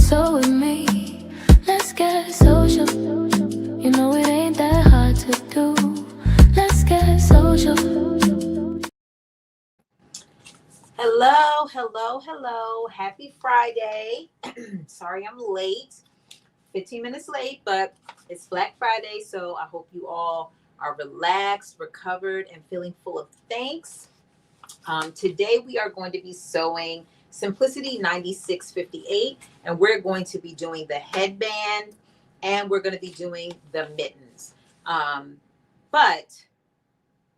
So with me, let's get social. You know it ain't that hard to do. Let's get social. Hello, hello, hello. Happy Friday. Sorry I'm late, 15 minutes late, but it's Black Friday, so I hope you all are relaxed, recovered, and feeling full of thanks. Today we are going to be sewing Simplicity 9658, and we're going to be doing the headband and we're going to be doing the mittens. But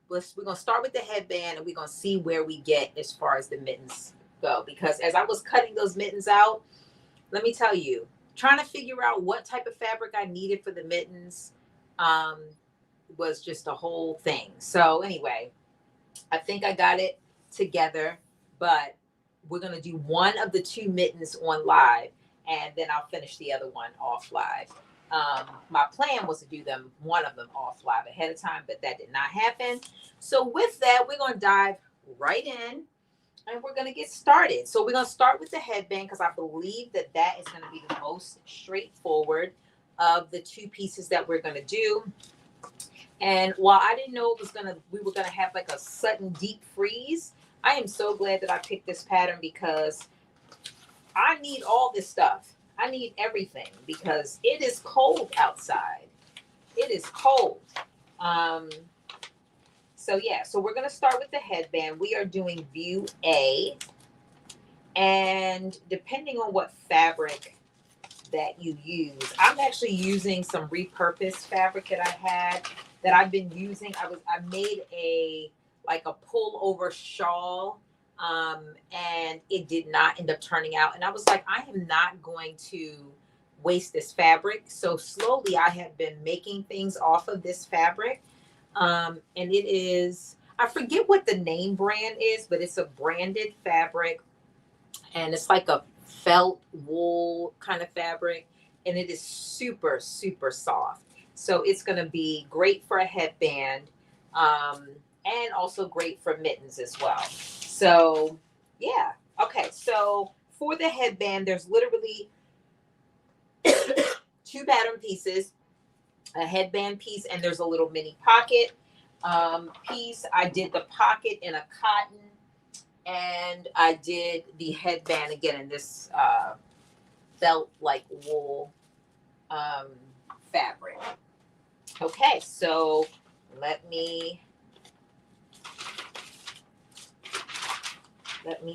we're going to start with the headband and we're going to see where we get as far as the mittens go. Because as I was cutting those mittens out, let me tell you, trying to figure out what type of fabric I needed for the mittens was just a whole thing. So anyway, I think I got it together, but we're going to do one of the two mittens on live and then I'll finish the other one off live. My plan was to do one of them off live ahead of time, but that did not happen. So with that, we're going to dive right in and we're going to get started. So we're going to start with the headband because I believe that is going to be the most straightforward of the two pieces that we're going to do. And while I didn't know we were going to have like a sudden deep freeze, I am so glad that I picked this pattern because I need all this stuff. I need everything because it is cold outside. It is cold. So we're going to start with the headband. We are doing view A. And depending on what fabric that you use, I'm actually using some repurposed fabric that I had that I've been using. I made a pullover shawl, and it did not end up turning out. And I was like, I am not going to waste this fabric. So slowly I have been making things off of this fabric. And it is, I forget what the name brand is, but it's a branded fabric and it's like a felt wool kind of fabric. And it is super, super soft. So it's going to be great for a headband, and also great for mittens as well. So yeah. Okay. So for the headband, there's literally two pattern pieces, a headband piece, and there's a little mini pocket piece. I did the pocket in a cotton, and I did the headband again in this felt like wool fabric. Okay, so let me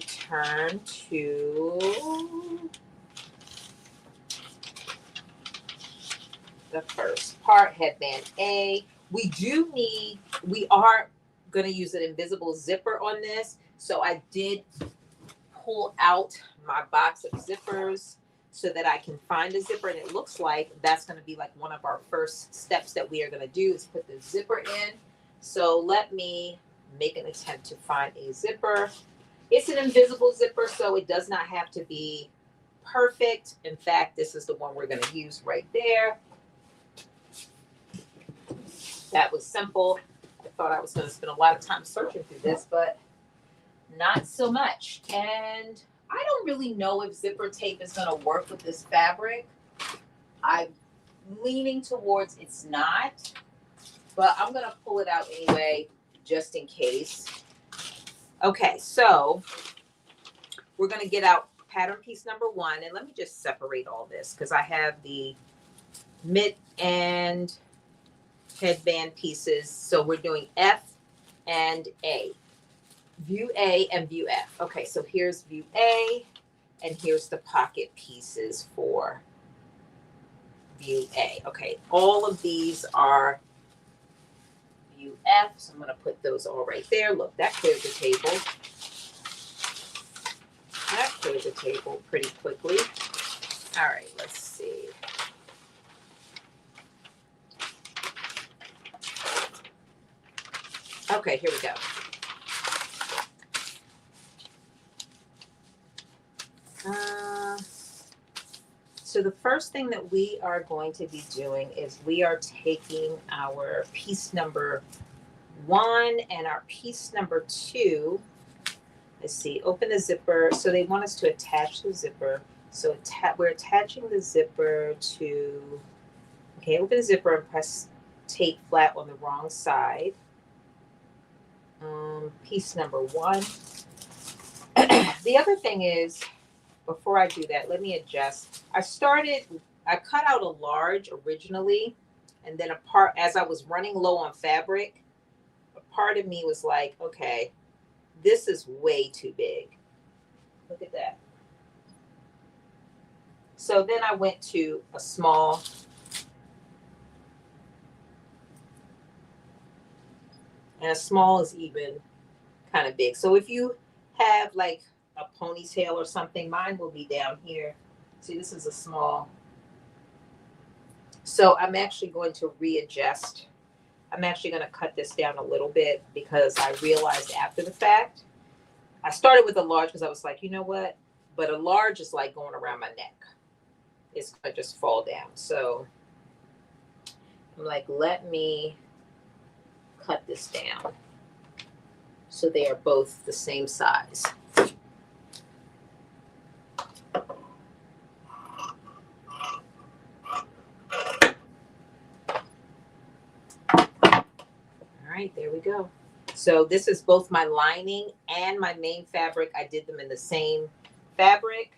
turn to the first part, headband A. We are going to use an invisible zipper on this. So I did pull out my box of zippers so that I can find a zipper. And it looks like that's going to be like one of our first steps that we are going to do is put the zipper in. So let me make an attempt to find a zipper. It's an invisible zipper, so it does not have to be perfect. In fact, this is the one we're going to use right there. That was simple. I thought I was going to spend a lot of time searching through this, but not so much. And I don't really know if zipper tape is going to work with this fabric. I'm leaning towards it's not, but I'm going to pull it out anyway, just in case. Okay, so we're going to get out pattern piece number 1. And let me just separate all this because I have the mitt and headband pieces. So we're doing F and A. View A and view F. Okay, so here's view A, and here's the pocket pieces for view A. Okay, all of these are view F, so I'm going to put those all right there. Look, that clears the table. That clears the table pretty quickly. All right, let's see. Okay, here we go. So the first thing that we are going to be doing is we are taking our piece number 1 and our piece number 2. Let's see, open the zipper. So they want us to attach the zipper. So we're attaching the zipper to, okay, open the zipper and press tape flat on the wrong side. Piece number one. The other thing is, before I do that, let me adjust. I cut out a large originally, and then as I was running low on fabric, a part of me was like, okay, this is way too big. Look at that. So then I went to a small. And a small is even kind of big. So if you have like a ponytail or something, mine will be down here. See, this is a small. So I'm actually going to readjust. I'm actually going to cut this down a little bit because I realized after the fact, I started with a large because I was like, you know what? But a large is like going around my neck. It's going to just fall down. So I'm like, let me cut this down so they are both the same size. All right, there we go. So this is both my lining and my main fabric. I did them in the same fabric.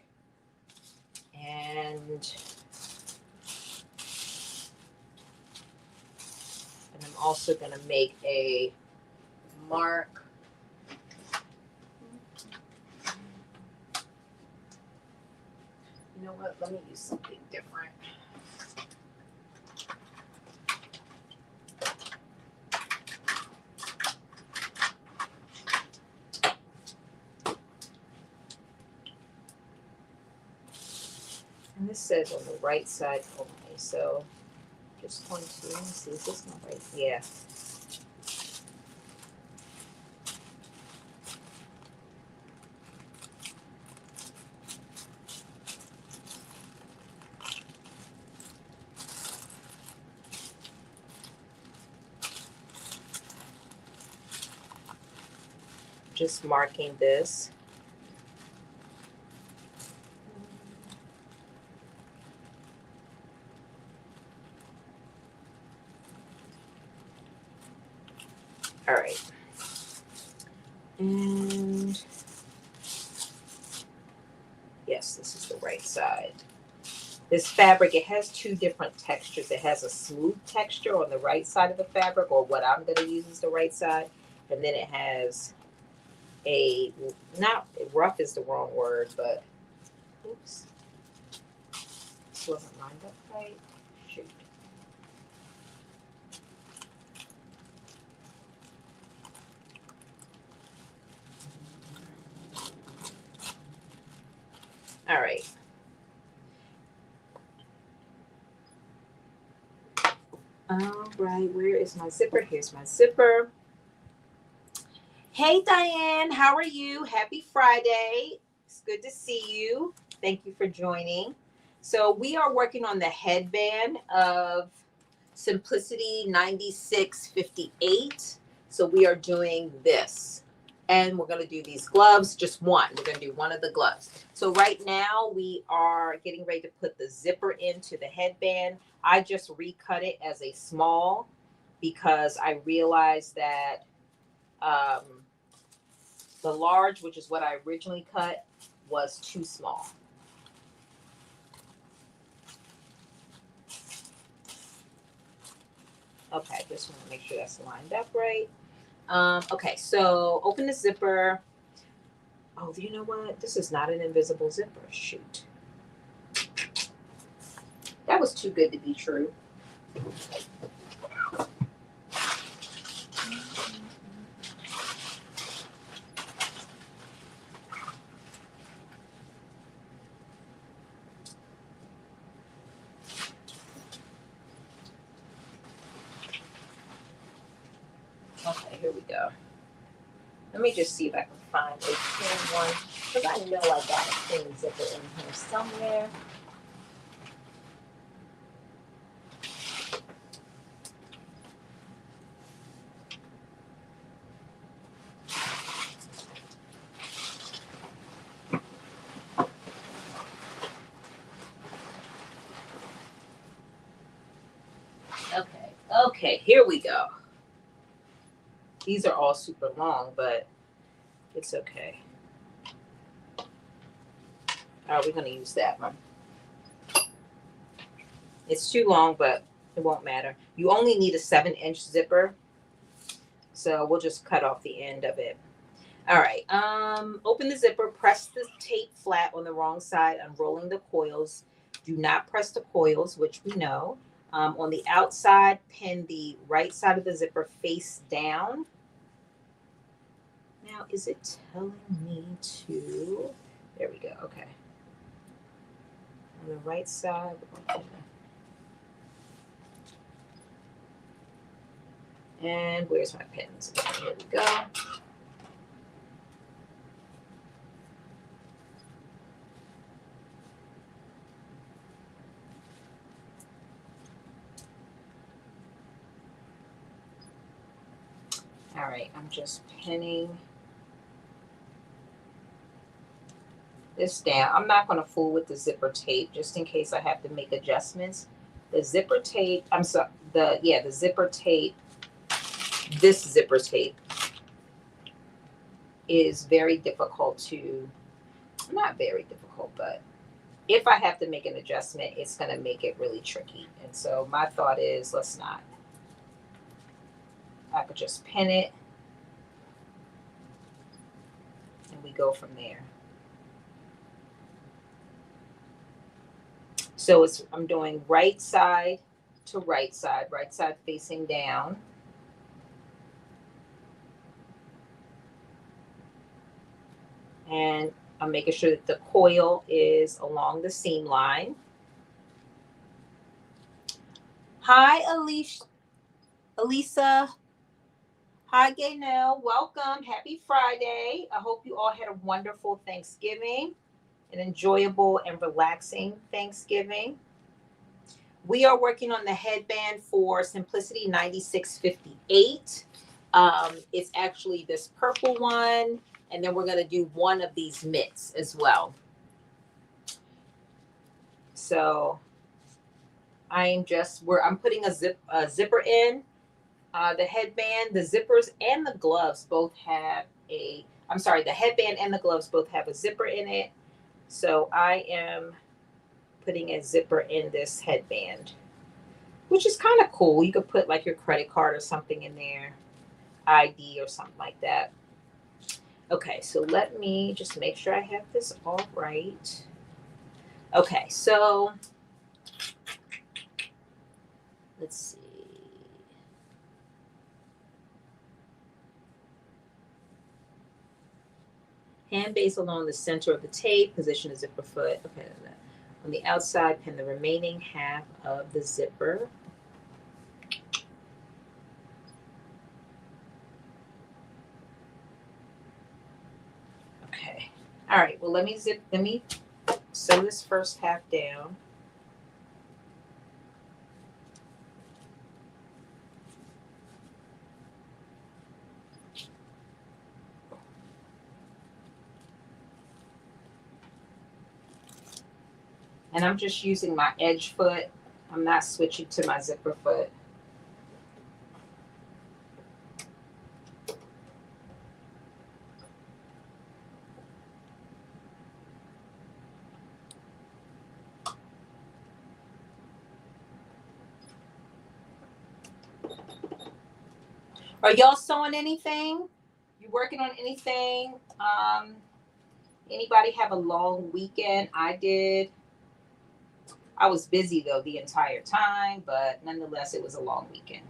And I'm also going to make a mark. You know what? Let me use something different. And this says on the right side only. So just going to, let me see, is this not right? Yeah. Just marking this. All right. And yes, this is the right side. This fabric, it has two different textures. It has a smooth texture on the right side of the fabric, or what I'm going to use is the right side. And then it has a, not rough is the wrong word, but oops, this wasn't lined up right. Shoot. All right. All right, where is my zipper? Here's my zipper. Hey, Diane, how are you? Happy Friday. It's good to see you. Thank you for joining. So we are working on the headband of Simplicity 9658. So we are doing this. And we're going to do these gloves, just one. We're going to do one of the gloves. So right now we are getting ready to put the zipper into the headband. I just recut it as a small because I realized that the large, which is what I originally cut, was too small. Okay, just want to make sure that's lined up right. Okay, so open the zipper. Oh, you know what? This is not an invisible zipper. Shoot. That was too good to be true. Okay, here we go. Let me just see if I can find a clean one, because I know I got a clean zipper in here somewhere. Okay, here we go. These are all super long, but it's okay. We're going to use that one. It's too long, but it won't matter. You only need a 7-inch zipper, so we'll just cut off the end of it. All right. Open the zipper. Press the tape flat on the wrong side, unrolling the coils. Do not press the coils, which we know. On the outside, pin the right side of the zipper face down. Now, is it telling me to? There we go. Okay. On the right side. And where's my pins? Here we go. All right, I'm just pinning this down. I'm not going to fool with the zipper tape just in case I have to make adjustments. The zipper tape, the zipper tape, this zipper tape is very difficult to, not very difficult, but if I have to make an adjustment, it's going to make it really tricky. And so my thought is, let's not. I could just pin it and we go from there. So I'm doing right side to right side facing down. And I'm making sure that the coil is along the seam line. Hi, Elisa. Hi, Gaynell. Welcome. Happy Friday. I hope you all had a wonderful Thanksgiving, an enjoyable and relaxing Thanksgiving. We are working on the headband for Simplicity 9658. It's actually this purple one, and then we're going to do one of these mitts as well. So I'm putting a zipper in. The headband, the zippers, and the gloves both have the headband and the gloves both have a zipper in it. So I am putting a zipper in this headband, which is kind of cool. You could put like your credit card or something in there, ID or something like that. Okay, so let me just make sure I have this all right. Okay, so let's see. Hand base along the center of the tape, position the zipper foot. Okay, on the outside, pin the remaining half of the zipper. Okay. All right, well, let me sew this first half down. And I'm just using my edge foot. I'm not switching to my zipper foot. Are y'all sewing anything? You working on anything? Anybody have a long weekend? I did. I was busy though the entire time, but nonetheless, it was a long weekend.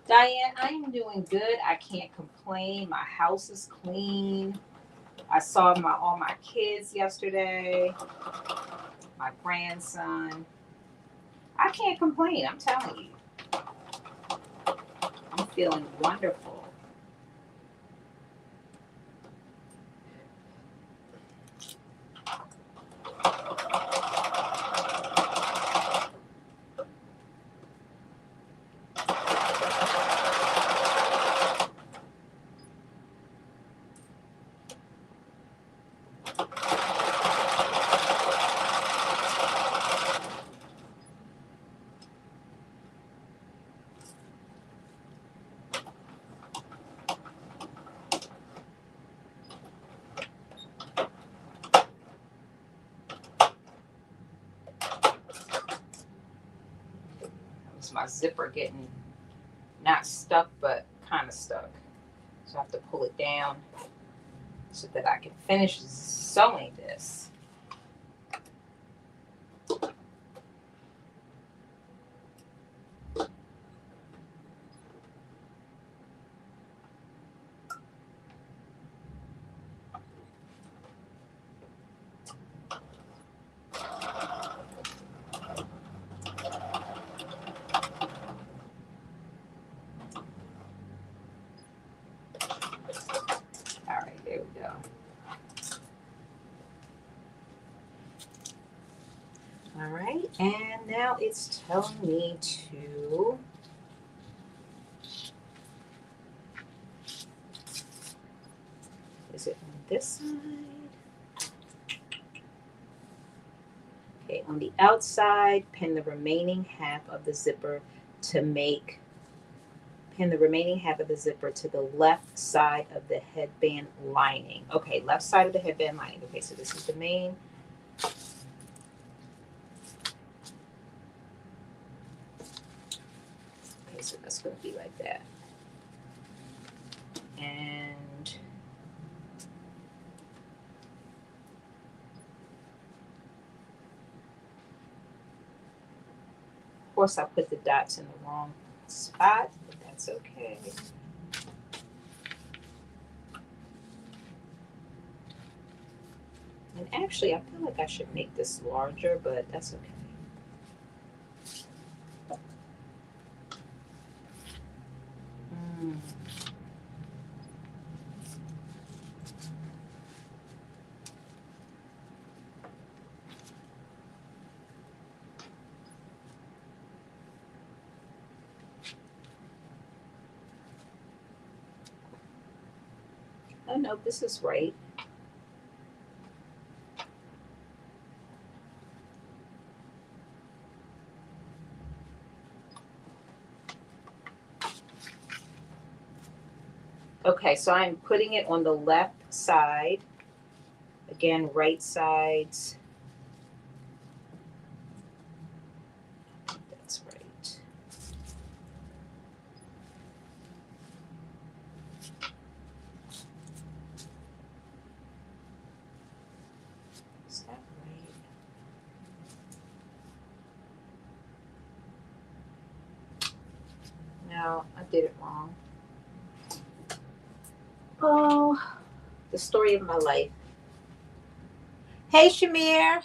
Diane, I am doing good. I can't complain. My house is clean. I saw all my kids yesterday, my grandson. I can't complain, I'm telling you. I'm feeling wonderful. is my zipper getting not stuck, but kind of stuck. So I have to pull it down so that I can finish sewing this. All right, there we go. All right, and now it's telling me to is it on this side? Okay, on the outside, pin the remaining half of the zipper to make pin the remaining half of the zipper to the left side of the headband lining. Okay, left side of the headband lining. Okay, so this is the main. Okay, so that's going to be like that. And of course, I put the dots in the wrong spot, but that's okay. And actually, I feel like I should make this larger, but that's okay. Oh no, this is right. Okay, so I'm putting it on the left side. Again, right sides. I think that's right. Is that right? No, I did it wrong. Oh, the story of my life. Hey, Shamir.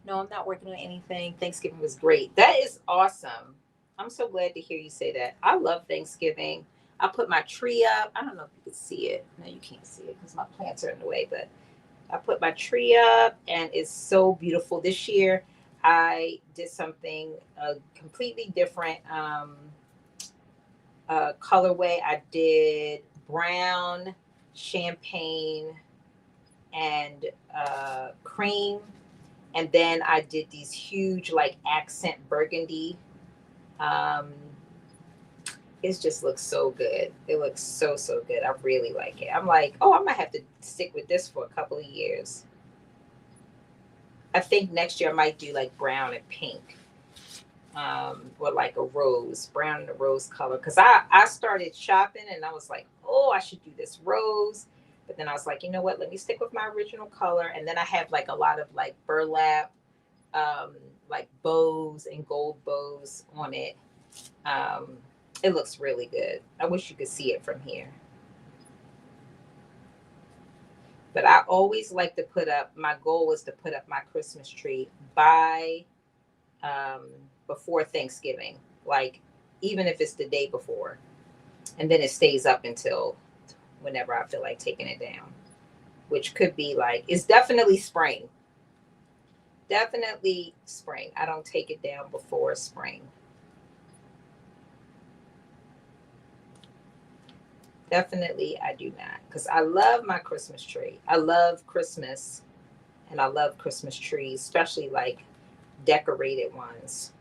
No, I'm not working on anything. Thanksgiving was great. That is awesome. I'm so glad to hear you say that. I love Thanksgiving. I put my tree up. I don't know if you can see it. No, you can't see it because my plants are in the way, but I put my tree up and it's so beautiful. This year, I did something completely different colorway. I did brown, champagne, and cream. And then I did these huge like accent burgundy. Um, it just looks so good. It looks so, so good. I really like it. I'm like, oh, I might have to stick with this for a couple of years. I think next year I might do like brown and pink. Or like a rose, brown and a rose color. Because I started shopping and I was like, oh, I should do this rose. But then I was like, you know what? Let me stick with my original color. And then I have like a lot of like burlap, like bows and gold bows on it. It looks really good. I wish you could see it from here. But I always like to put up, my goal was to put up my Christmas tree by um, before Thanksgiving, like even if it's the day before. And then it stays up until whenever I feel like taking it down, which could be like, it's definitely spring. Definitely spring. I don't take it down before spring. Definitely, I do not. Because I love my Christmas tree. I love Christmas and I love Christmas trees, especially like decorated ones.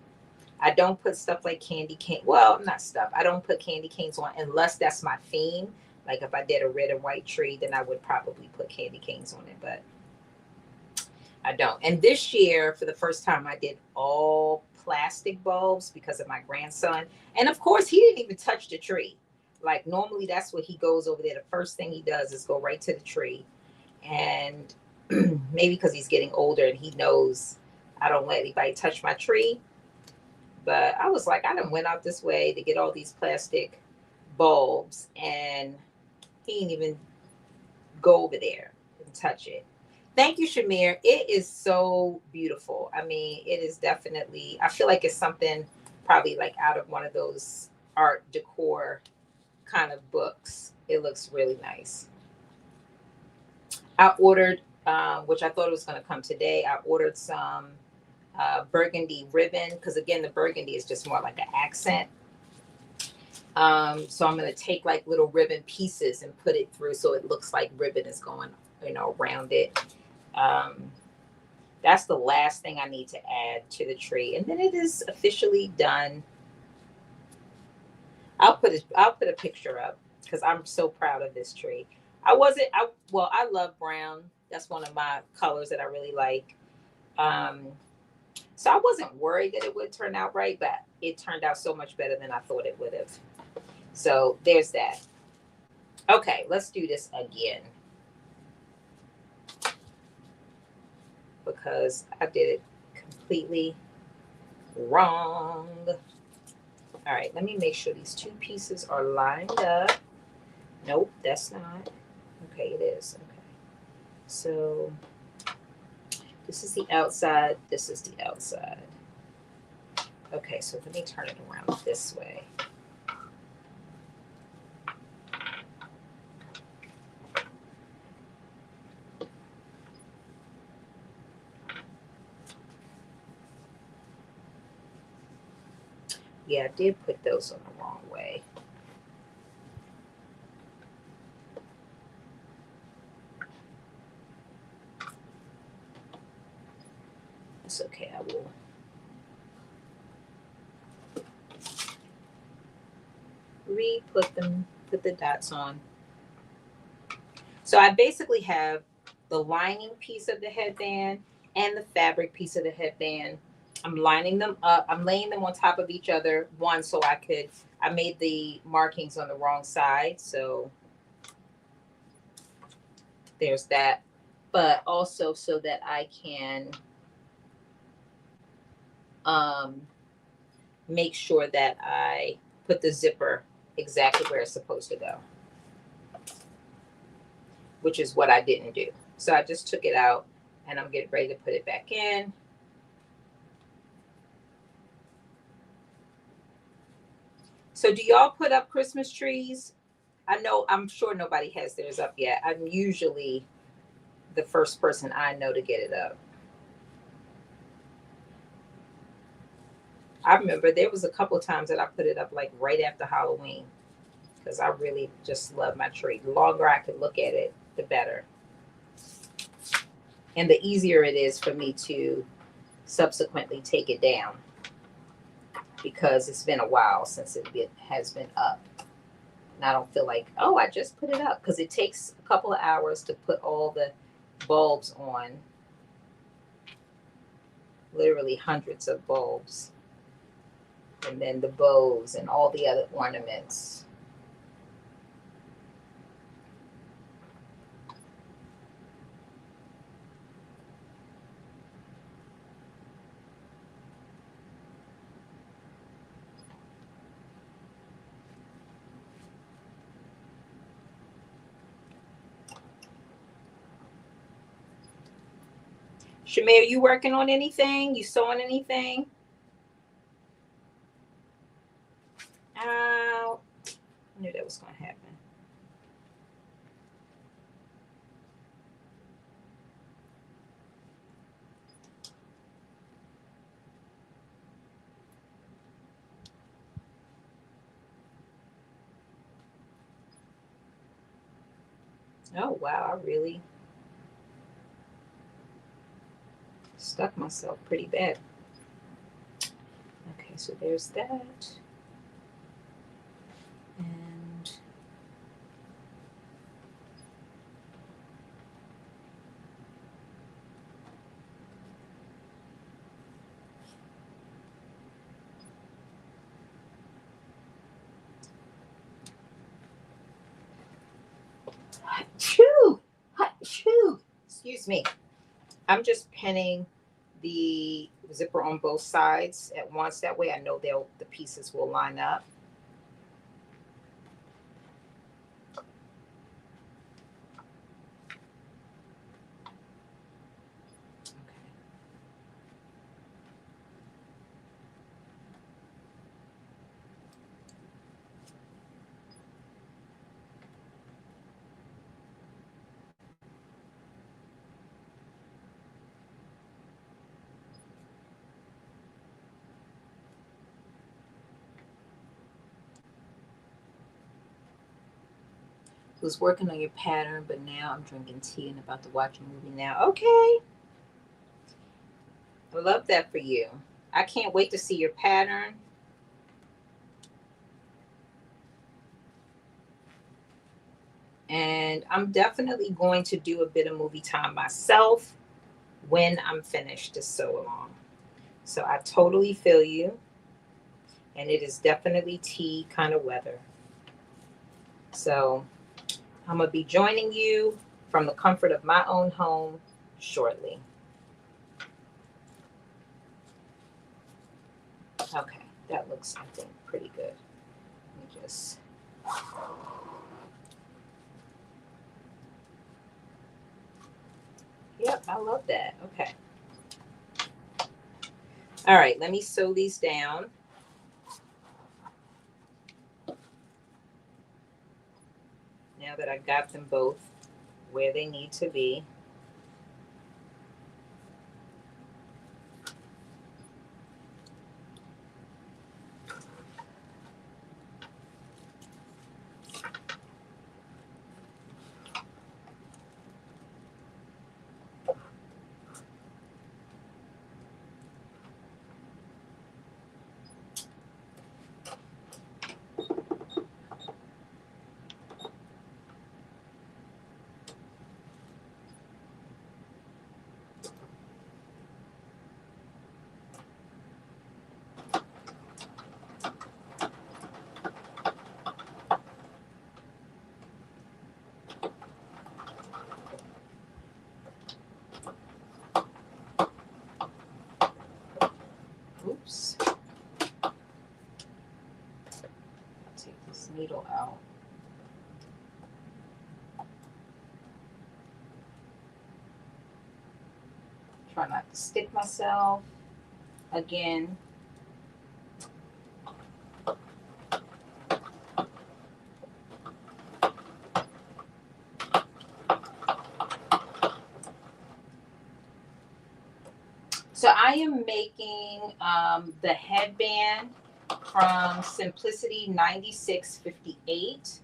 I don't put stuff like candy cane. Well, not stuff. I don't put candy canes on unless that's my theme. Like if I did a red and white tree, then I would probably put candy canes on it, but I don't. And this year, for the first time, I did all plastic bulbs because of my grandson. And of course, he didn't even touch the tree. Like normally, that's what he goes over there. The first thing he does is go right to the tree. And maybe because he's getting older and he knows I don't let anybody touch my tree. But I was like, I done went out this way to get all these plastic bulbs, and he didn't even go over there and touch it. Thank you, Shamir. It is so beautiful. I mean, it is definitely, I feel like it's something probably like out of one of those art decor kind of books. It looks really nice. I ordered, which I thought it was going to come today, I ordered some burgundy ribbon because, again, the burgundy is just more like an accent. So I'm going to take like little ribbon pieces and put it through so it looks like ribbon is going, around it. That's the last thing I need to add to the tree, and then it is officially done. I'll put a picture up because I'm so proud of this tree. I love brown. That's one of my colors that I really like. So I wasn't worried that it would turn out right, but it turned out so much better than I thought it would have. So there's that. Okay, let's do this again, because I did it completely wrong. All right, let me make sure these two pieces are lined up. Nope, that's not. Okay, it is. Okay. So this is the outside, this is the outside. Okay, so let me turn it around this way. Yeah, I did put those on the wrong way. It's okay, I will. Put the dots on. So I basically have the lining piece of the headband and the fabric piece of the headband. I'm lining them up. I'm laying them on top of each other. One, so I made the markings on the wrong side. So there's that. But also so that I can make sure that I put the zipper exactly where it's supposed to go, which is what I didn't do. So I just took it out and I'm getting ready to put it back in. So do y'all put up Christmas trees? I'm sure nobody has theirs up yet. I'm usually the first person I know to get it up. I remember there was a couple of times that I put it up like right after Halloween because I really just love my tree. The longer I could look at it, the better. And the easier it is for me to subsequently take it down because it's been a while since it has been up. And I don't feel like, oh, I just put it up, because it takes a couple of hours to put all the bulbs on. Literally hundreds of bulbs. And then the bows and all the other ornaments. Shamir, you working on anything? You sewing anything? I knew that was going to happen. Oh, wow, I really stuck myself pretty bad. Okay, so there's that. And excuse me, I'm just pinning the zipper on both sides at once. That way I know the pieces will line up. Was working on your pattern, but now I'm drinking tea and about to watch a movie now. Okay. I love that for you. I can't wait to see your pattern. And I'm definitely going to do a bit of movie time myself when I'm finished this sew along. So I totally feel you. And it is definitely tea kind of weather. So I'm going to be joining you from the comfort of my own home shortly. Okay, that looks, I think, pretty good. Let me just... Yep, I love that. Okay. All right, let me sew these down. Now that I got them both where they need to be. Oops. Take this needle out. Try not to stick myself. Again, so I am making the headband from Simplicity 9658.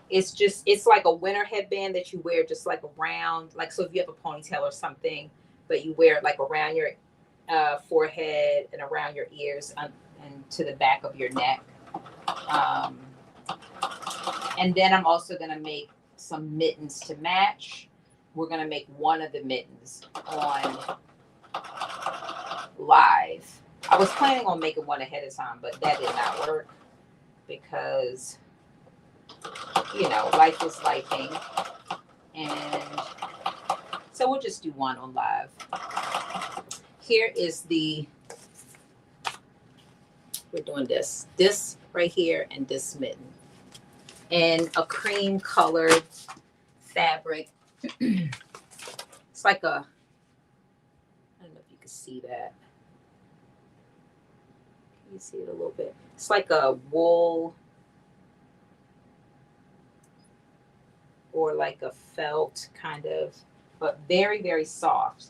It's like a winter headband that you wear just like around, like, so if you have a ponytail or something, but you wear it like around your forehead and around your ears and to the back of your neck. And then I'm also going to make some mittens to match. We're going to make one of the mittens on live. I was planning on making one ahead of time, but that did not work because, you know, life is lifing. And so we'll just do one on live. Here is we're doing this right here and this mitten. And a cream colored fabric. It's like a, I don't know if you can see that. Can you see it a little bit? It's like a wool or like a felt kind of, but very, very soft.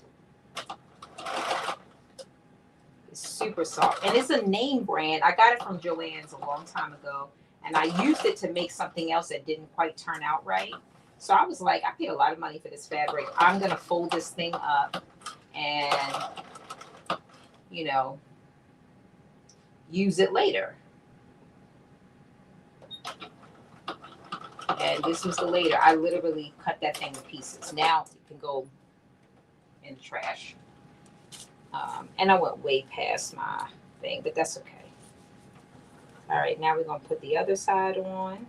It's super soft. And it's a name brand. I got it from Joann's a long time ago. And I used it to make something else that didn't quite turn out right. So I was like, I paid a lot of money for this fabric. I'm going to fold this thing up and, you know, use it later. And this was the later. I literally cut that thing to pieces. Now it can go in the trash. And I went way past my thing, but that's okay. All right, now we're going to put the other side on.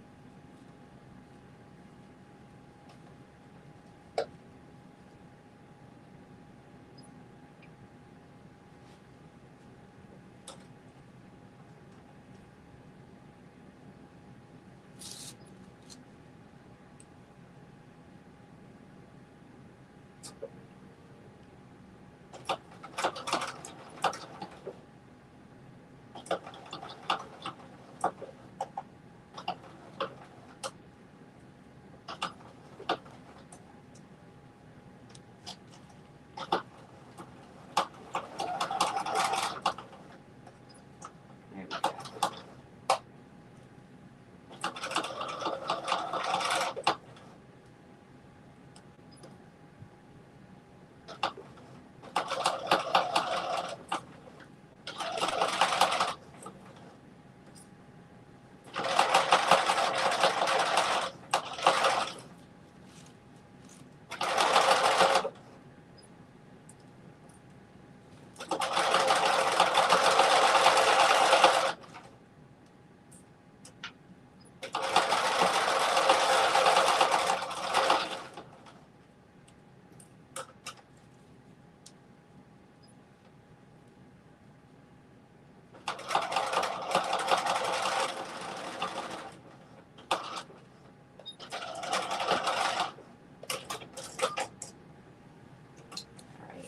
There we go.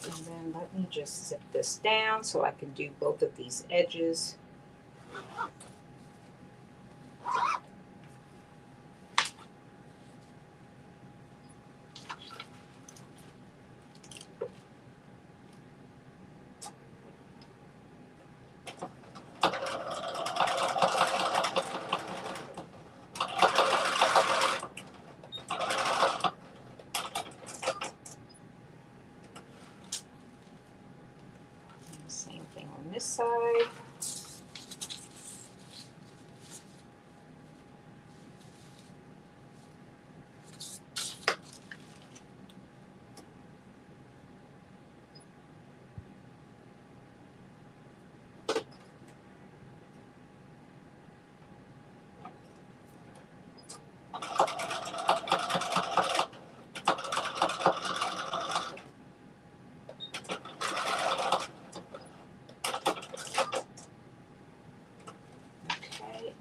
And then let me just zip this down so I can do both of these edges. Same thing on this side.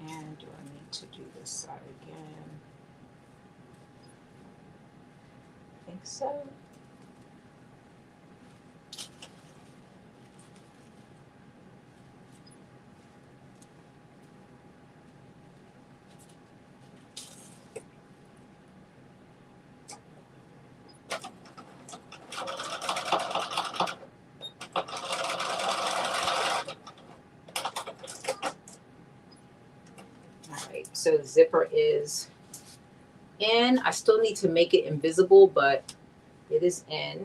And do I need to do this side again? I think so. So the zipper is in. I still need to make it invisible, but it is in.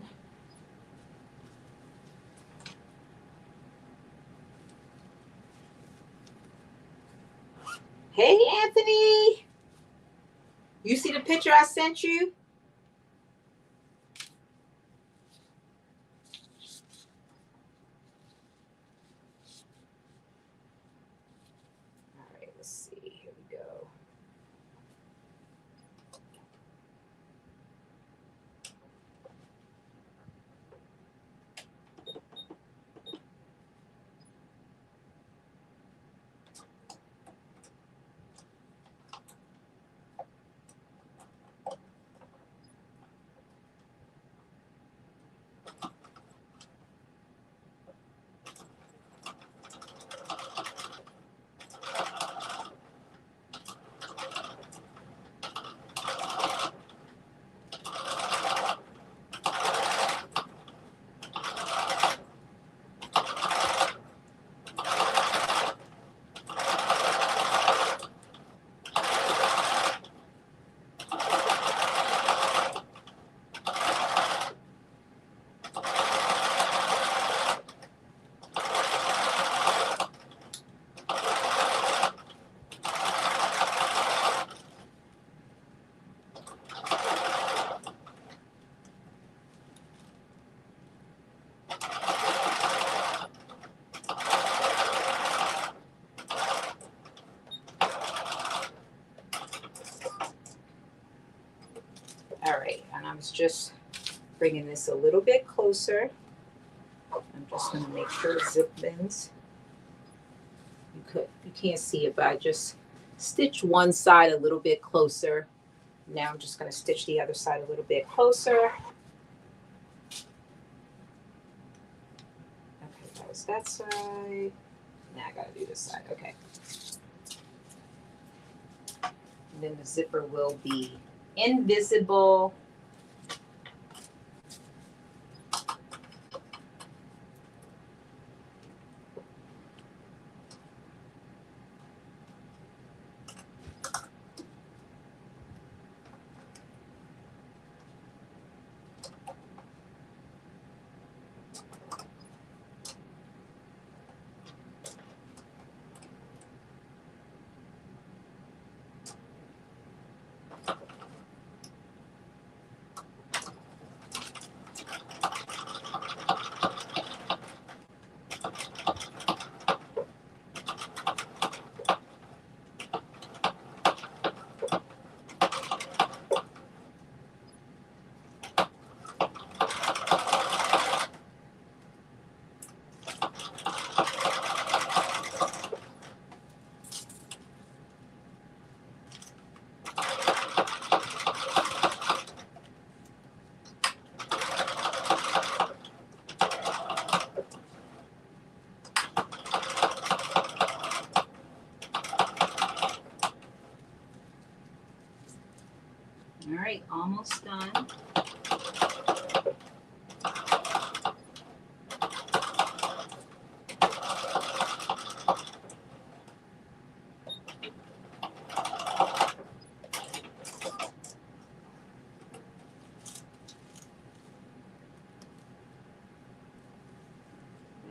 Hey, Anthony. You see the picture I sent you? All right, let's see. Here we go. All right, and I was just bringing this a little bit closer. I'm just going to make sure it zip ends. You can't see it, but I just stitch one side a little bit closer. Now I'm just going to stitch the other side a little bit closer. Is that side? Now I gotta do this side. Okay. And then the zipper will be invisible. All right, almost done. Wait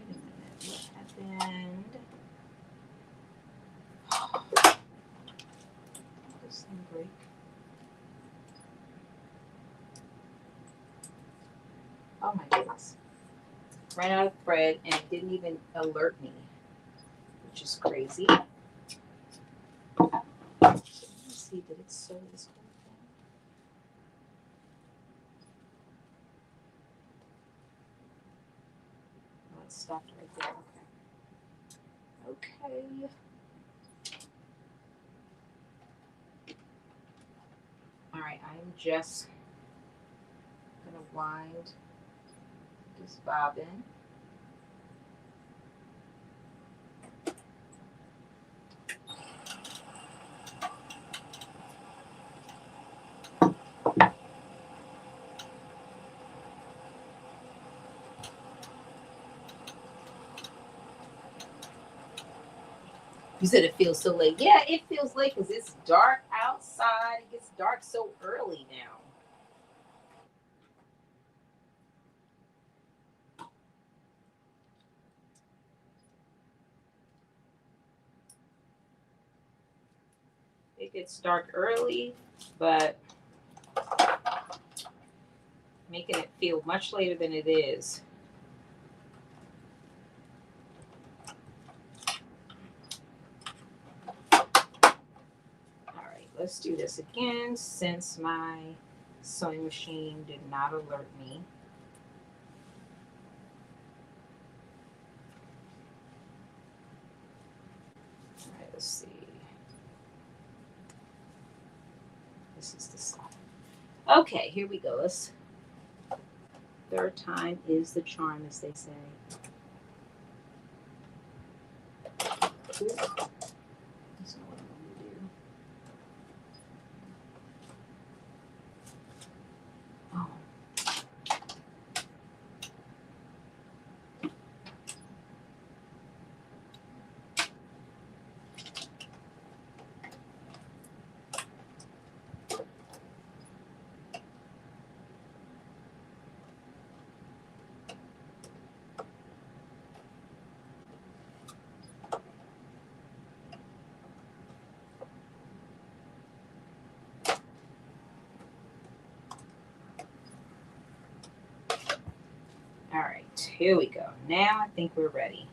a minute, what happened? This thing break. Oh my goodness. Ran out of thread and it didn't even alert me, which is crazy. Let's see, did it sew this whole thing? Oh, it stopped right there. Okay. Okay. All right, I'm just gonna wind this bobbin. You said it feels so late. Yeah, it feels late because it's dark outside. It gets dark so early now. It gets dark early, but making it feel much later than it is. All right, let's do this again since my sewing machine did not alert me. All right, let's see. This is the side. Okay, here we go. Let's. Third time is the charm, as they say. Ooh. That's not what I'm going to do. Oh. All right, here we go. Now I think we're ready.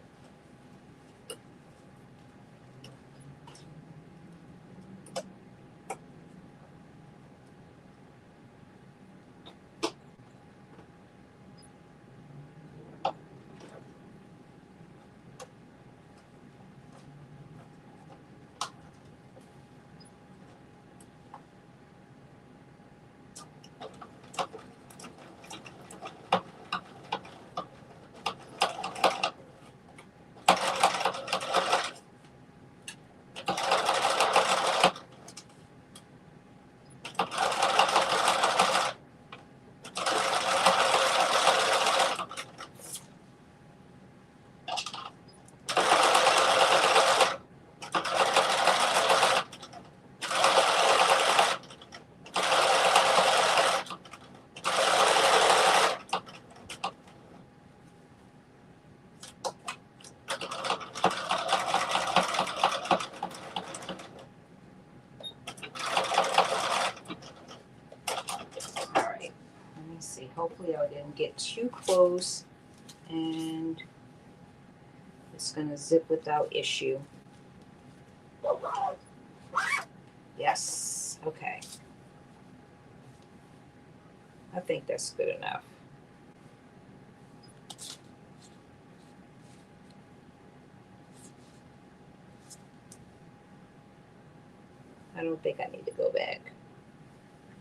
didn't get too close, and it's going to zip without issue. Yes. Okay. I think that's good enough. I don't think I need to go back.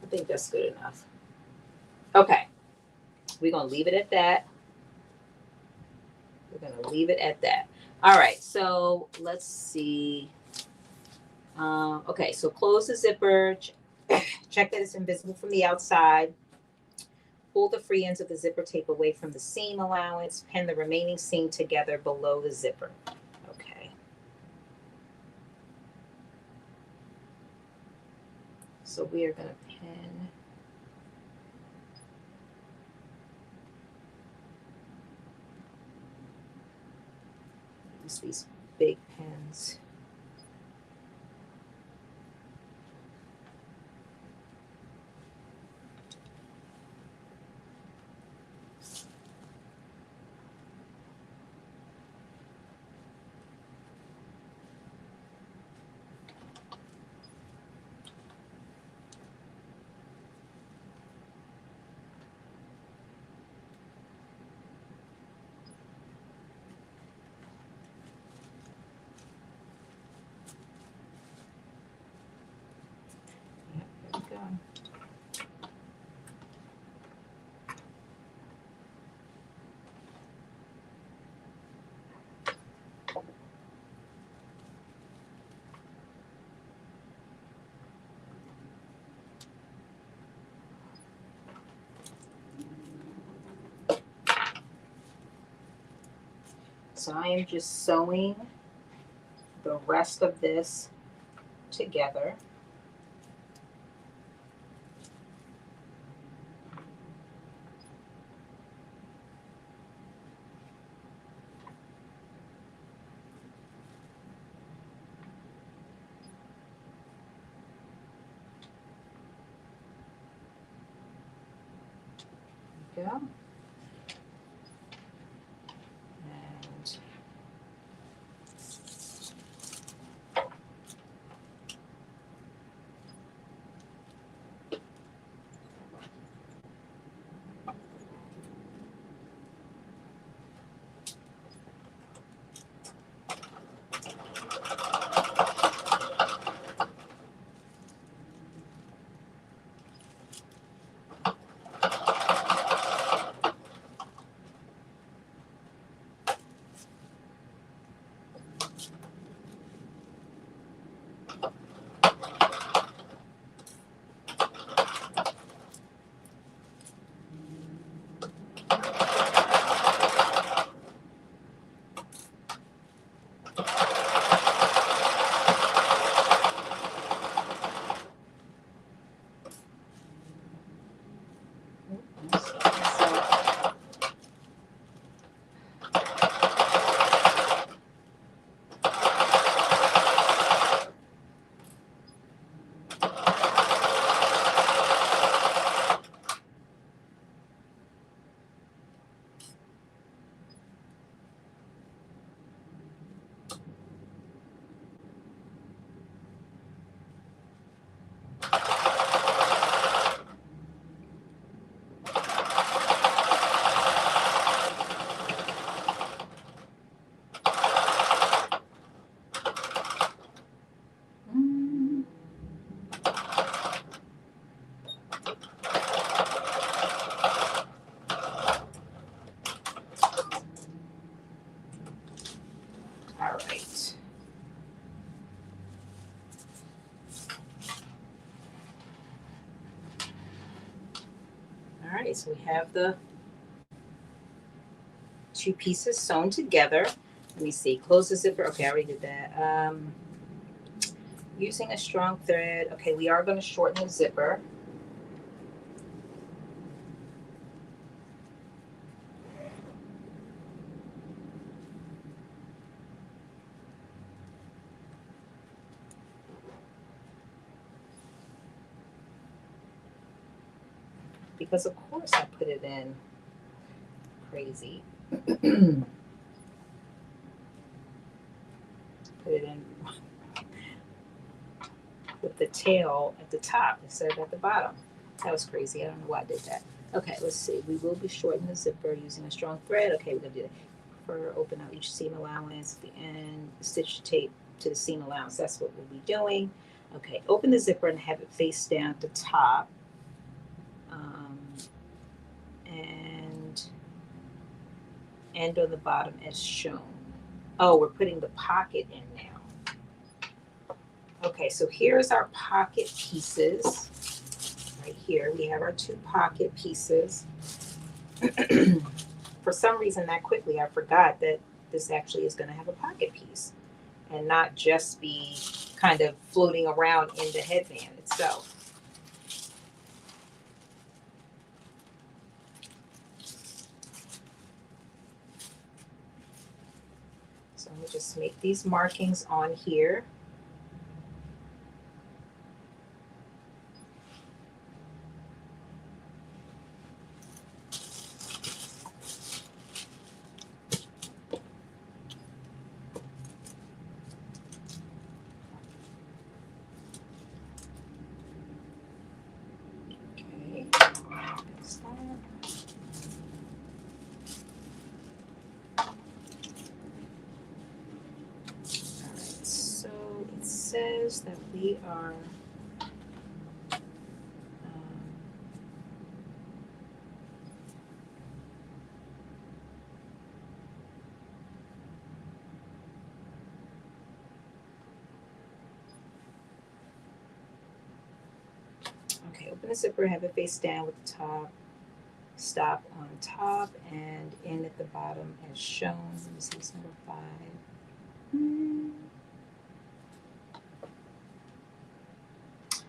I think that's good enough. Okay. We're going to leave it at that. We're going to leave it at that. All right. So let's see. Okay. So close the zipper. Check that it's invisible from the outside. Pull the free ends of the zipper tape away from the seam allowance. Pin the remaining seam together below the zipper. Okay. So we are going to pin. Use these big pins. Yep, there we go. So I am just sewing the rest of this together. There we go. And all right. All right, so we have the two pieces sewn together. Let me see. Close the zipper. Okay, I already did that. Using a strong thread. Okay, we are going to shorten the zipper. Because of course I put it in crazy. Put it in with the tail at the top instead of at the bottom. That was crazy. I don't know why I did that. Okay, let's see. We will be shortening the zipper using a strong thread. Okay, we're gonna do that. For open out each seam allowance at the end, stitch tape to the seam allowance. That's what we'll be doing. Okay, open the zipper and have it face down at the top. And end on the bottom as shown. Oh, we're putting the pocket in now. Okay, so here's our pocket pieces. Right here, we have our two pocket pieces. For some reason, that quickly, I forgot that this actually is going to have a pocket piece and not just be kind of floating around in the headband itself. So I'm going to just make these markings on here. Okay, that's that. Alright, so it says that we are okay, open the zipper, have it face down with the top, stop on top, and in at the bottom as shown. This is number 5.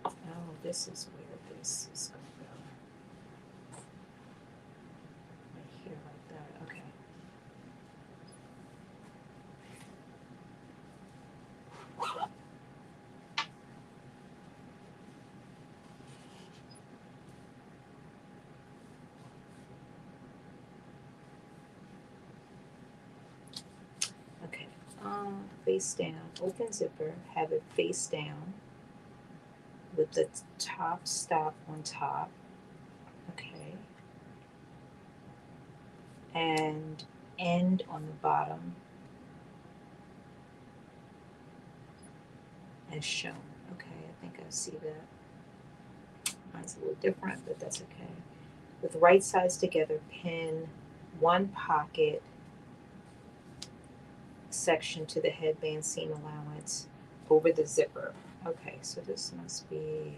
Oh, this is where this is going to go. Right here, like that. Okay. Okay. Face down. Open zipper. Have it face down with the top stop on top. Okay. And end on the bottom as shown. Okay, I think I see that. Mine's a little different, but that's okay. With right sides together, pin one pocket section to the headband seam allowance over the zipper. Okay, so this must be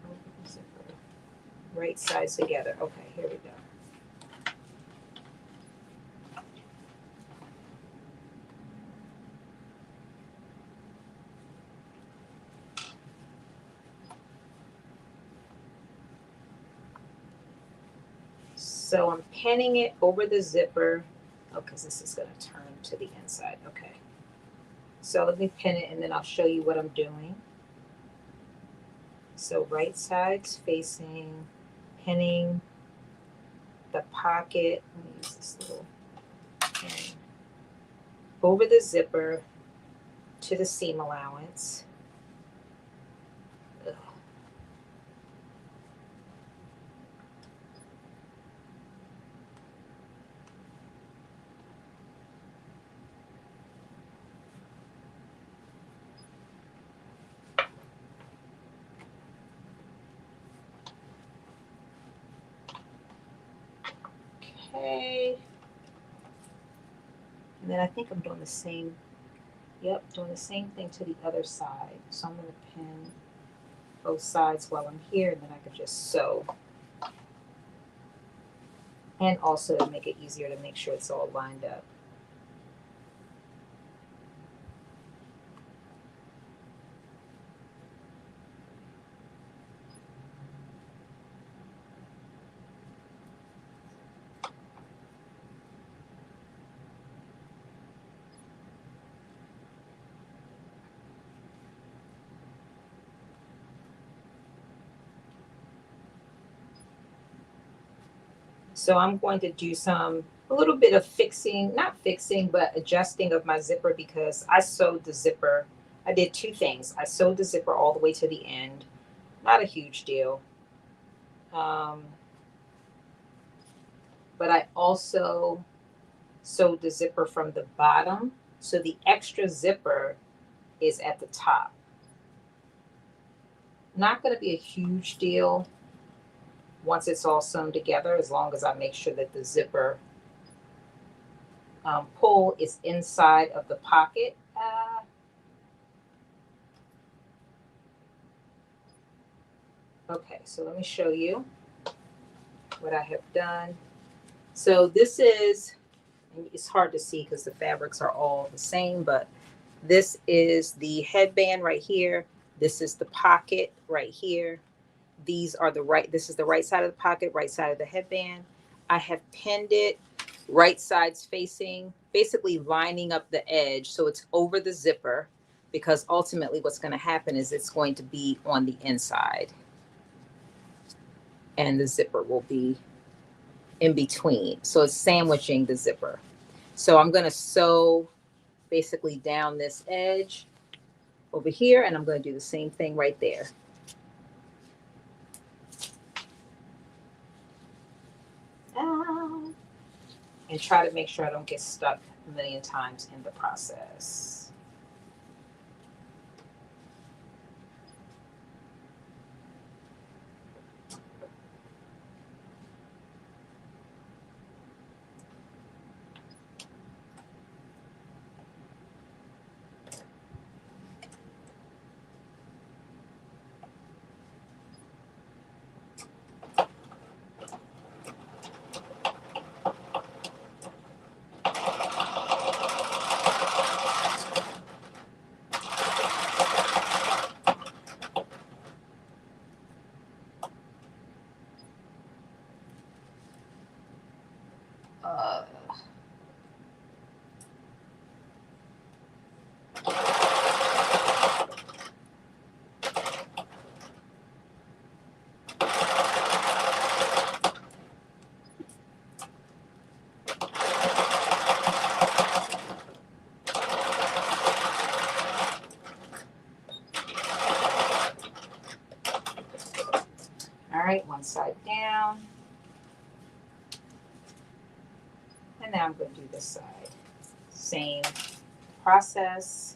over the zipper. Right sides together. Okay, here we go. So I'm pinning it over the zipper. Oh, because this is going to turn to the inside. Okay. So let me pin it and then I'll show you what I'm doing. So right sides facing, pinning the pocket. Let me use this little pin over the zipper to the seam allowance. Ugh. Okay. And then I think I'm doing the same, doing the same thing to the other side. So I'm going to pin both sides while I'm here, and then I can just sew. And also to make it easier to make sure it's all lined up. So I'm going to do a little bit of fixing, not fixing, but adjusting of my zipper because I sewed the zipper. I did two things. I sewed the zipper all the way to the end. Not a huge deal. Um, but I also sewed the zipper from the bottom. So the extra zipper is at the top. Not going to be a huge deal once it's all sewn together, as long as I make sure that the zipper pull is inside of the pocket. Okay, so let me show you what I have done. So this is, it's hard to see because the fabrics are all the same, but this is the headband right here. This is the pocket right here. This is the right side of the pocket, right side of the headband. I have pinned it right sides facing, basically lining up the edge so it's over the zipper, because ultimately what's going to happen is it's going to be on the inside and the zipper will be in between. So it's sandwiching the zipper. So I'm going to sew basically down this edge over here, and I'm going to do the same thing right there. And try to make sure I don't get stuck a million times in the process. Uh, all right, one side down. And now I'm going to do this side. Same process.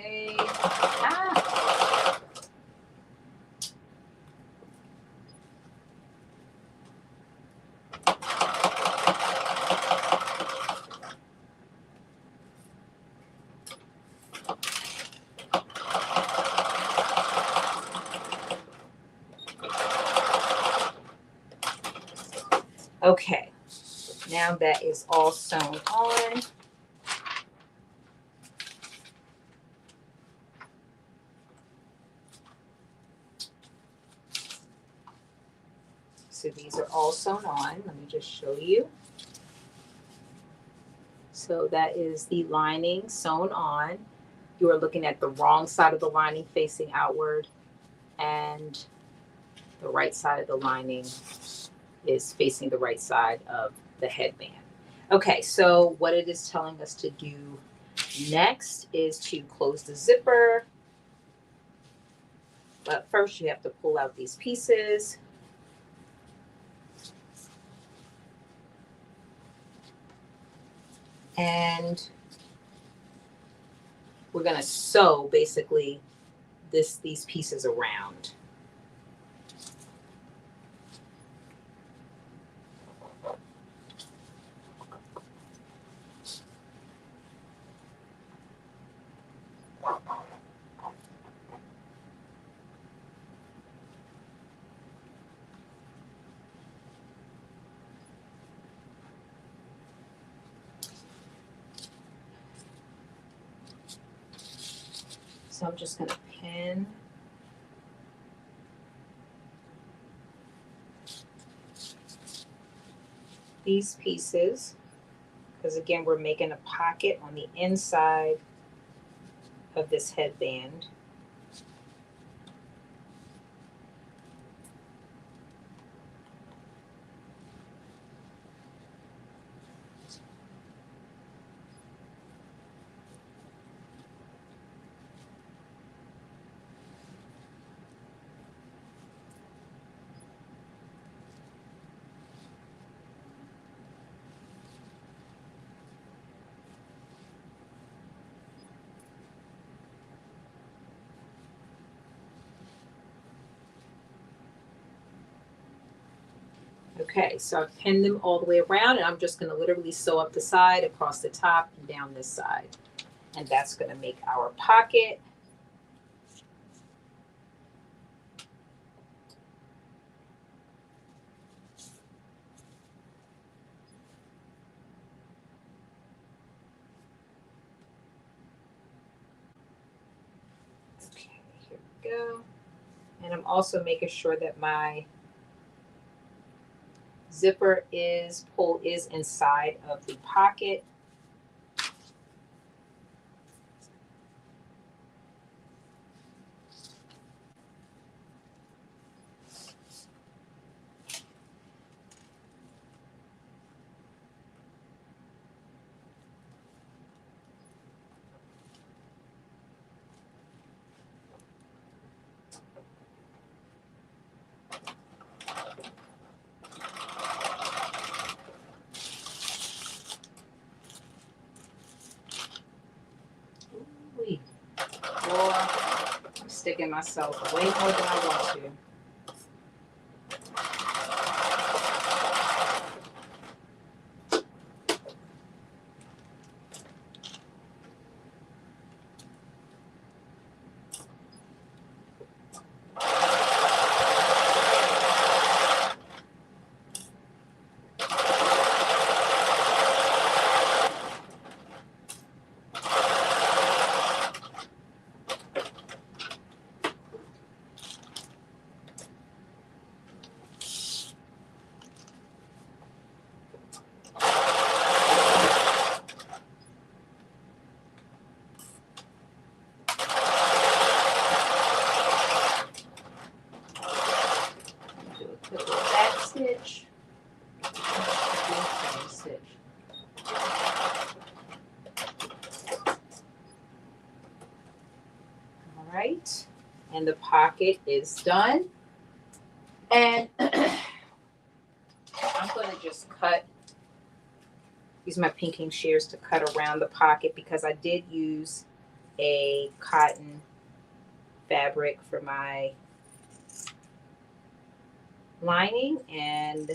Okay. Okay. Now that is all sewn on. So these are all sewn on. Let me just show you. So that is the lining sewn on. You are looking at the wrong side of the lining facing outward, and the right side of the lining is facing the right side of the headband. Okay, so what it is telling us to do next is to close the zipper. But first you have to pull out these pieces. And we're going to sew basically these pieces around. So I'm just going to pin these pieces, because again, we're making a pocket on the inside of this headband. Okay, so I've pinned them all the way around, and I'm just going to literally sew up the side, across the top, and down this side. And that's going to make our pocket. Okay, here we go. And I'm also making sure that my zipper pull is inside of the pocket. Ooh-wee. Boy, I'm sticking myself way more than I want to. Stitch. Stitch. All right, and the pocket is done. And I'm going to just use my pinking shears to cut around the pocket, because I did use a cotton fabric for my lining, and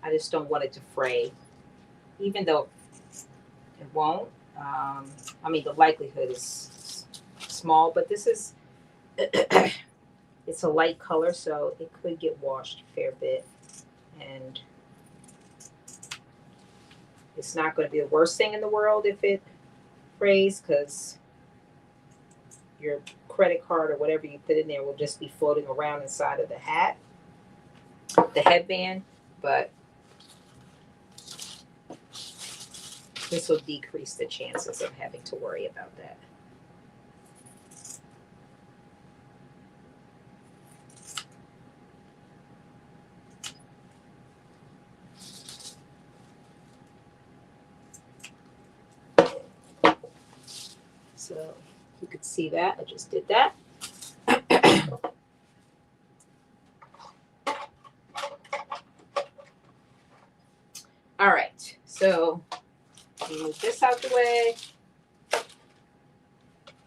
I just don't want it to fray, even though it won't. I mean, the likelihood is small, but this is it's a light color, so it could get washed a fair bit, and it's not going to be the worst thing in the world if it frays, because your credit card or whatever you put in there will just be floating around inside of the headband. But this will decrease the chances of having to worry about that. So you could see that I just did that. All right, so move this out the way,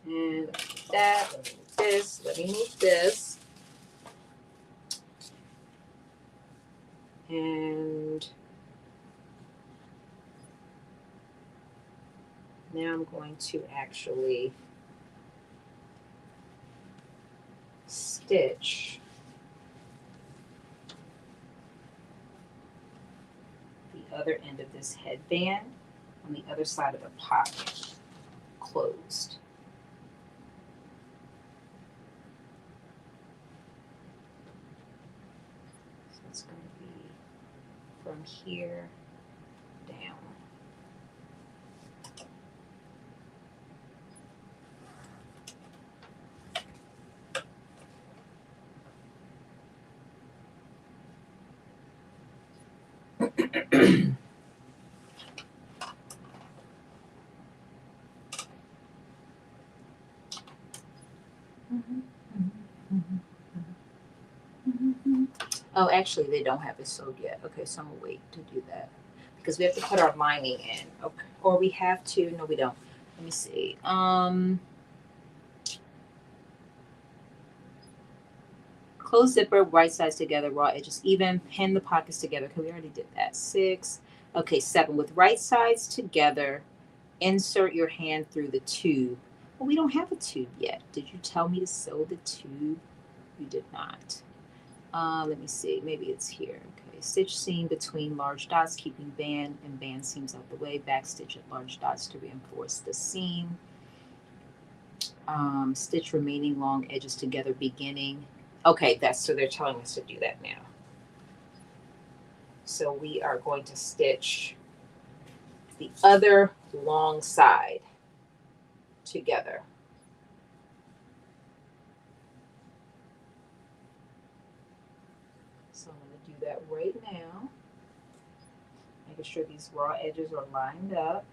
and that. Let me move this. Let me move this, and now I'm going to actually stitch the other end of this headband on the other side of the pocket closed. it's going to be from here down. Oh, actually, they don't have it sewed yet. Okay, so I'm gonna wait to do that because we have to put our lining in. Okay, or we have to. No, we don't. Let me see. Close zipper, right sides together, raw edges even. Pin the pockets together. Okay, we already did that. 6. Okay, 7. With right sides together, insert your hand through the tube. Well, we don't have a tube yet. Did you tell me to sew the tube? You did not. Let me see. Maybe it's here. Okay. Stitch seam between large dots, keeping band and band seams out the way. Back stitch at large dots to reinforce the seam. Stitch remaining long edges together, beginning. Okay, that's so they're telling us to do that now. So we are going to stitch the other long side together. So I'm going to do that right now. Making sure these raw edges are lined up.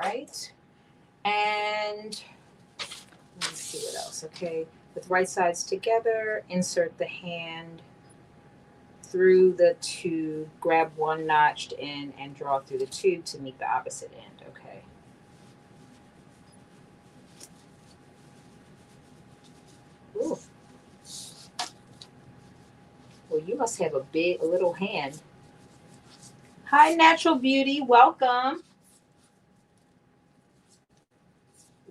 Right. And let me see what else. Okay. With right sides together, insert the hand through the tube, grab one notched end and draw through the tube to meet the opposite end. Okay. Ooh. Well, you must have a little hand. Hi, Natural Beauty. Welcome.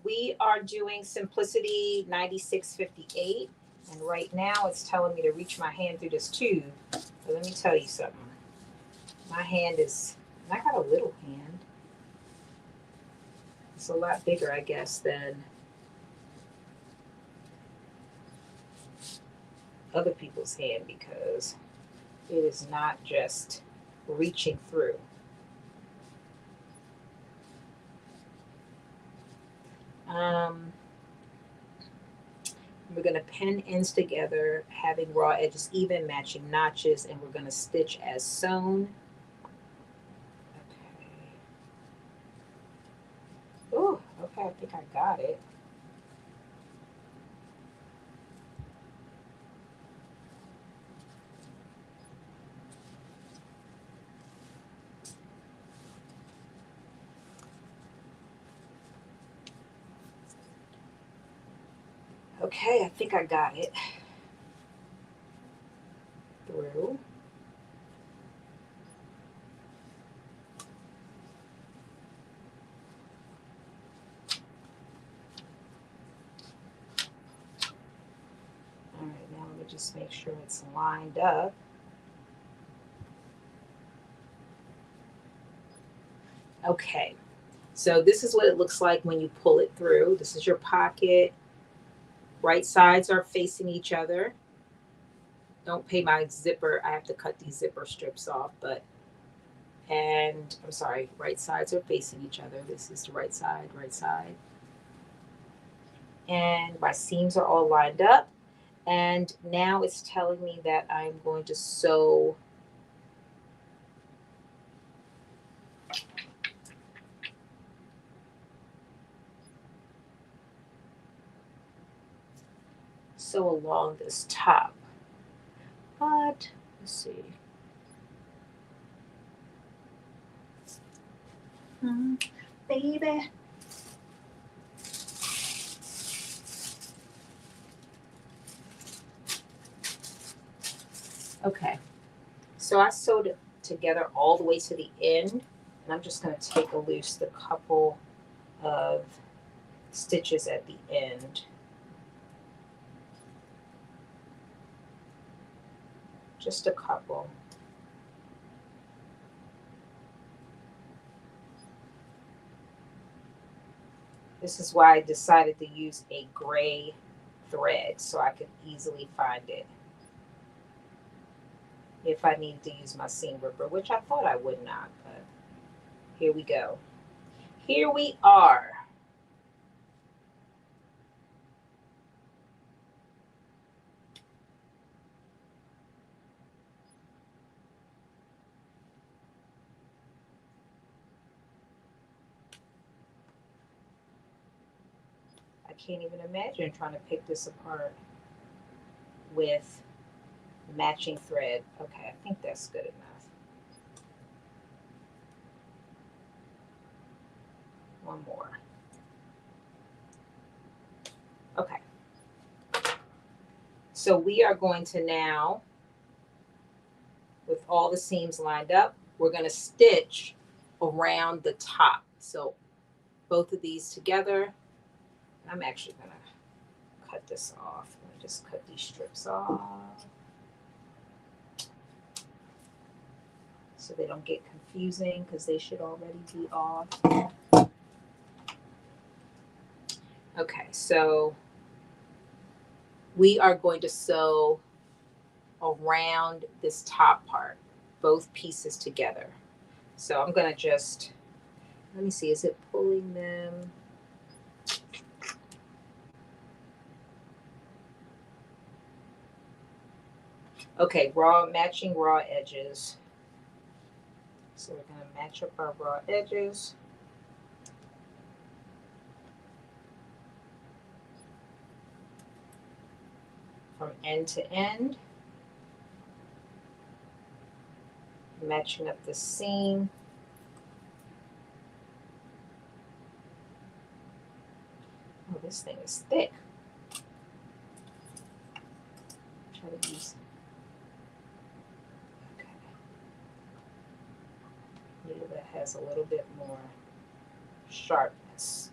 We are doing Simplicity 9658. And right now it's telling me to reach my hand through this tube. But let me tell you something. My hand is, I got a little hand. It's a lot bigger, I guess, than other people's hand because it is not just reaching through. We're going to pin ends together, having raw edges even, matching notches, and we're going to stitch as sewn. Okay. Oh, okay, I think I got it. Okay, I think I got it. just make sure it's lined up. Okay, so this is what it looks like when you pull it through. This is your pocket. Right sides are facing each other. Don't pay my zipper. I have to cut these zipper strips off, but, and I'm sorry, right sides are facing each other. This is the right side, right side. And my seams are all lined up. And now it's telling me that I'm going to sew along this top. But let's see. Baby. Okay, so I sewed it together all the way to the end, and I'm just going to take a loose the couple of stitches at the end. Just a couple. This is why I decided to use a gray thread so I could easily find it if I needed to use my seam ripper, which I thought I would not, but here we go. Here we are. I can't even imagine trying to pick this apart with matching thread. Okay, I think that's good enough. One more. Okay. So we are going to now, with all the seams lined up, we're going to stitch around the top. So both of these together. I'm actually going to cut this off. Let me just cut these strips off so they don't get confusing because they should already be off. Okay, so we are going to sew around this top part, both pieces together. So I'm going to just, let me see, is it pulling them? Okay, matching raw edges. So we're going to match up our raw edges. From end to end. Matching up the seam. Oh, this thing is thick. Try to use. Okay. Needle that has a little bit more sharpness.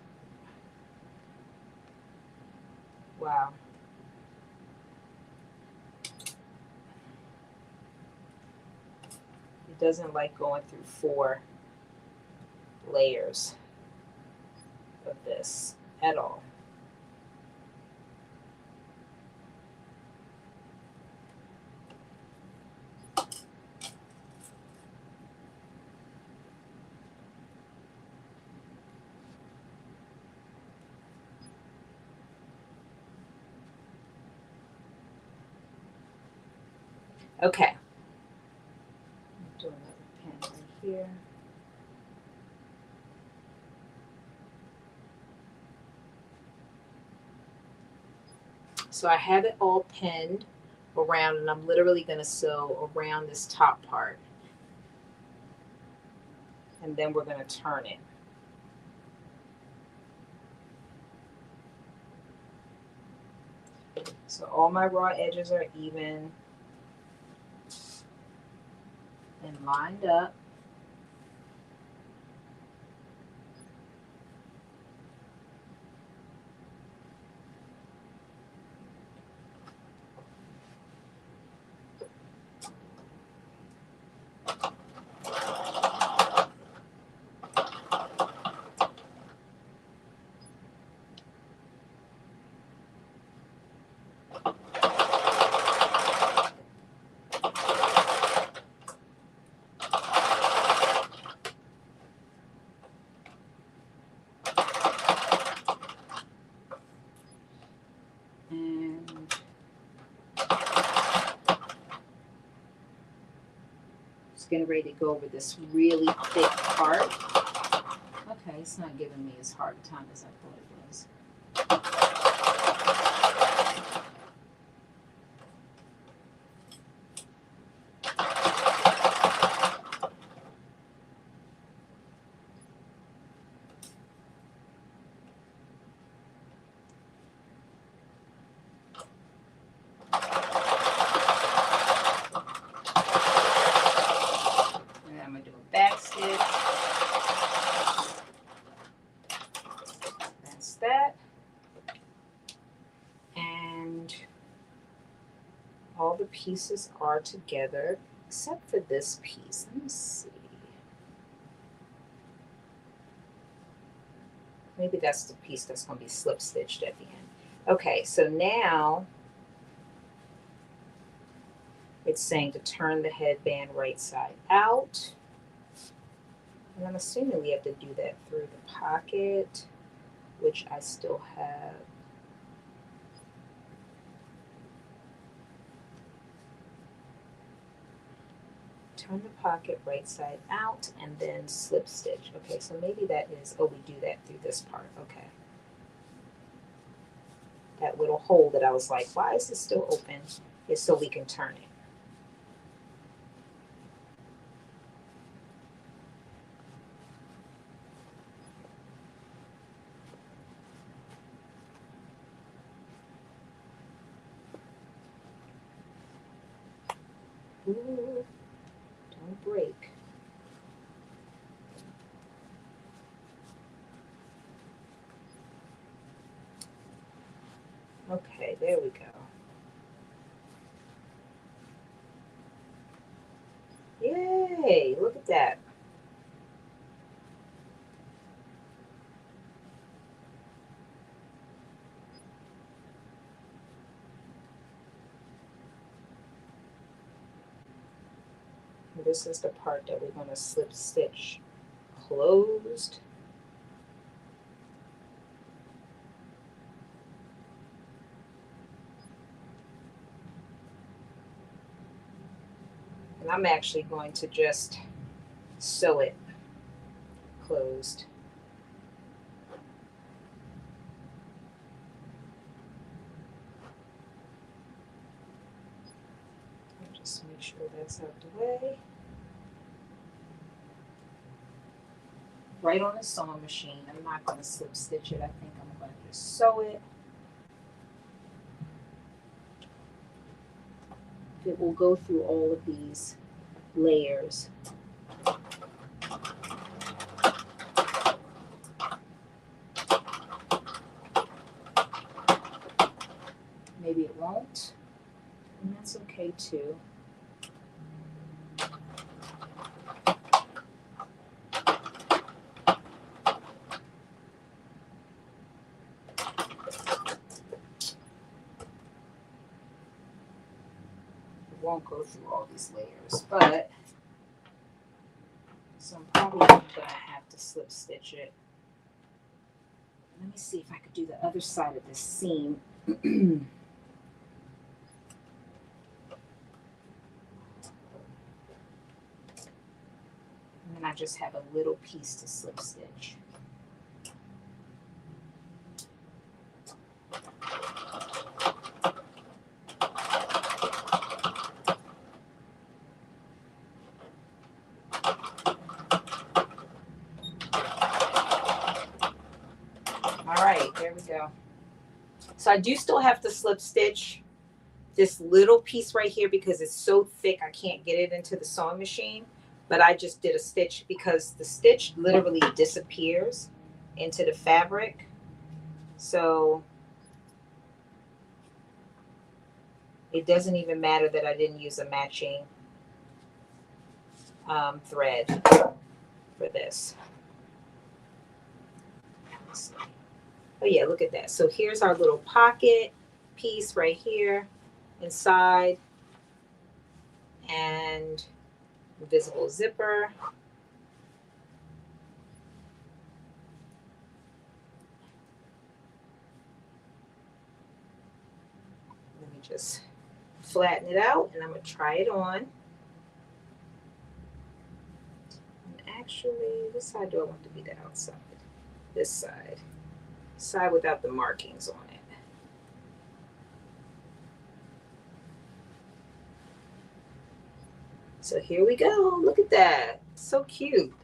Wow. It doesn't like going through 4 layers of this at all. Okay. Do another pin right here. So I have it all pinned around, and I'm literally going to sew around this top part. And then we're going to turn it. So all my raw edges are even and lined up. Just getting ready to go over this really thick part. Okay, it's not giving me as hard a time as I thought it was. And I'm going to do a back stitch. That's that. And all the pieces are together except for this piece. Let me see. Maybe that's the piece that's going to be slip stitched at the end. Okay, so now it's saying to turn the headband right side out. And I'm assuming we have to do that through the pocket, which I still have. Turn the pocket right side out and then slip stitch. Okay, so maybe that is, oh, we do that through this part. Okay. That little hole that I was like, why is this still open? Is so we can turn it. Ooh, don't break. Okay, there we go. Yay, look at that. This is the part that we're going to slip stitch closed. And I'm actually going to just sew it closed. Just make sure that's out the way. Right on the sewing machine. I'm not going to slip stitch it. I think I'm going to just sew it. It will go through all of these layers. Maybe it won't, and that's okay too. Won't go through all these layers, but so I'm probably going to have to slip stitch it. Let me see if I could do the other side of this seam. And then I just have a little piece to slip stitch. All right, there we go. So I do still have to slip stitch this little piece right here because it's so thick I can't get it into the sewing machine. But I just did a stitch because the stitch literally disappears into the fabric. So it doesn't even matter that I didn't use a matching thread for this. Oh yeah, look at that. So here's our little pocket piece right here inside, and invisible zipper. Let me just flatten it out and I'm gonna try it on. Actually, what side do I want to be the outside? This side. Side without the markings on it. So here we go. Look at that. So cute.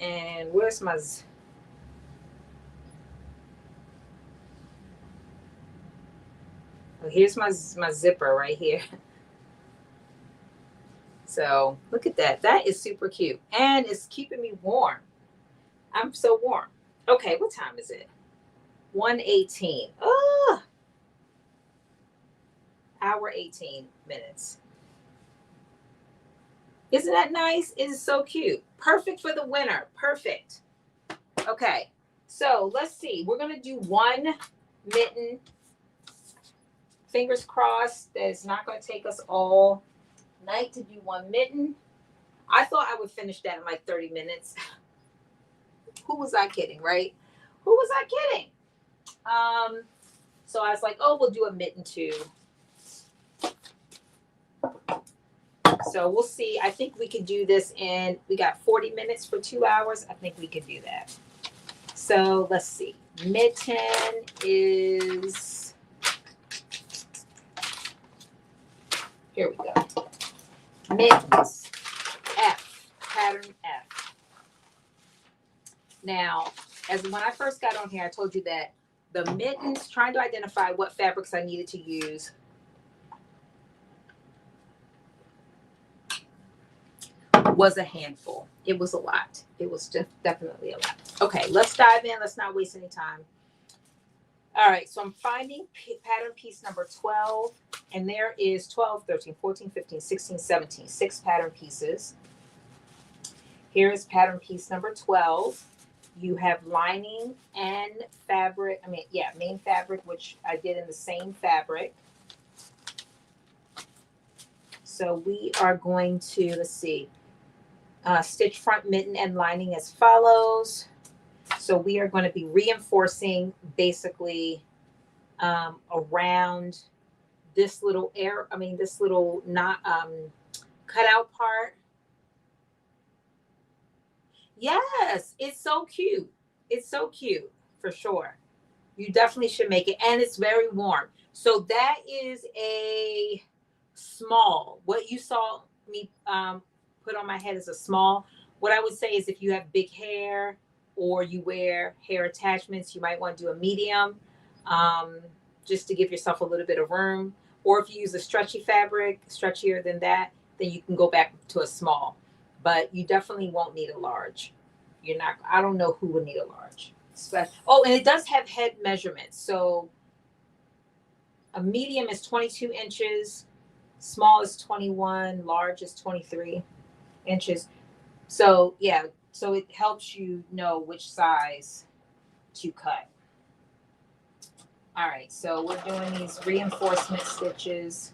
And where's my... Oh, here's my zipper right here. So look at that. That is super cute. And it's keeping me warm. I'm so warm. Okay, what time is it? 1:18. Oh, hour 18 minutes. Isn't that nice? It is so cute. Perfect for the winter. Perfect. Okay, so let's see. We're going to do one mitten. Fingers crossed that it's not going to take us all night to do one mitten. I thought I would finish that in like 30 minutes. Who was I kidding, right? Who was I kidding? So I was like, oh, we'll do a mitten too. So we'll see. I think we could do this in, we got 40 minutes for 2 hours. I think we could do that. So let's see. Mitten is, here we go. Mittens, F, pattern F. Now, as when I first got on here, I told you that the mittens, trying to identify what fabrics I needed to use, was a handful. It was a lot. It was just definitely a lot. Okay, let's dive in. Let's not waste any time. All right, so I'm finding pattern piece number 12, and there is 12, 13, 14, 15, 16, 17, 6 pattern pieces. Here is pattern piece number 12. You have lining and fabric, main fabric, which I did in the same fabric. So we are going to, let's see, stitch front mitten and lining as follows. So we are going to be reinforcing basically around this little not cutout part. Yes, it's so cute. It's so cute for sure. You definitely should make it, and it's very warm. So that is a small. What you saw me put on my head is a small. What I would say is if you have big hair or you wear hair attachments, you might want to do a medium, just to give yourself a little bit of room. Or if you use a stretchy fabric, stretchier than that, then you can go back to a small. But you definitely won't need a large. You're not, I don't know who would need a large. Oh, and it does have head measurements. So a medium is 22 inches, small is 21, large is 23 inches. So yeah, so it helps you know which size to cut. All right, so we're doing these reinforcement stitches.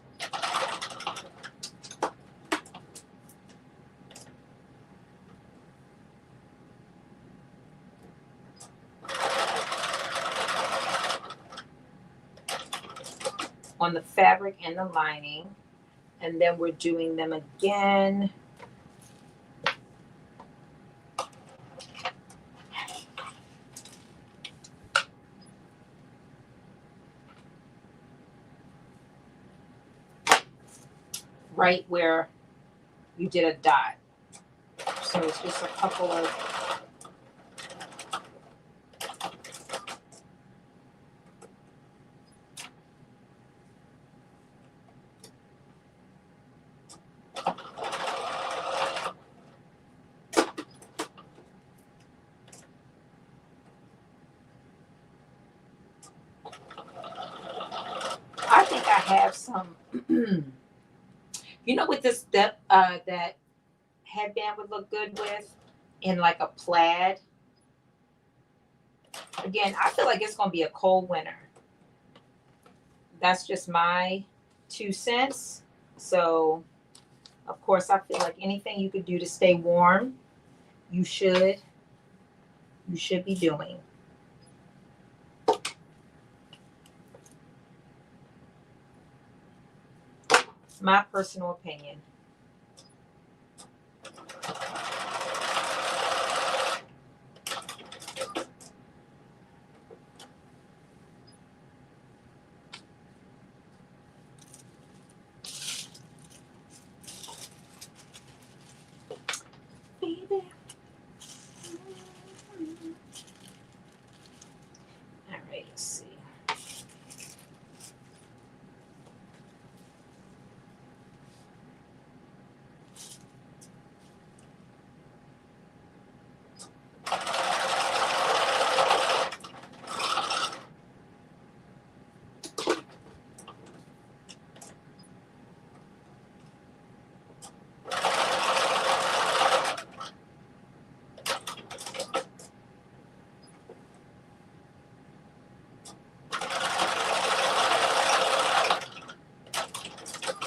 On the fabric and the lining, and then we're doing them again right where you did a dot. So it's just a couple of I think I have some you know what this that headband would look good with, in like a plaid. Again, I feel like it's going to be a cold winter. That's just my 2 cents. So, of course, I feel like anything you could do to stay warm, you should be doing. My personal opinion. Let's see.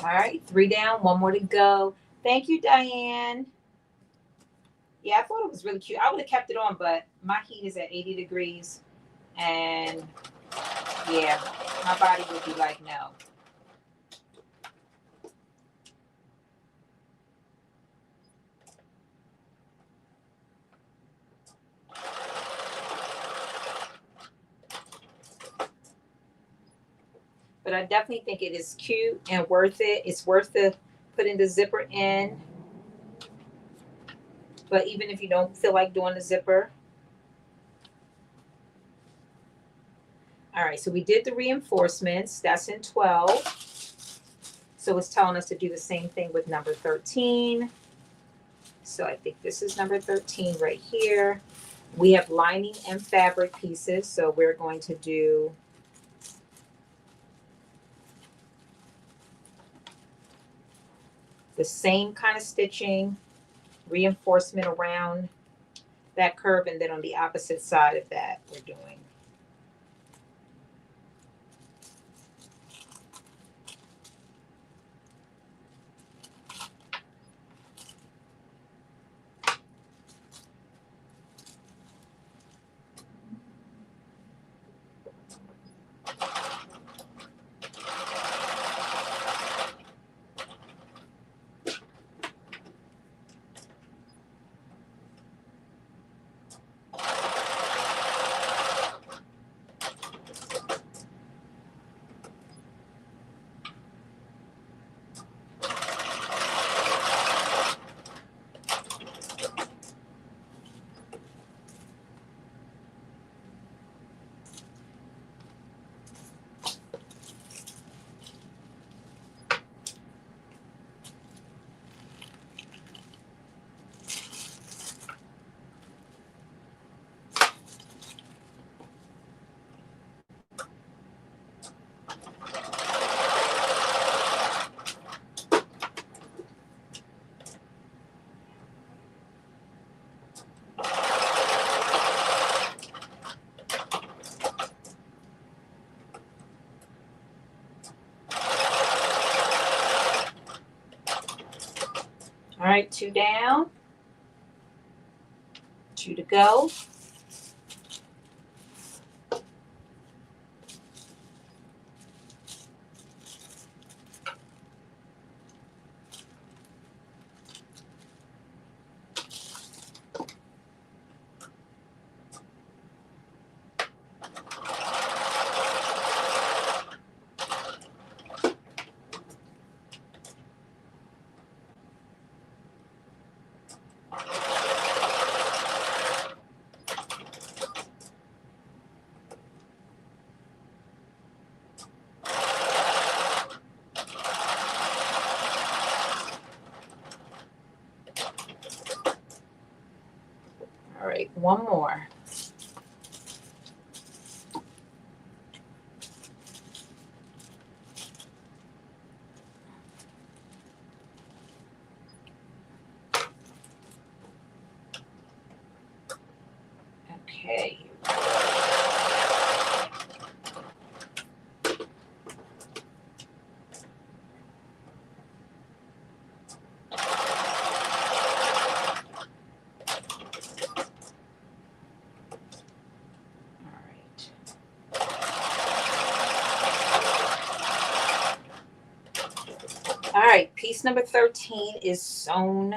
All right, 3 down, 1 more to go. Thank you, Diane. Yeah, I thought it was really cute. I would have kept it on, but my heat is at 80 degrees. And yeah, my body would be like, no. But I definitely think it is cute and worth it. It's worth the putting the zipper in. But even if you don't feel like doing the zipper. All right, so we did the reinforcements. That's in 12. So it's telling us to do the same thing with number 13. So I think this is number 13 right here. We have lining and fabric pieces. So we're going to do the same kind of stitching, reinforcement around that curve, and then on the opposite side of that, we're doing. All right, 2 down, 2 to go. All right, 1 more. Okay. All right, piece number 13 is sewn.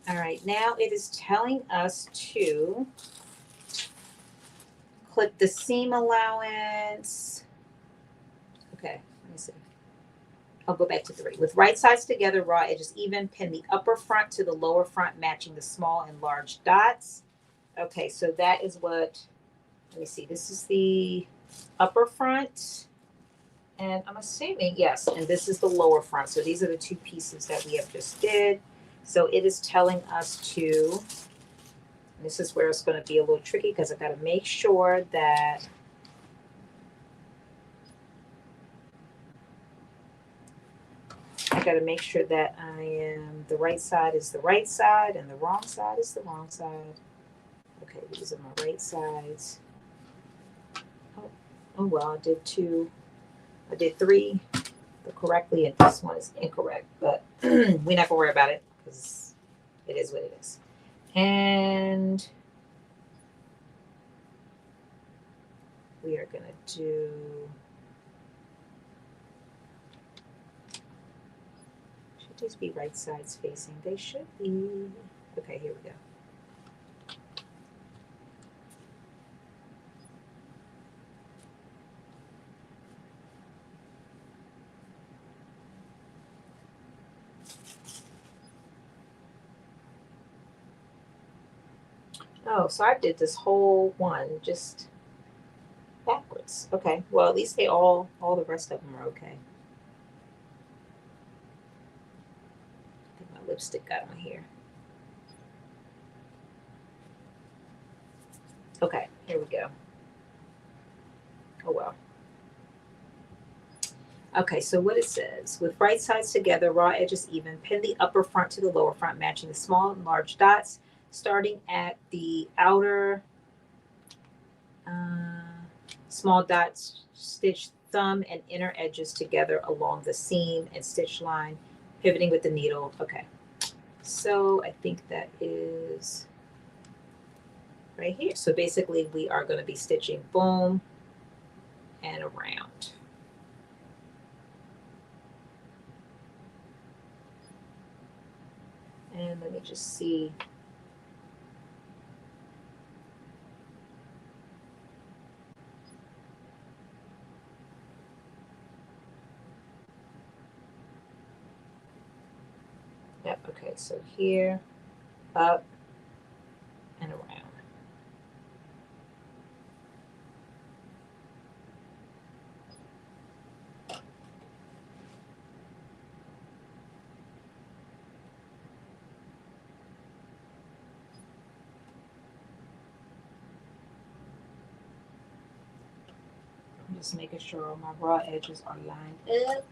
All right, now it is telling us to click the seam allowance. Okay, let me see. I'll go back to 3. With right sides together, raw edges even, pin the upper front to the lower front, matching the small and large dots. Okay, so that is what, let me see, this is the upper front. And I'm assuming, yes, and this is the lower front. So these are the 2 pieces that we have just did. So it is telling us to, this is where it's going to be a little tricky because I've got to make sure that I am, the right side is the right side and the wrong side is the wrong side. Okay, these are my right sides. Oh well, I did 2. I did 3 correctly, and this one is incorrect, but we're not going to worry about it because it is what it is. And we are going to do, should these be right sides facing? They should be. Okay, here we go. Oh, so I did this whole one just backwards. Okay, well, at least all the rest of them are okay. I think my lipstick got on here. Okay, here we go. Oh well. Okay, so what it says, with right sides together, raw edges even, pin the upper front to the lower front, matching the small and large dots, starting at the outer small dots, stitch thumb and inner edges together along the seam and stitch line, pivoting with the needle. Okay, so I think that is right here. So basically we are going to be stitching boom and around. And let me just see. Yep, okay, so here, up, and around. I'm just making sure all my raw edges are lined up.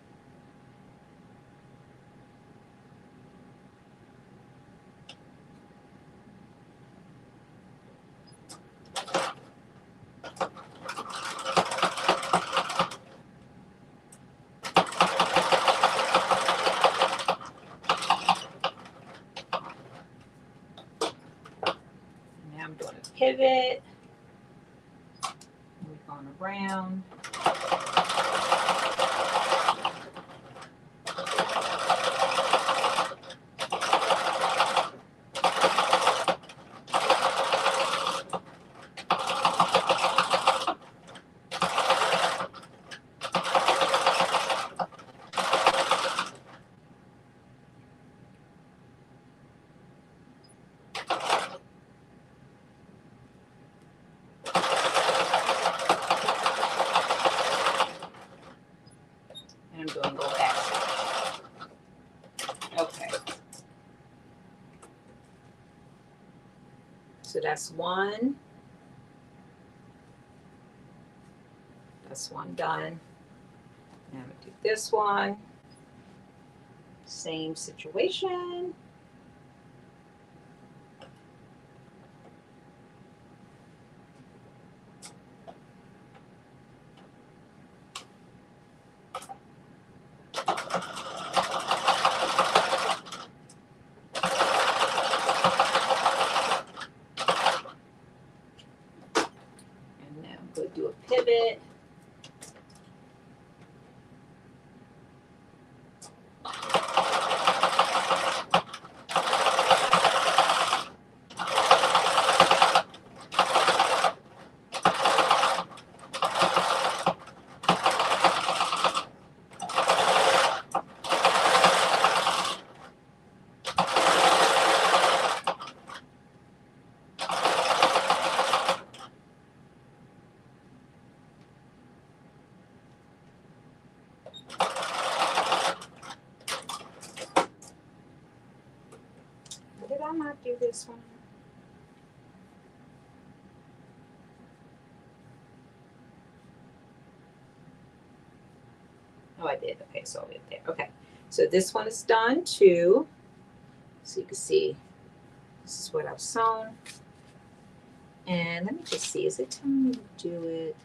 Now I'm doing a pivot. We're going around. And I'm doing go back. Okay. So that's one. That's one done. Now I'm going to do this one. Same situation. And now I'm going to do a pivot. do this one? Oh, I did. Okay, so I'll leave it there. Okay, so this one is done too. So you can see this is what I've sewn. And let me just see, is it telling me to do it?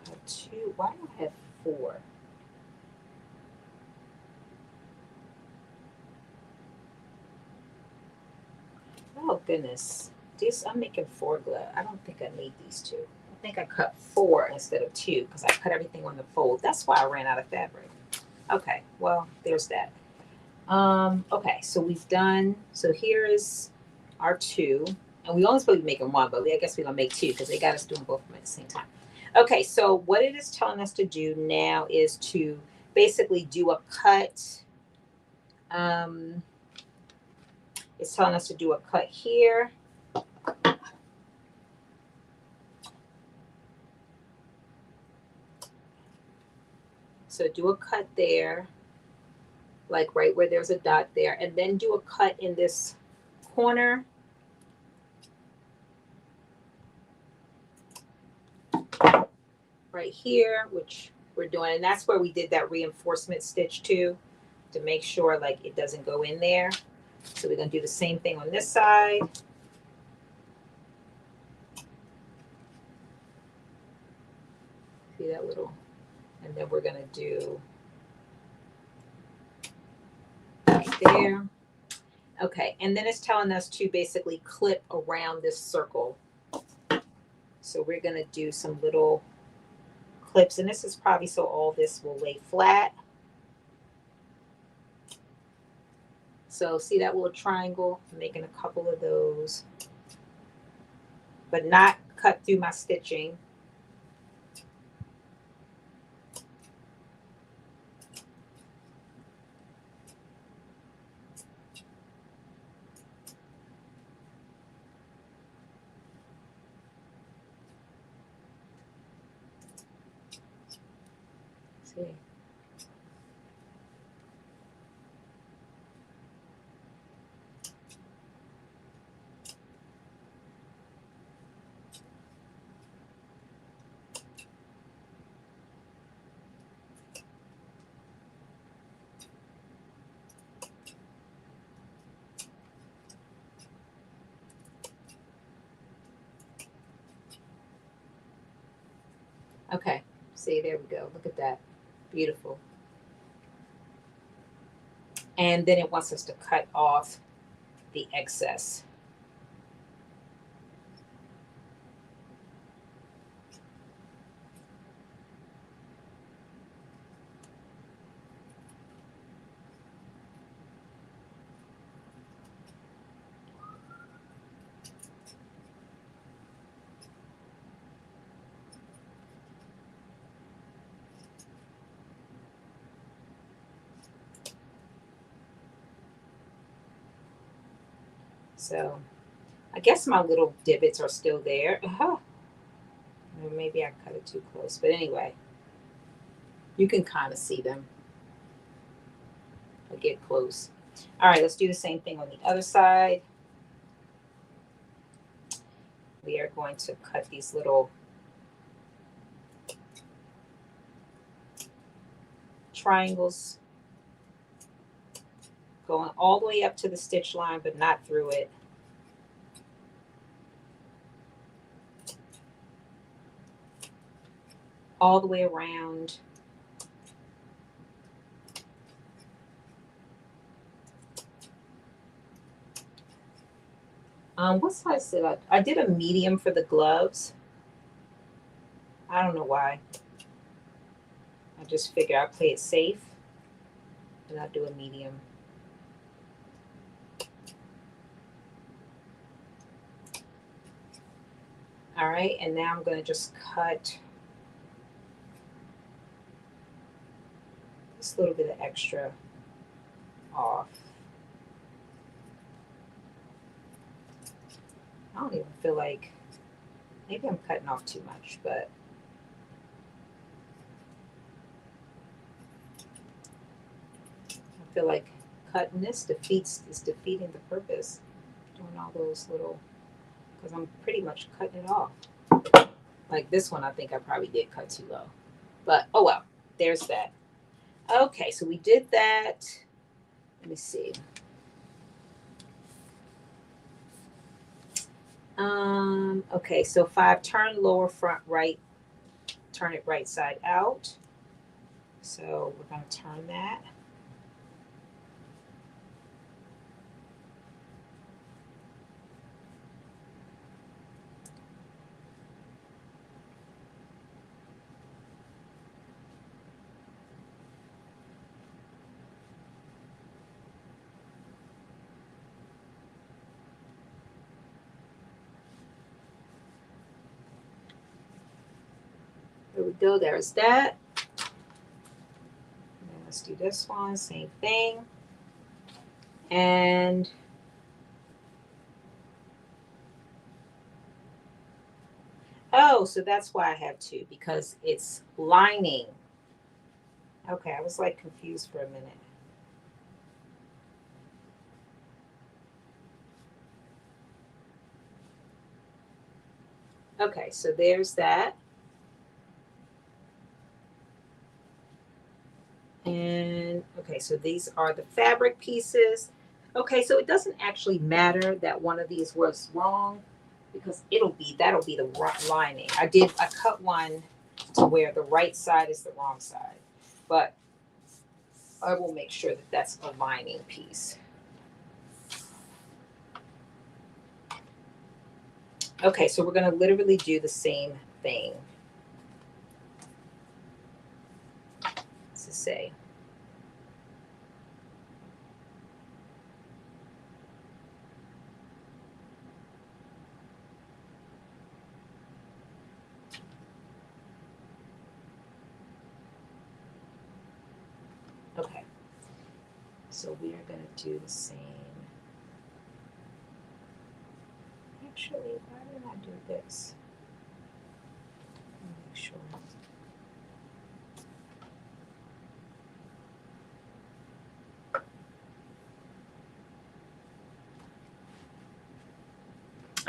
I have two. Why do I have four? Oh goodness. These I'm making four glove. I don't think I need these two. I think I cut four instead of two because I cut everything on the fold. That's why I ran out of fabric. Okay, well, there's that. Okay, so we've done, so here is our two. And we only supposed to be making one, but I guess we're gonna make two because they got us doing both of them at the same time. Okay, so what it is telling us to do now is to basically do a cut. It's telling us to do a cut here. So do a cut there, like right where there's a dot there, and then do a cut in this corner. Right here, which we're doing, and that's where we did that reinforcement stitch too, to make sure like it doesn't go in there. So we're gonna do the same thing on this side. See that little, and then we're gonna do right there. Okay, and then it's telling us to basically clip around this circle. So we're gonna do some little clips, and this is probably so all this will lay flat. So see that little triangle? I'm making a couple of those, but not cut through my stitching. See. Okay, see, there we go. Look at that. Beautiful. And then it wants us to cut off the excess. So I guess my little divots are still there. Or maybe I cut it too close. But anyway, you can kind of see them. I'll get close. All right, let's do the same thing on the other side. We are going to cut these little triangles going all the way up to the stitch line, but not through it. All the way around. What size did I did a medium for the gloves. I don't know why. I just figure I'll play it safe and I'll do a medium. All right, and now I'm going to just cut just a little bit of extra off. I don't even feel like, maybe I'm cutting off too much, but I feel like cutting this is defeating the purpose. Doing all those little, because I'm pretty much cutting it off. Like this one, I think I probably did cut too low. But oh well, there's that. Okay, so we did that. Let me see. Okay, so 5, turn lower front right, turn it right side out. So we're going to turn that. There we go, there's that. And then let's do this one, same thing. And oh, so that's why I have 2, because it's lining. Okay, I was like confused for a minute. Okay, so there's that. And okay, so these are the fabric pieces. Okay, so it doesn't actually matter that one of these was wrong because that'll be the lining. I cut one to where the right side is the wrong side, but I will make sure that that's a lining piece. Okay, so we're going to literally do the same thing. To say. Okay, so we are going to do the same. Actually, why did I do this? Let me make sure.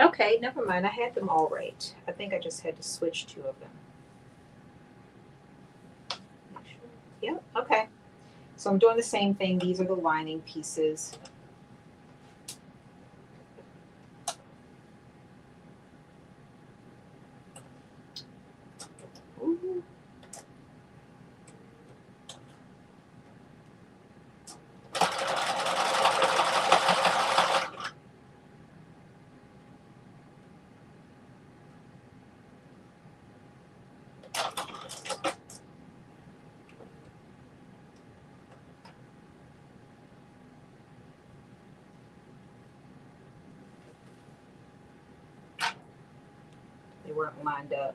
Okay, never mind. I had them all right. I think I just had to switch 2 of them. Yep, okay. So I'm doing the same thing. These are the lining pieces. Ooh. They weren't lined up.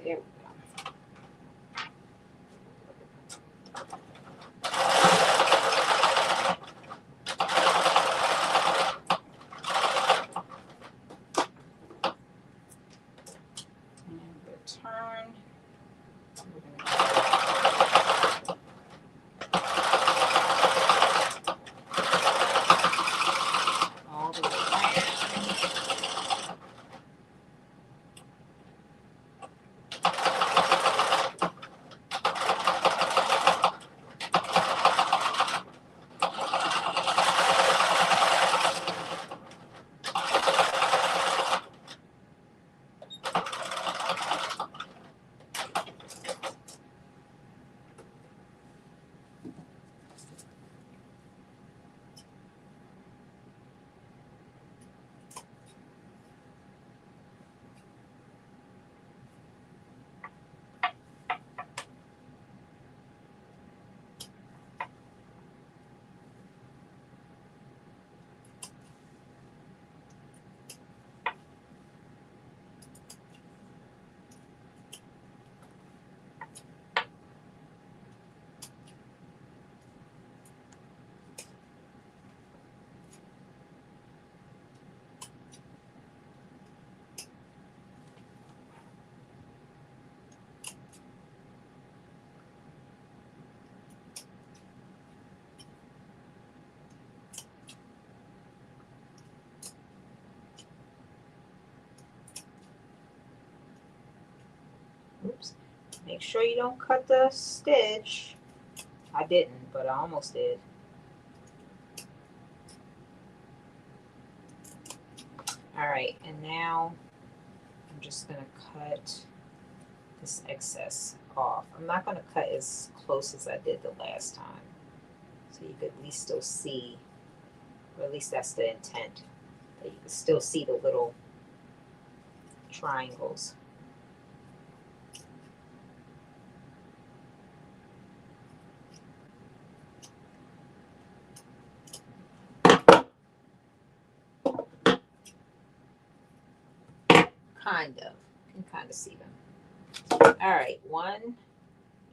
There we go. Make sure you don't cut the stitch. I didn't, but I almost did. All right, and now I'm just gonna cut this excess off. I'm not gonna cut as close as I did the last time. So you could at least still see, or at least that's the intent, that you can still see the little triangles. Kind of. You can kind of see them. All right, one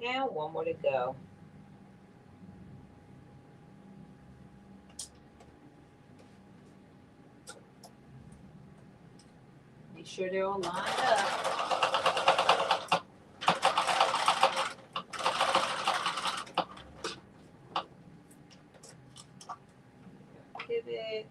down, one more to go. Make sure they're all lined up. Pivot.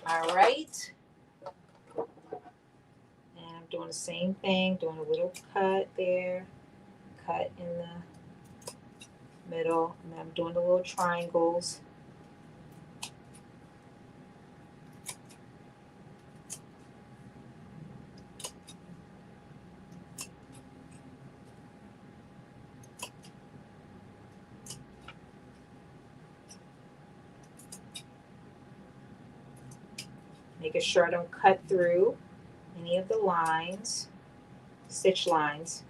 All right. And I'm doing the same thing, doing a little cut there, cut in the middle, and then I'm doing the little triangles. Making sure I don't cut through any of the lines, stitch lines.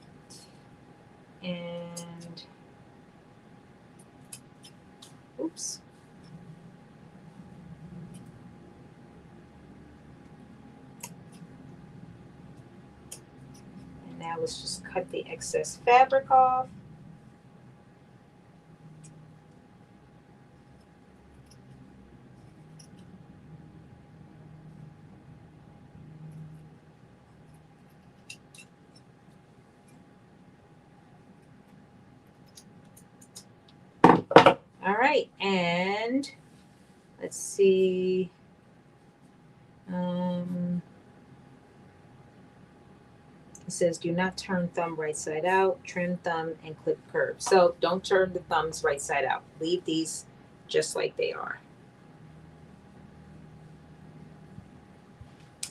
And oops. And now let's just cut the excess fabric off. All right, and let's see. It says, do not turn thumb right side out, trim thumb and clip curve. So don't turn the thumbs right side out. Leave these just like they are.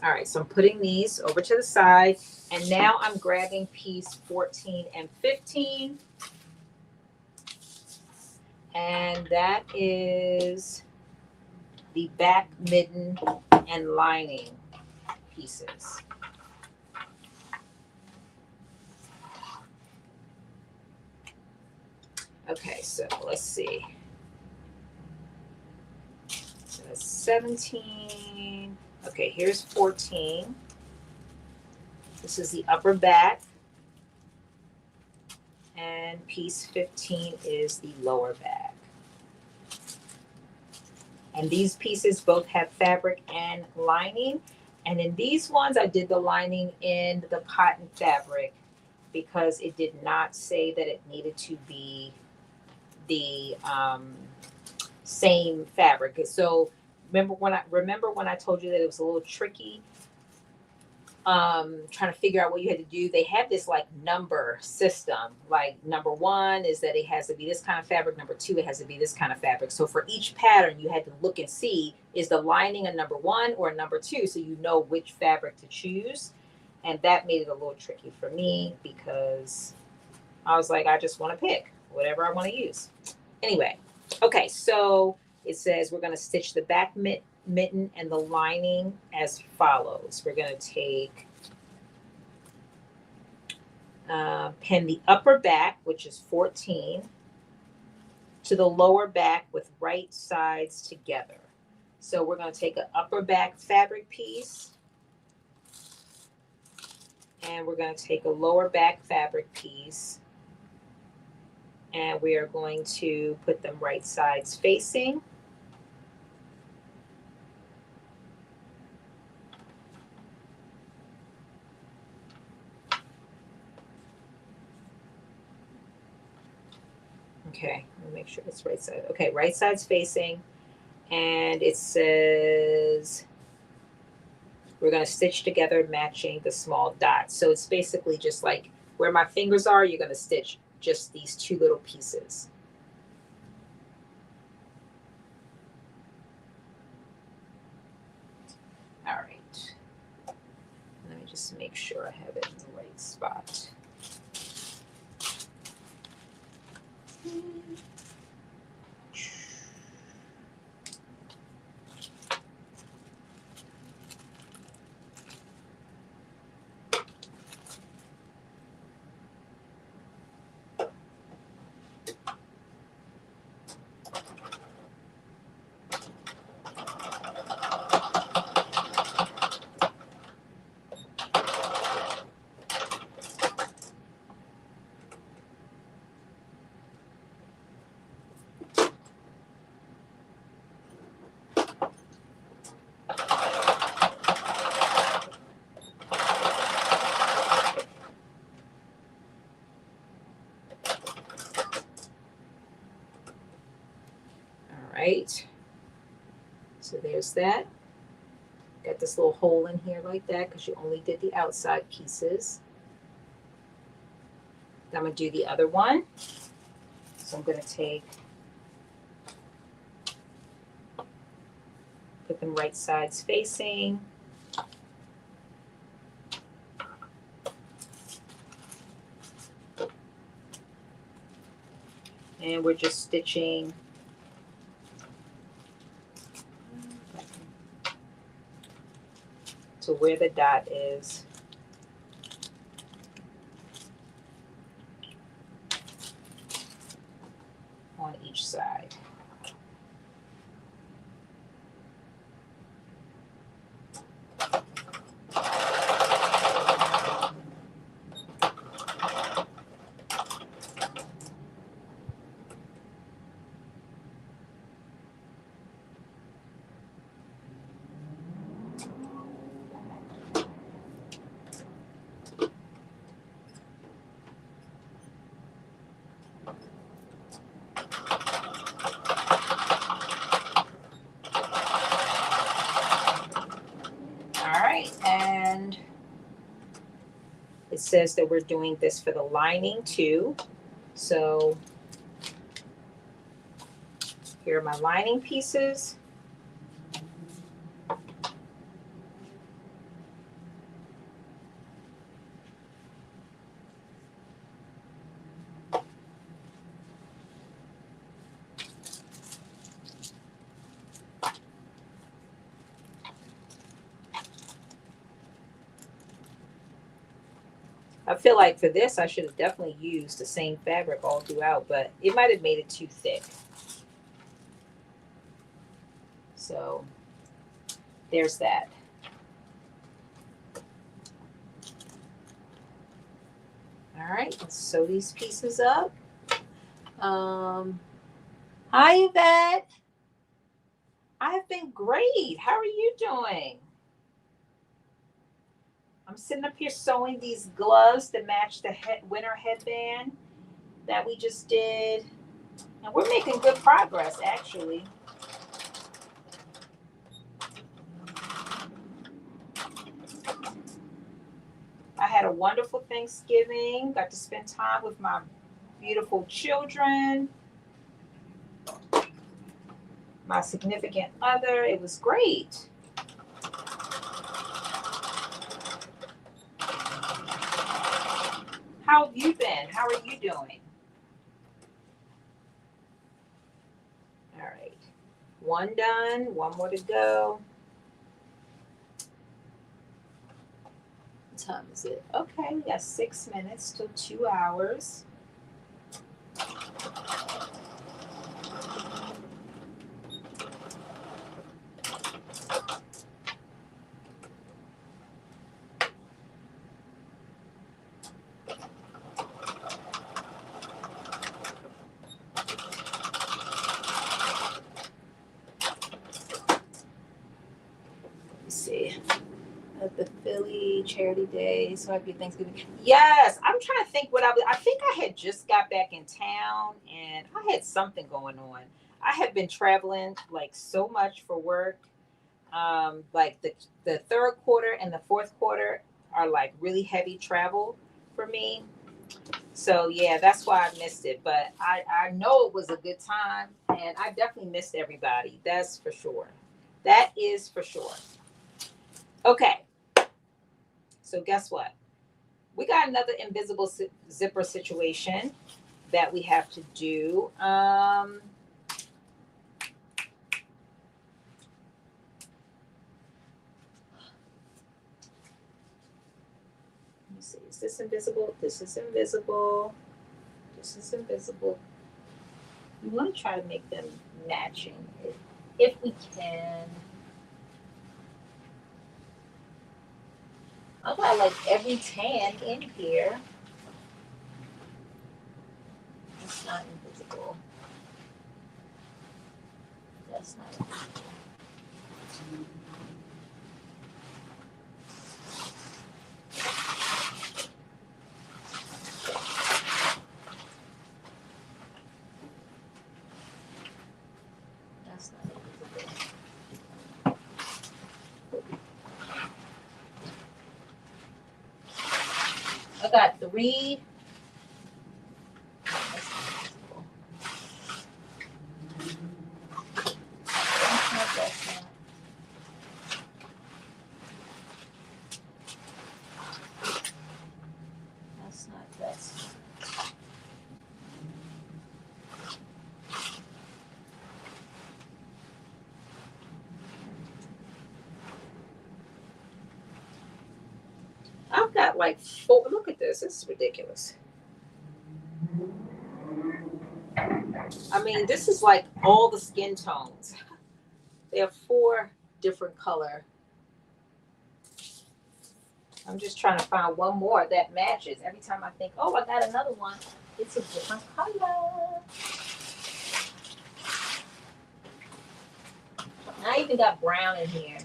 All right, so I'm putting these over to the side, and now I'm grabbing piece 14 and 15. And that is the back mitten and lining pieces. Okay, so let's see. So that's 17. Okay, here's 14. This is the upper back. And piece 15 is the lower back. And these pieces both have fabric and lining. And in these ones, I did the lining in the cotton fabric because it did not say that it needed to be the same fabric. So remember when I told you that it was a little tricky trying to figure out what you had to do. They have this like number system. Like number 1 is that it has to be this kind of fabric. Number 2, it has to be this kind of fabric. So for each pattern, you had to look and see, is the lining a number 1 or a number 2, so you know which fabric to choose. And that made it a little tricky for me because I was like, I just want to pick whatever I want to use. Anyway, okay, so it says we're going to stitch the back mitten and the lining as follows. We're going to take, pin the upper back, which is 14, to the lower back with right sides together. So we're going to take an upper back fabric piece, and we're going to take a lower back fabric piece, And we are going to put them right sides facing. Okay, let me make sure it's right side. Okay, right side's facing. And it says we're going to stitch together matching the small dots. So it's basically just like where my fingers are, you're going to stitch just these two little pieces. All right. Let me just make sure I have it in the right spot. All right. So there's that. Got this little hole in here like that because you only did the outside pieces. Then I'm going to do the other one. So I'm going to put them right sides facing. And we're just stitching to where the dot is. On each side. And it says that we're doing this for the lining too. So here are my lining pieces. I feel like for this, I should have definitely used the same fabric all throughout, but it might have made it too thick. So there's that. All right, let's sew these pieces up. Hi, Yvette. I've been great. How are you doing? I'm sitting up here sewing these gloves to match the winter headband that we just did. And we're making good progress, actually. I had a wonderful Thanksgiving. Got to spend time with my beautiful children, my significant other. It was great. How have you been? How are you doing? All right. One done. One more to go. What time is it? Okay, we got 6 minutes till 2 hours. At the Philly Charity Day, so happy Thanksgiving. Yes, I'm trying to think what I think I had just got back in town and I had something going on. I have been traveling like so much for work. Like the third quarter and the fourth quarter are like really heavy travel for me. So yeah, that's why I missed it. But I know it was a good time and I definitely missed everybody. That's for sure. That is for sure. Okay. So guess what? We got another invisible zipper situation that we have to do. Let me see. Is this invisible? This is invisible. This is invisible. We want to try to make them matching if we can. I got like every tan in here. It's not invisible. That's not invisible. That's not invisible. I got three. I've got like four. Look at this. This is ridiculous. I mean, this is like all the skin tones. They have four different color. I'm just trying to find one more that matches. Every time I think, oh, I got another one, it's a different color. I even got brown in here.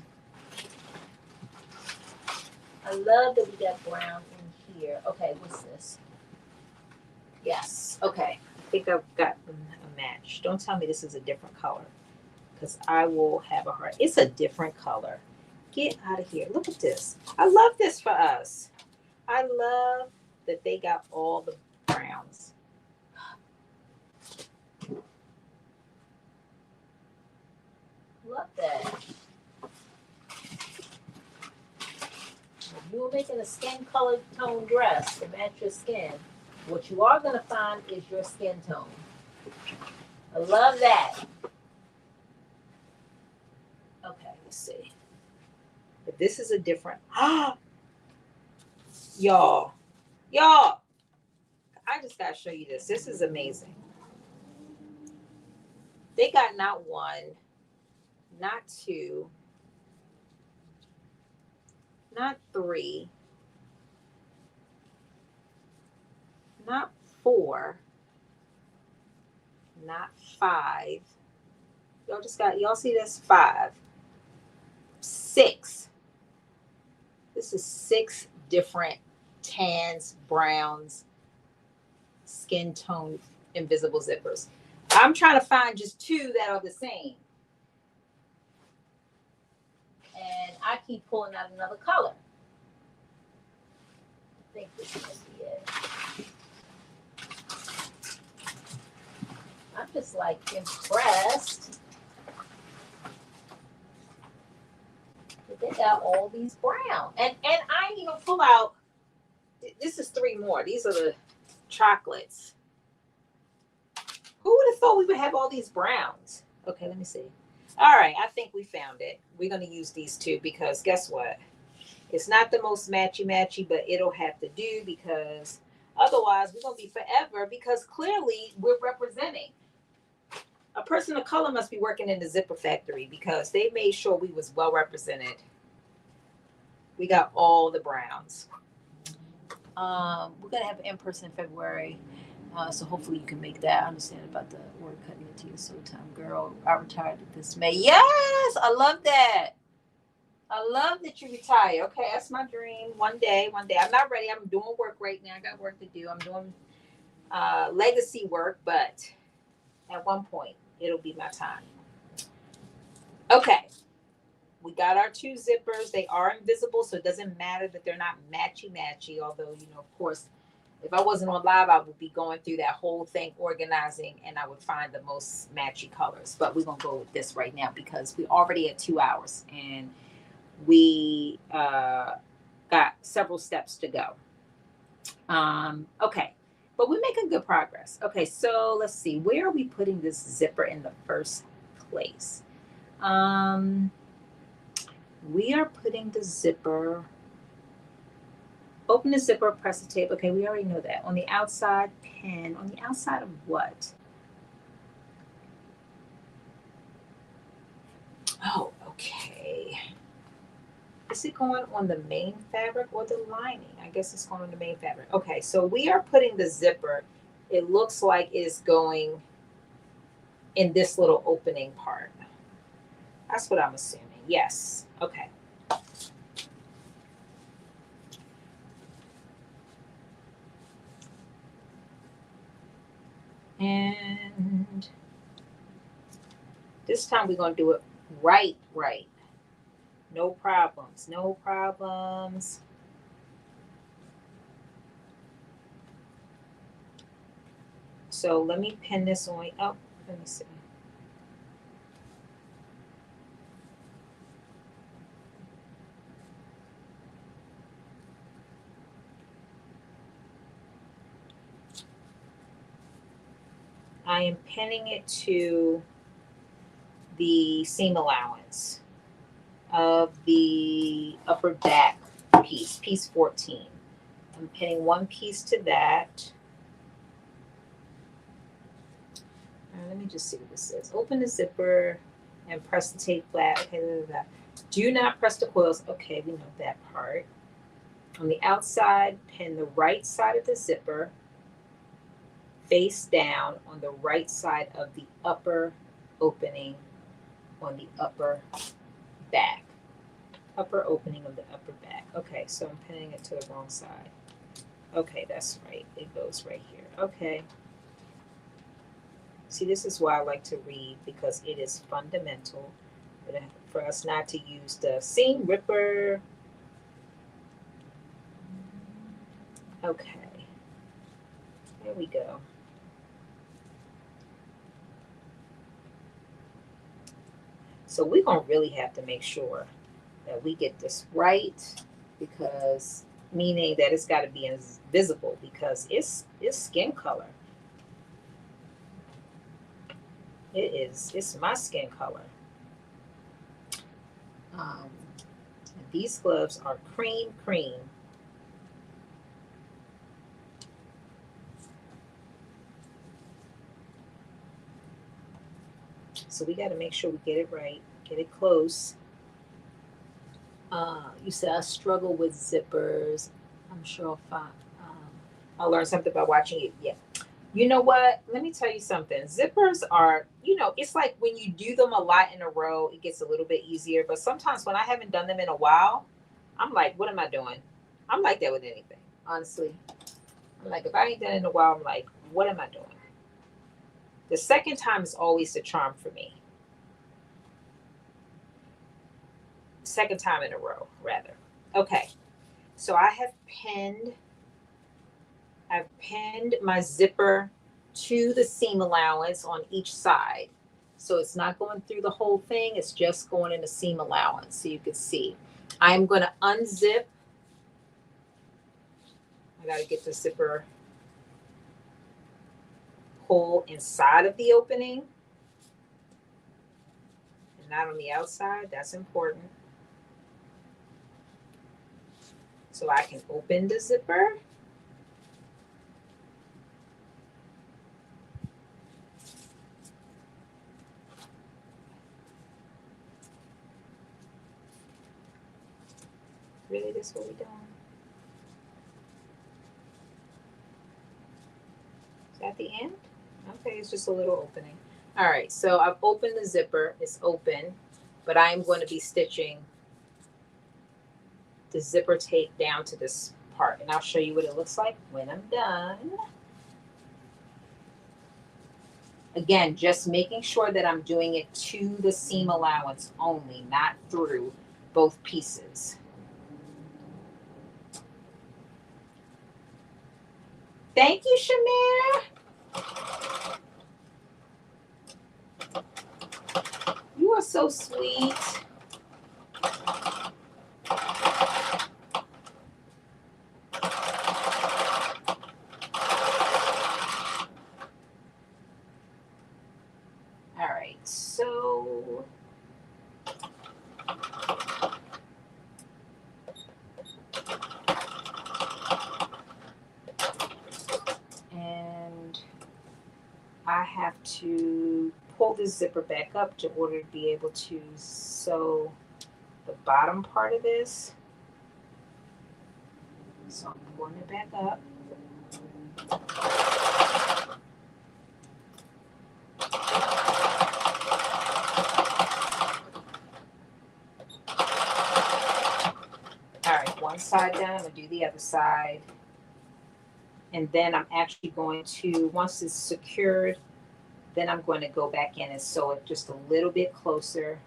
I love that we got brown in here. Okay, what's this? Yes. Okay. I think I've got a match. Don't tell me this is a different color because I will have a heart. It's a different color. Get out of here. Look at this. I love this for us. I love that they got all the browns. Love that. You were making a skin color tone dress to match your skin. What you are going to find is your skin tone. I love that. Okay, let's see. But this is a different. Y'all, I just got to show you this. This is amazing. They got not one, not two, not three, not four, not five. Y'all see this? 5, 6. This is 6 different tans, browns, skin tone, invisible zippers. I'm trying to find just 2 that are the same. And I keep pulling out another color. I think this is going to be it. I'm just like impressed that they got all these brown. And I even pull out, this is 3 more. These are the chocolates. Who would have thought we would have all these browns? Okay, let me see. All right, I think we found it. We're going to use these 2 because guess what? It's not the most matchy, but it'll have to do because otherwise we're going to be forever because clearly we're representing. A person of color must be working in the zipper factory because they made sure we was well represented. We got all the browns. We're going to have an in-person in February. So hopefully you can make that. I understand about the word cutting into your soul time. Girl, I retired this May. Yes, I love that. I love that you retire. Okay, that's my dream. One day, one day. I'm not ready. I'm doing work right now. I got work to do. I'm doing legacy work, but at one point, it'll be my time. Okay, we got our two zippers. They are invisible, so it doesn't matter that they're not matchy matchy. Although, of course, if I wasn't on live, I would be going through that whole thing, organizing, and I would find the most matchy colors. But we're going to go with this right now because we already at 2 hours and we got several steps to go. Okay, but we're making good progress. Okay, so let's see. Where are we putting this zipper in the first place? We are putting the zipper, open the zipper, press the tape. Okay, we already know that. On the outside, pin. On the outside of what? Oh, okay. Is it going on the main fabric or the lining? I guess it's going on the main fabric. Okay, so we are putting the zipper. It looks like it's going in this little opening part. That's what I'm assuming. Yes. Okay. And this time we're going to do it right. No problems. No problems. So let me pin this on. Oh, let me see. I am pinning it to the seam allowance of the upper back piece 14. I'm pinning one piece to that. Let me just see what this says. Open the zipper and press the tape flat. Okay, do not press the coils. Okay, we know that part. On the outside, pin the right side of the zipper face down on the right side of the upper opening on the upper back. Upper opening of the upper back. Okay, so I'm pinning it to the wrong side. Okay, that's right. It goes right here. Okay. See, this is why I like to read because it is fundamental for us not to use the seam ripper. Okay. There we go. So we're going to really have to make sure that we get this right because meaning that it's got to be invisible because it's skin color. It's my skin color. These gloves are cream. So we got to make sure we get it right, get it close. You said I struggle with zippers. I'm sure I'll learn something by watching it. Yeah. You know what? Let me tell you something. Zippers are, it's like when you do them a lot in a row, it gets a little bit easier. But sometimes when I haven't done them in a while, I'm like, what am I doing? I'm like that with anything, honestly. I'm like, if I ain't done it in a while, I'm like, what am I doing? The second time is always the charm for me. Second time in a row, rather. Okay. So I've pinned my zipper to the seam allowance on each side. So it's not going through the whole thing, it's just going in the seam allowance so you can see. I'm going to unzip. I got to get the zipper hole inside of the opening and not on the outside. That's important. So I can open the zipper. Really, this is what we're doing? Is that the end? Okay, it's just a little opening. All right, so I've opened the zipper. It's open, but I am going to be stitching the zipper tape down to this part, and I'll show you what it looks like when I'm done. Again, just making sure that I'm doing it to the seam allowance only, not through both pieces. Thank you, Shamir. You are so sweet. All right, so and I have to pull the zipper back up to order to be able to sew the bottom part of this. So I'm pulling it back up. All right, one side done, I'm gonna do the other side. And then I'm actually going to, once it's secured, then I'm going to go back in and sew it just a little bit closer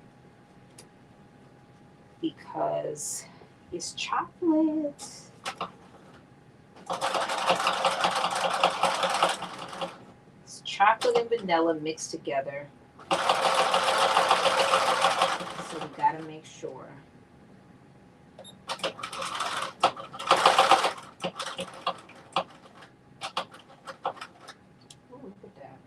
because it's chocolate. It's chocolate and vanilla mixed together. So we gotta make sure. Oh, look at that.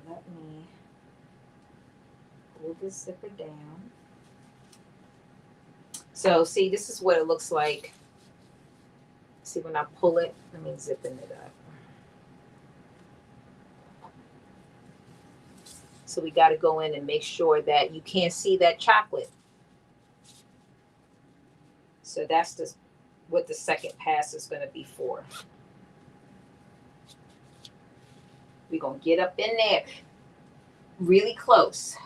Let me pull this zipper down. So see, this is what it looks like. See, when I pull it, let me zipping it up. So we got to go in and make sure that you can't see that chocolate. So that's just what the second pass is going to be for. We're going to get up in there really close.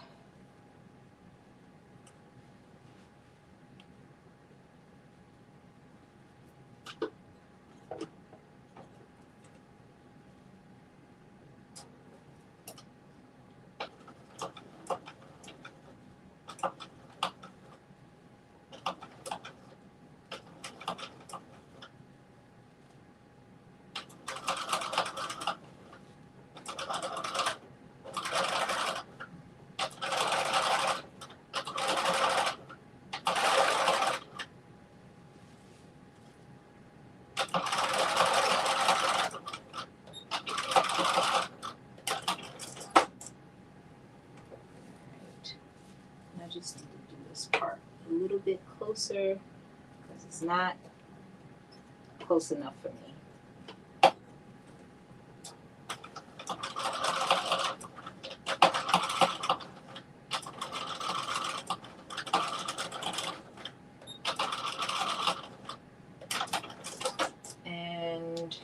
I just need to do this part a little bit closer because it's not close enough for me. And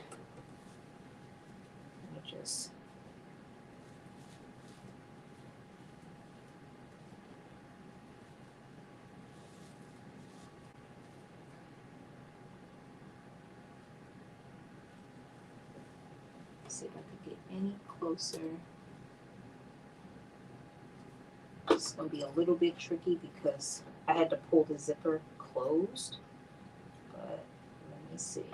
let me just see if I could get any closer. It's going to be a little bit tricky because I had to pull the zipper closed, but let me see.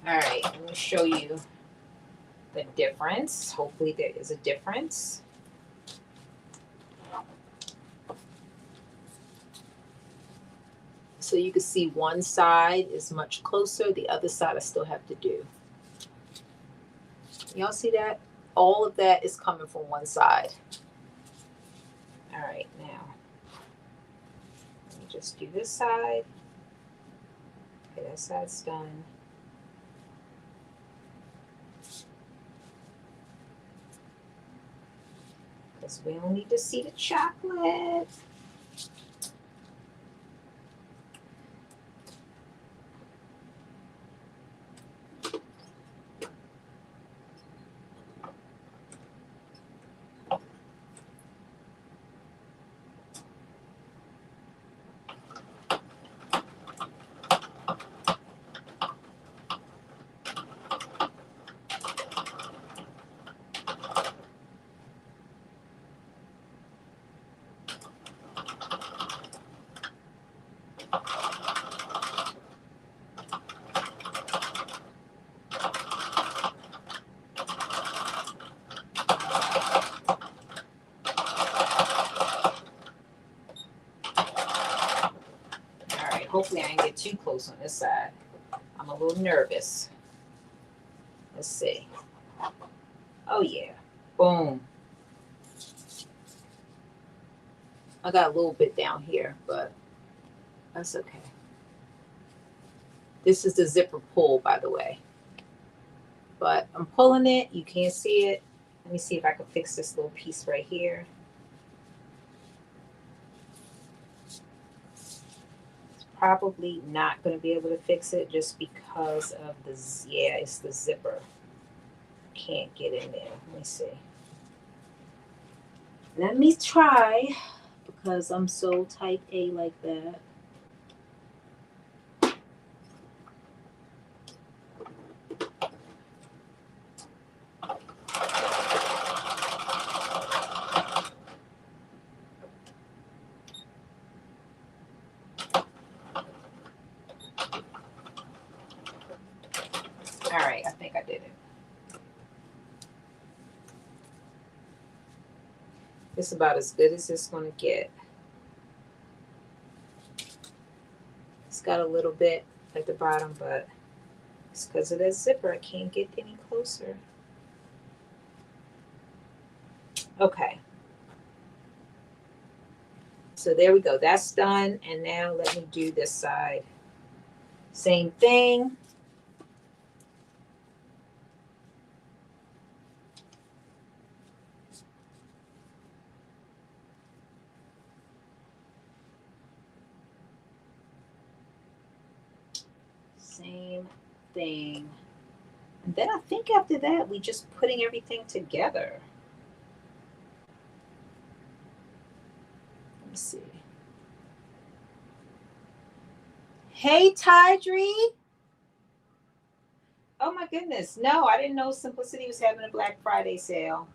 All right, I'm going to show you the difference. Hopefully there is a difference. So you can see one side is much closer, the other side I still have to do. Y'all see that? All of that is coming from one side. All right, now let me just do this side. Okay, that side's done. Because we don't need to see the chocolate. Hopefully I didn't get too close on this side. I'm a little nervous. Let's see. Oh yeah. Boom. I got a little bit down here, but that's okay. This is the zipper pull, by the way. But I'm pulling it. You can't see it. Let me see if I can fix this little piece right here. Probably not going to be able to fix it just because of the, yeah, it's the zipper. Can't get in there. Let me see. Let me try, because I'm so type A like that. All right, I think I did it. It's about as good as it's going to get. It's got a little bit at the bottom, but it's because of that zipper. I can't get any closer. Okay. So there we go. That's done. And now let me do this side. Same thing. Same thing. And then I think after that, we just putting everything together. Let me see. Hey, Tydree. Oh my goodness. No, I didn't know Simplicity was having a Black Friday sale.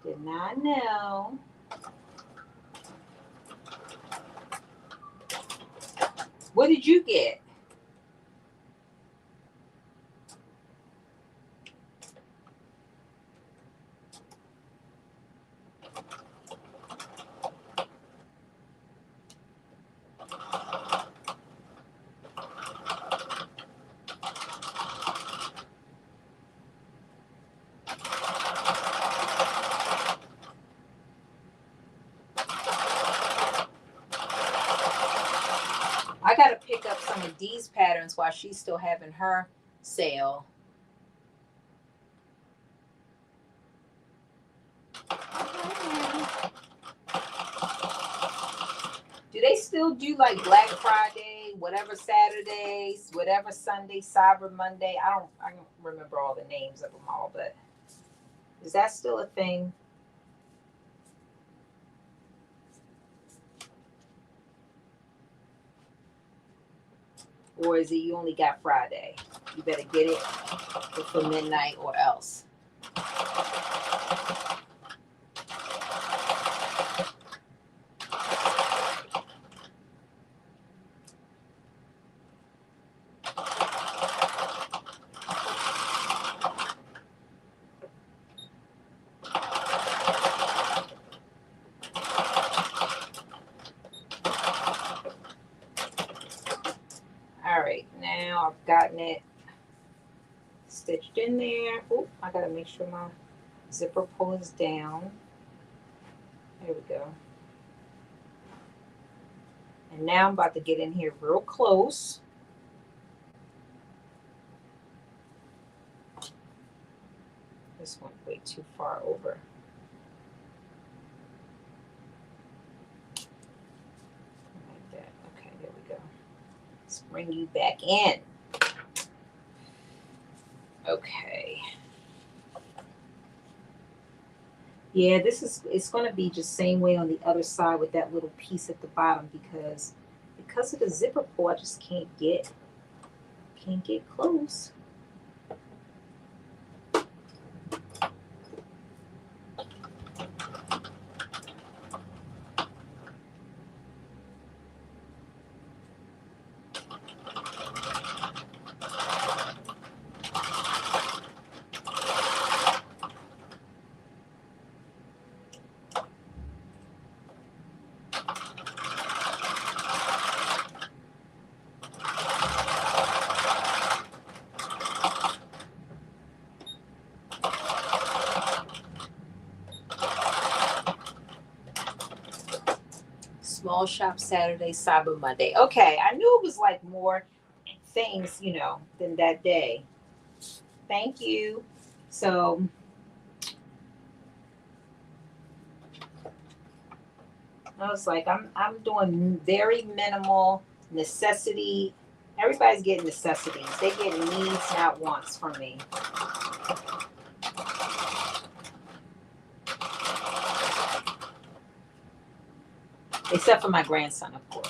Did not know. What did you get? I got to pick up some of these patterns while she's still having her sale. Do they still do like Black Friday, whatever Saturdays, whatever Sunday, Cyber Monday? I don't remember all the names of them all, but is that still a thing? Or is it you only got Friday? You better get it before midnight or else. All right, now I've gotten it stitched in there. Oh, I gotta make sure my zipper pull is down. There we go. And now I'm about to get in here real close. This went way too far over. Like that. Okay, there we go. Let's bring you back in. Okay. Yeah, it's going to be just same way on the other side with that little piece at the bottom because of the zipper pull, I just can't get close. Small shop Saturday, Cyber Monday. Okay, I knew it was like more things, than that day. Thank you. So I was like, I'm doing very minimal necessity. Everybody's getting necessities. They get needs, not wants from me. Except for my grandson, of course.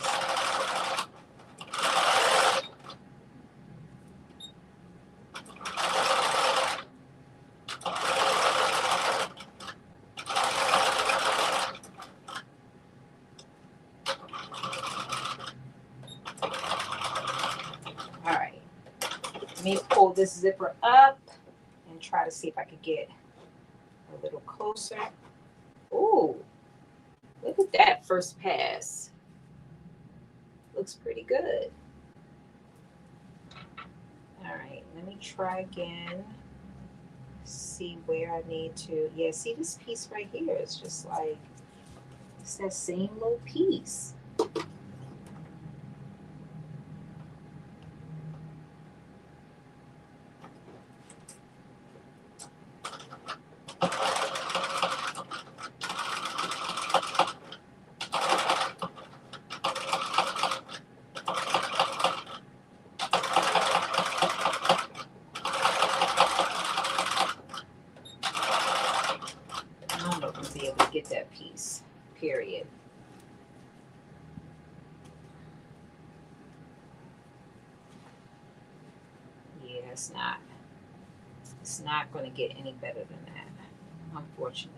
All right. Let me pull this zipper up and try to see if I could get a little closer. Ooh, look at that first pass. Looks pretty good. All right, let me try again. See where I need to. Yeah, see this piece right here? It's just like, it's that same little piece. Be able to get that piece, period. Yeah, it's not going to get any better than that, unfortunately.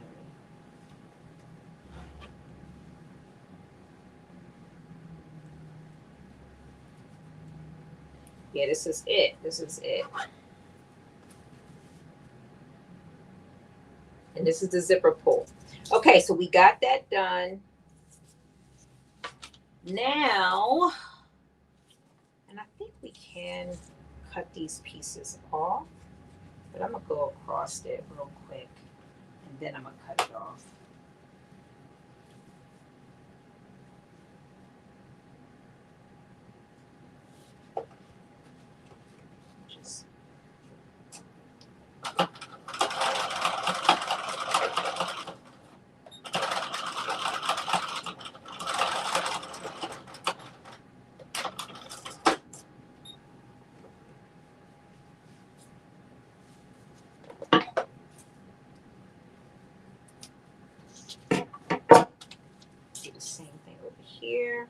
Yeah, this is it. And this is the zipper pull. Okay, so we got that done. Now, and I think we can cut these pieces off, but I'm gonna go across it real quick and then I'm gonna cut it off. Just do the same thing over here.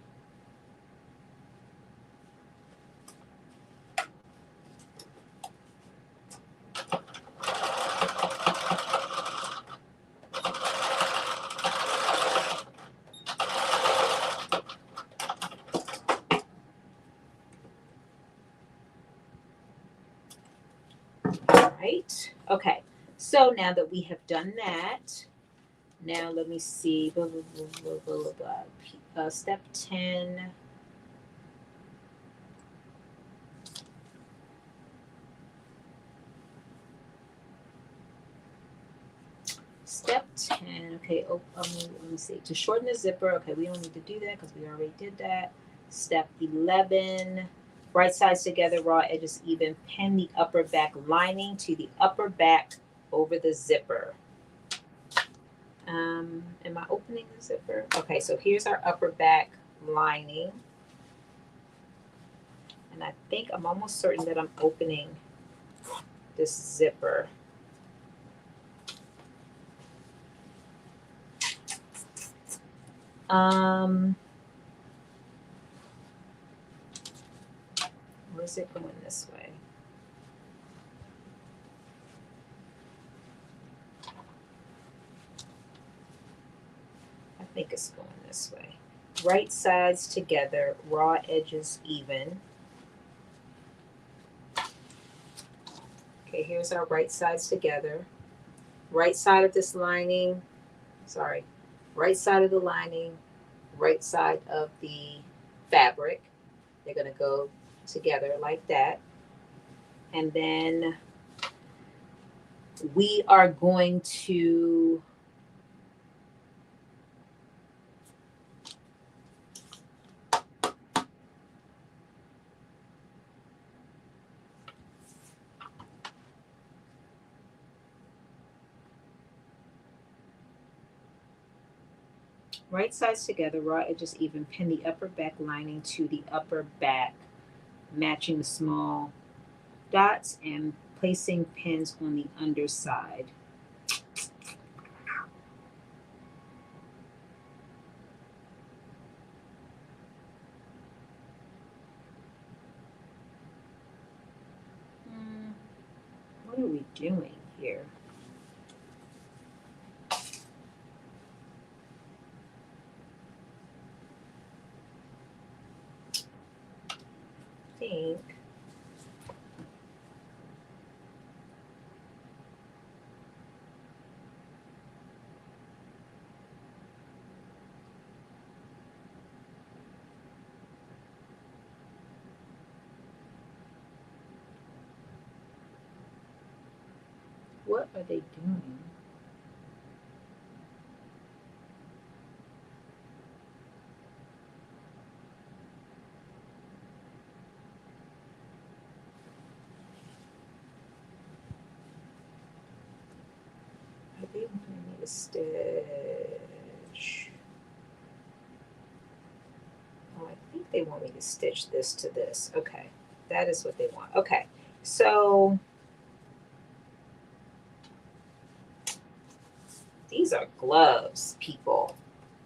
Right. Okay. So now that we have done that, now let me see. Blah, blah, blah, blah, blah, blah. Step 10. Step 10. Okay. Oh, let me see. To shorten the zipper. Okay, we don't need to do that because we already did that. Step 11, right sides together, raw edges even. Pin the upper back lining to the upper back over the zipper. Am I opening the zipper? Okay, so here's our upper back lining. And I think I'm almost certain that I'm opening this zipper. Or is it going this way? I think it's going this way. Right sides together, raw edges even. Okay, here's our right sides together. Right side of this lining, sorry, right side of the lining, right side of the fabric. They're going to go together like that. And then we are going to right sides together, raw edges even, pin the upper back lining to the upper back, matching the small dots and placing pins on the underside. What are we doing here? I think what are they doing? Are they wanting me to stitch? Oh, I think they want me to stitch this to this. Okay, that is what they want. Okay, so these are gloves, people.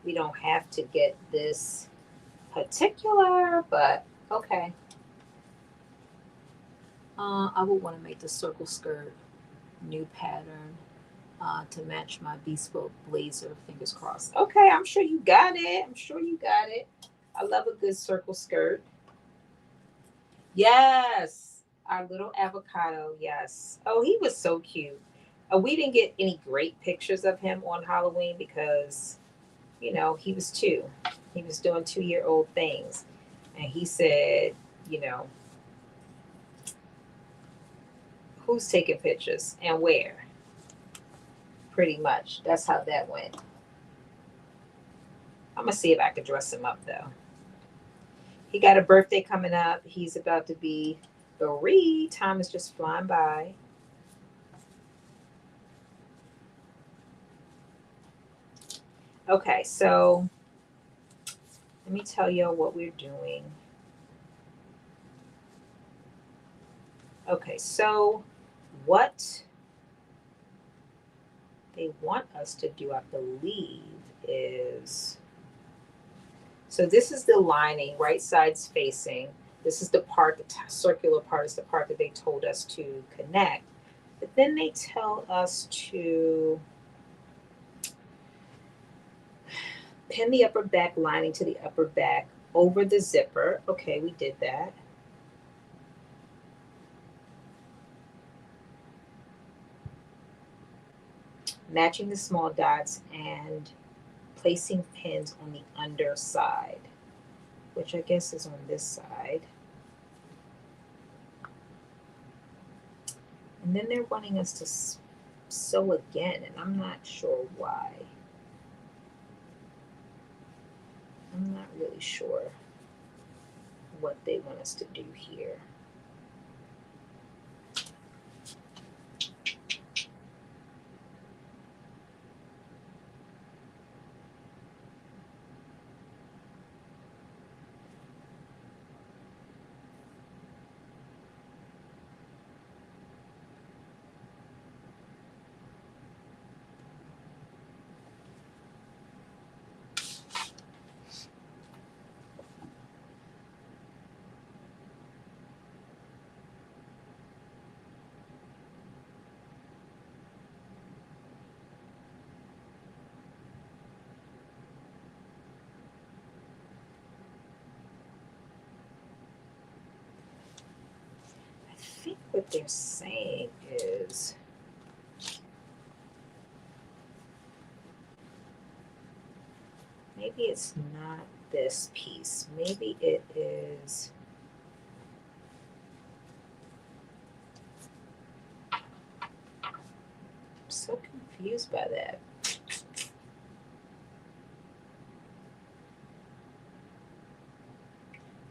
We don't have to get this particular, but okay. I would want to make the circle skirt new pattern to match my bespoke blazer. Fingers crossed. Okay, I'm sure you got it. I'm sure you got it. I love a good circle skirt. Yes, our little avocado. Yes. Oh, he was so cute. We didn't get any great pictures of him on Halloween because, he was two. He was doing 2-year-old things. And he said, you know, who's taking pictures and where? Pretty much. That's how that went. I'm going to see if I can dress him up though. He got a birthday coming up. He's about to be 3. Time is just flying by. Okay, so let me tell you what we're doing. Okay, so what they want us to do, I believe, is so this is the lining, right sides facing. This is the part, the circular part is the part that they told us to connect. But then they tell us to pin the upper back lining to the upper back over the zipper. Okay, we did that. Matching the small dots and placing pins on the underside, which I guess is on this side. And then they're wanting us to sew again, and I'm not sure why. I'm not really sure. what they want us to do here. I think what they're saying is maybe it's not this piece. Maybe it is. I'm so confused by that.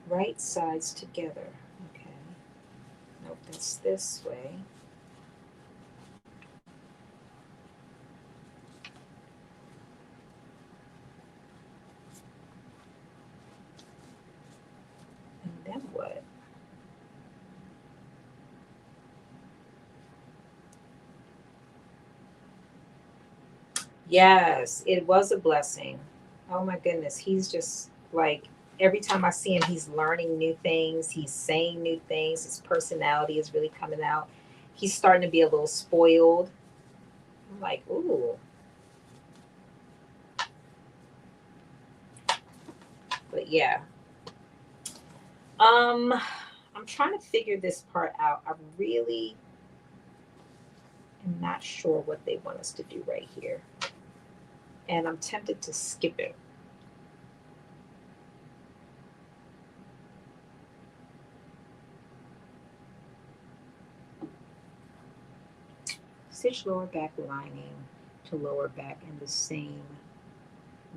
Right sides together. Okay. Nope, that's this way. And then what? Yes, it was a blessing. Oh my goodness. He's just like, every time I see him, he's learning new things. He's saying new things. His personality is really coming out. He's starting to be a little spoiled. I'm like, ooh. But yeah. I'm trying to figure this part out. I really am not sure what they want us to do right here. And I'm tempted to skip it. Stitch lower back lining to lower back in the same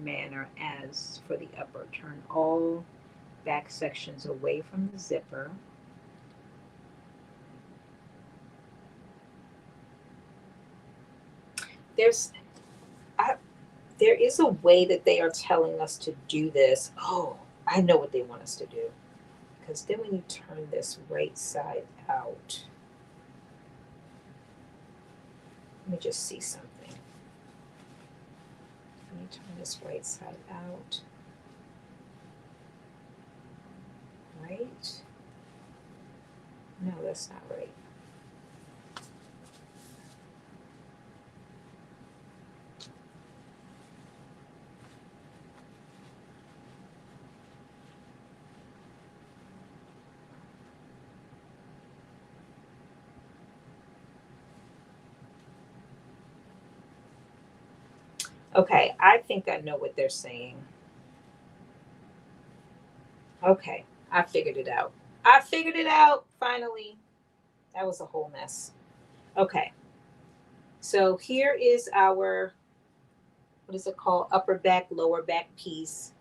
manner as for the upper. Turn all back sections away from the zipper. There's there is a way that they are telling us to do this. Oh, I know what they want us to do. Because then when you turn this right side out, let me just see something. Let me turn this right side out. Right? No, that's not right. Okay, I think I know what they're saying. Okay, I figured it out. I figured it out finally. That was a whole mess. Okay, so here is our, what is it called? Upper back, lower back piece.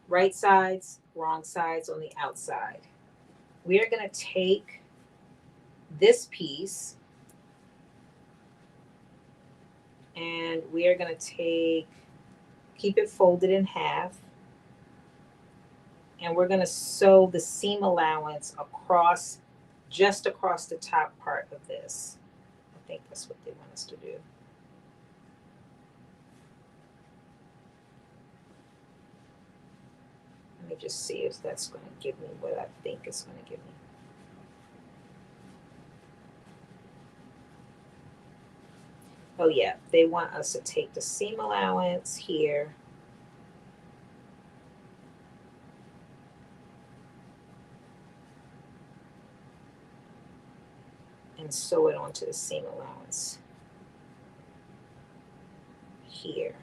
Right sides, wrong sides on the outside. We are going to take this piece and we are going to keep it folded in half. And we're going to sew the seam allowance across, just across the top part of this. I think that's what they want us to do. Let me just see if that's going to give me what I think it's going to give me. Oh yeah, they want us to take the seam allowance here and sew it onto the seam allowance here.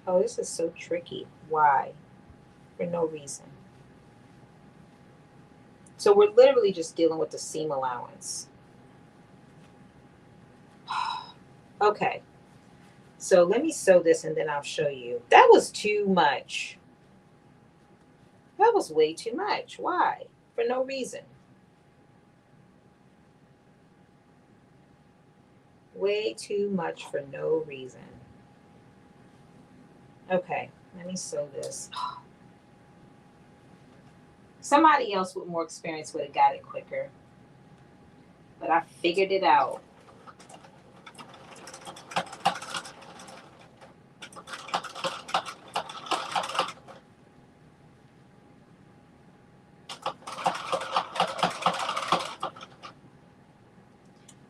Oh, this is so tricky. Why? For no reason. So we're literally just dealing with the seam allowance. Okay. So let me sew this and then I'll show you. That was too much. That was way too much. Why? For no reason. Way too much for no reason. Okay, let me sew this. Somebody else with more experience would have got it quicker, but I figured it out.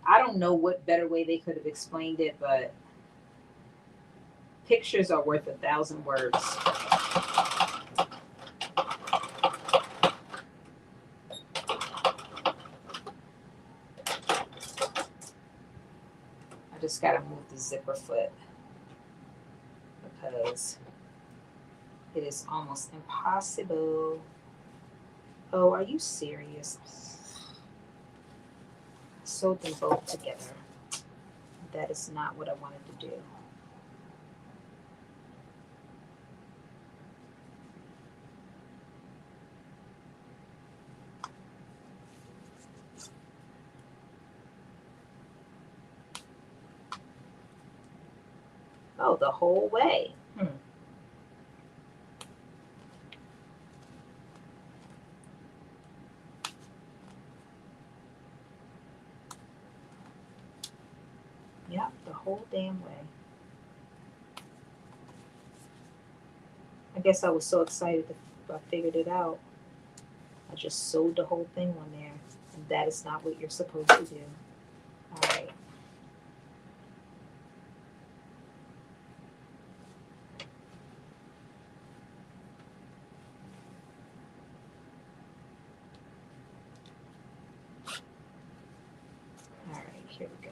I don't know what better way they could have explained it, but pictures are worth 1,000 words. I just gotta move the zipper foot because it is almost impossible. Oh, are you serious? Sewed them both together. That is not what I wanted to do. Oh, the whole way. Yep, the whole damn way. I guess I was so excited that I figured it out. I just sewed the whole thing on there. And that is not what you're supposed to do. All right. All right, here we go.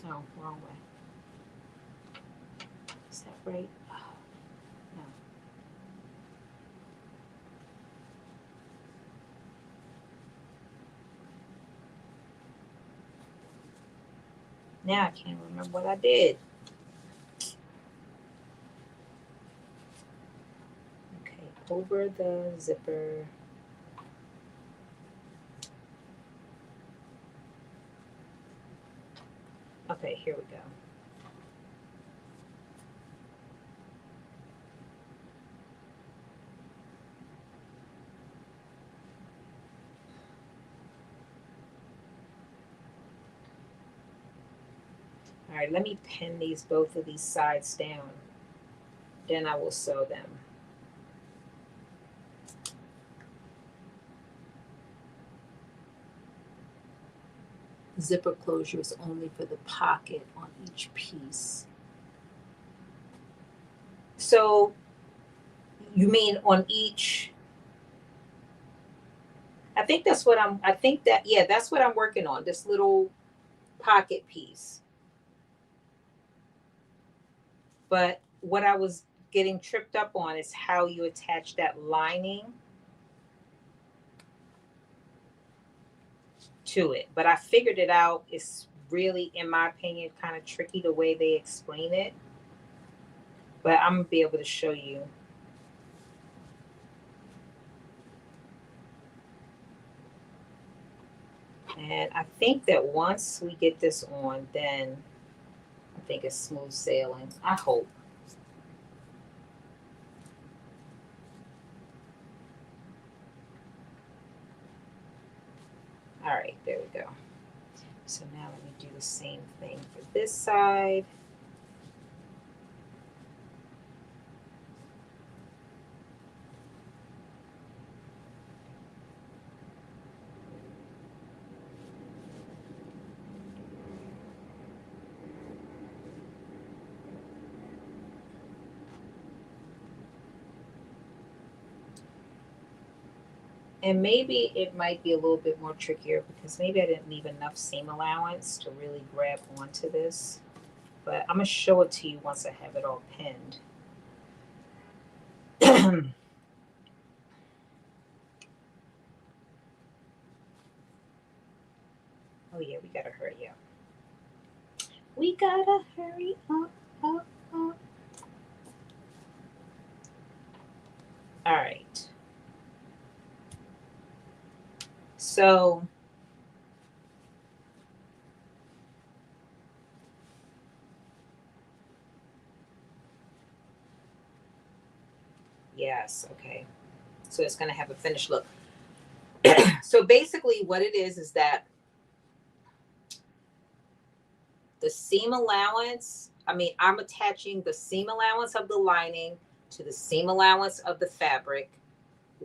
No, wrong way. Is that right? Oh, no. Now I can't remember what I did. Okay, over the zipper. Okay, here we go. All right, let me pin both of these sides down. Then I will sew them. Zipper closure is only for the pocket on each piece. So you mean on each? I think that's what yeah, that's what I'm working on, this little pocket piece. But what I was getting tripped up on is how you attach that lining to it. But I figured it out. It's really, in my opinion, kind of tricky the way they explain it. But I'm going to be able to show you. And I think that once we get this on, then I think it's smooth sailing. I hope. All right, there we go. So now let me do the same thing for this side. And maybe it might be a little bit more trickier because maybe I didn't leave enough seam allowance to really grab onto this. But I'm going to show it to you once I have it all pinned. Oh yeah, we gotta hurry up. We gotta hurry up, up, up. All right. So yes, okay. So it's gonna have a finished look. So basically what it is that the seam allowance, I mean, I'm attaching the seam allowance of the lining to the seam allowance of the fabric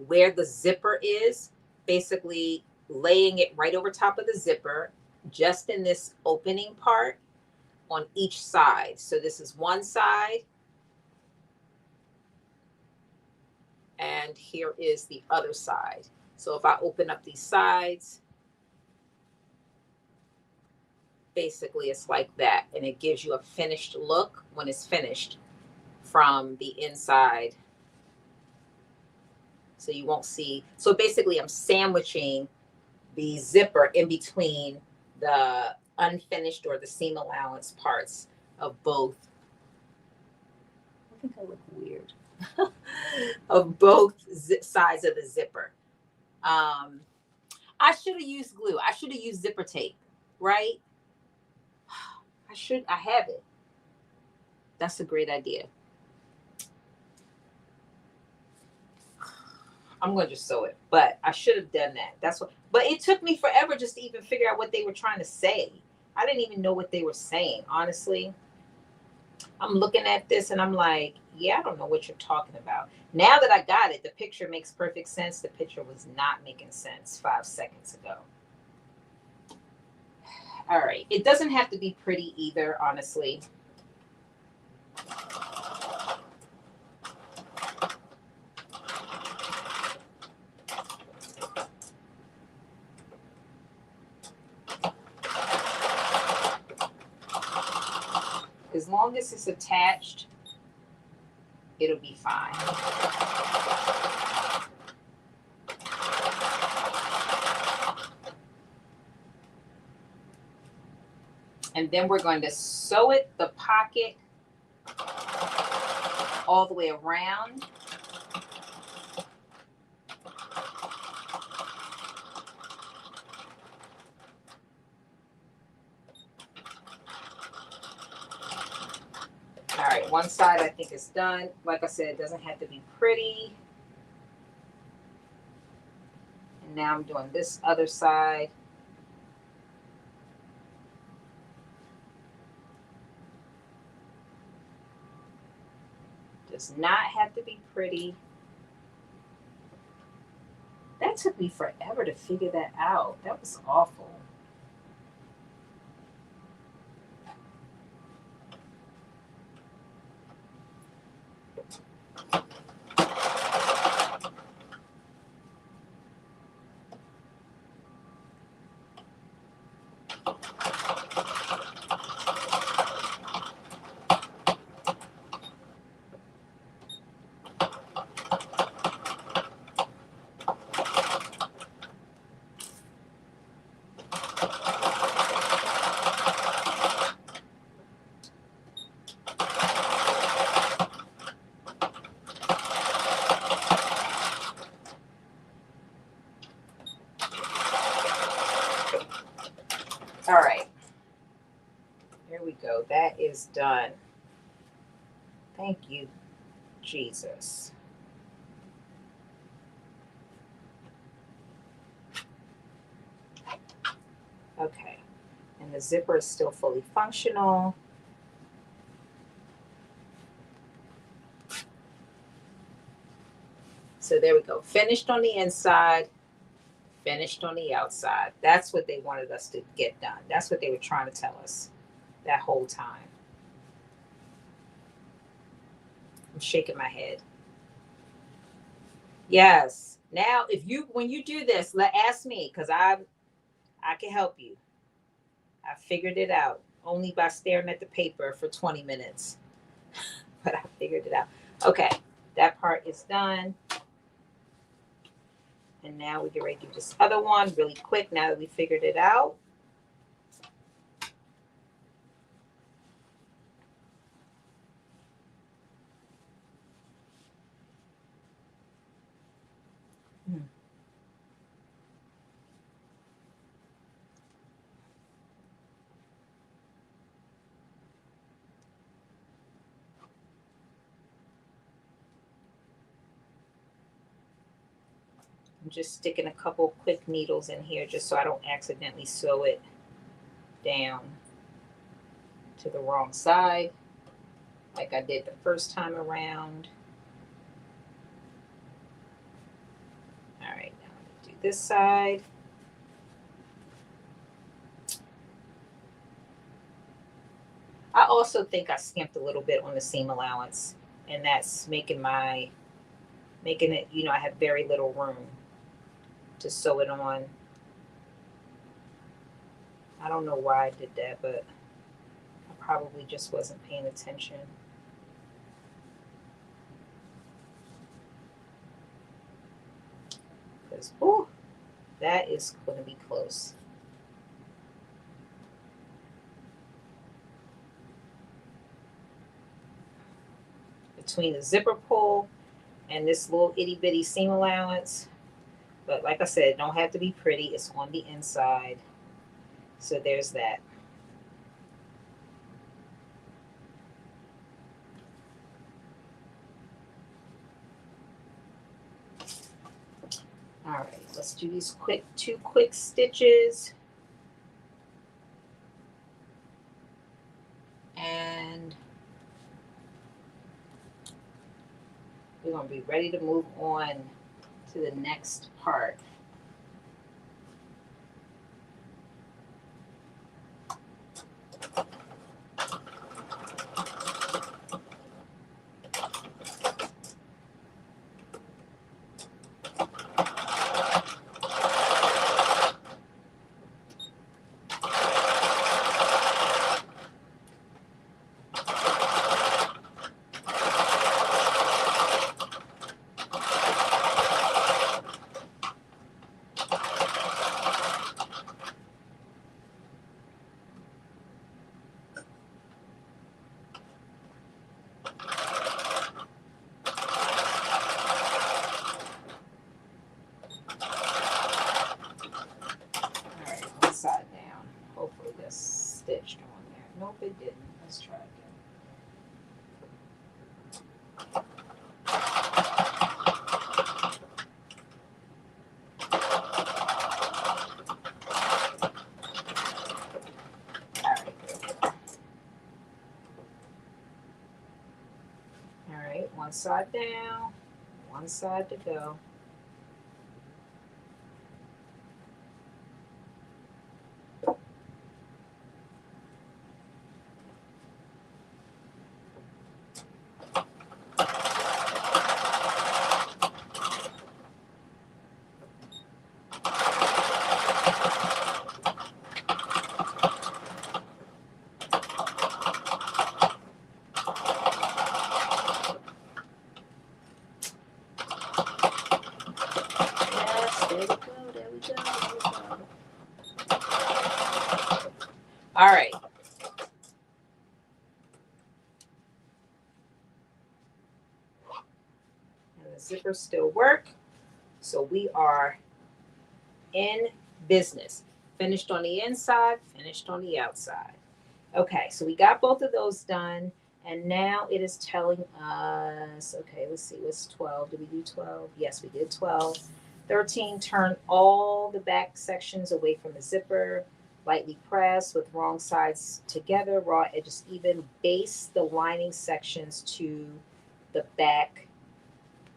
where the zipper is, basically laying it right over top of the zipper, just in this opening part on each side. So this is one side, and here is the other side. So if I open up these sides, basically it's like that, and it gives you a finished look when it's finished from the inside. So you won't see. So basically I'm sandwiching the zipper in between the unfinished or the seam allowance parts of both. I think I look weird. Of both sides of the zipper. I should have used glue. I should have used zipper tape, right? I have it. That's a great idea. I'm going to just sew it, but I should have done that. That's what, but it took me forever just to even figure out what they were trying to say. I didn't even know what they were saying, honestly. I'm looking at this and I'm like, yeah, I don't know what you're talking about. Now that I got it, the picture makes perfect sense. The picture was not making sense 5 seconds ago. All right. It doesn't have to be pretty either, honestly. As long as it's attached, it'll be fine. And then we're going to sew it, the pocket, all the way around. All right, one side I think is done. Like I said, it doesn't have to be pretty. And now I'm doing this other side. Does not have to be pretty. That took me forever to figure that out. That was awful. All right. Here we go. That is done. Thank you, Jesus. Okay. And the zipper is still fully functional. So there we go. Finished on the inside, finished on the outside. That's what they wanted us to get done. That's what they were trying to tell us that whole time. I'm shaking my head. Yes. Now, when you do this, ask me, because I can help you. I figured it out only by staring at the paper for 20 minutes. But I figured it out. Okay, that part is done. And now we get ready to do this other one really quick now that we figured it out. I'm just sticking a couple quick needles in here just so I don't accidentally sew it down to the wrong side like I did the first time around. All right, now I'm going to do this side. I also think I skimped a little bit on the seam allowance, and that's making it, you know, I have very little room to sew it on. I don't know why I did that, but I probably just wasn't paying attention. Because, oh, that is going to be close. Between the zipper pull and this little itty bitty seam allowance. But like I said, it don't have to be pretty. It's on the inside. So there's that. All right, let's do these two quick stitches. And we're going to be ready to move on to the next part. Side down. Hopefully this stitched on there. Nope, it didn't. Let's try again. All right, one side down, one side to go. All right. And the zippers still work. So we are in business. Finished on the inside, finished on the outside. Okay, so we got both of those done. And now it is telling us, okay, let's see, what's 12? Did we do 12? Yes, we did 12. 13, turn all the back sections away from the zipper. Lightly press with wrong sides together, raw edges even. Base the lining sections to the back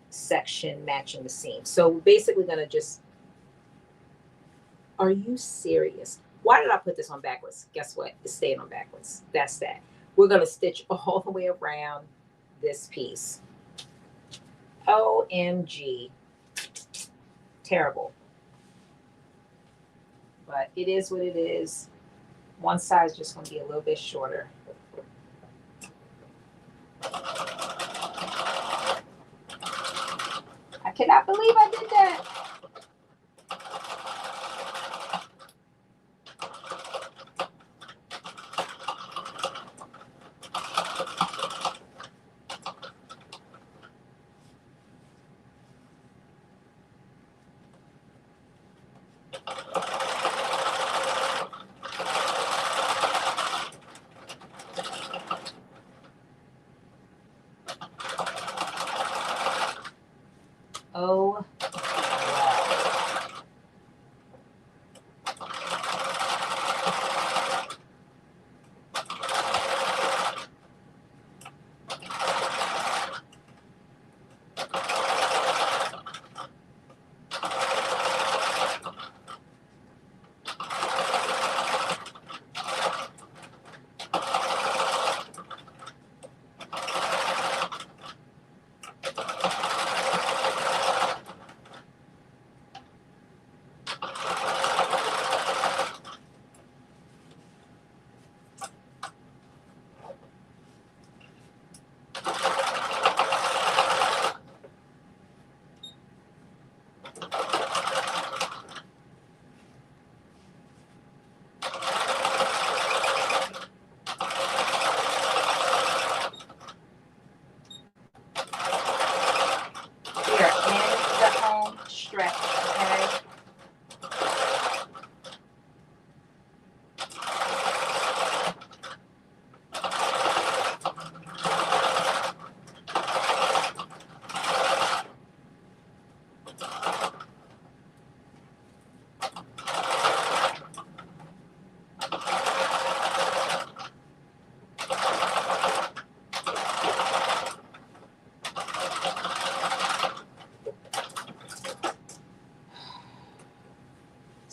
section matching the seam. So we're basically going to just, are you serious? Why did I put this on backwards? Guess what? It's staying on backwards. That's that. We're going to stitch all the way around this piece. OMG. Terrible. But it is what it is. One side is just going to be a little bit shorter. I cannot believe I did that. Oh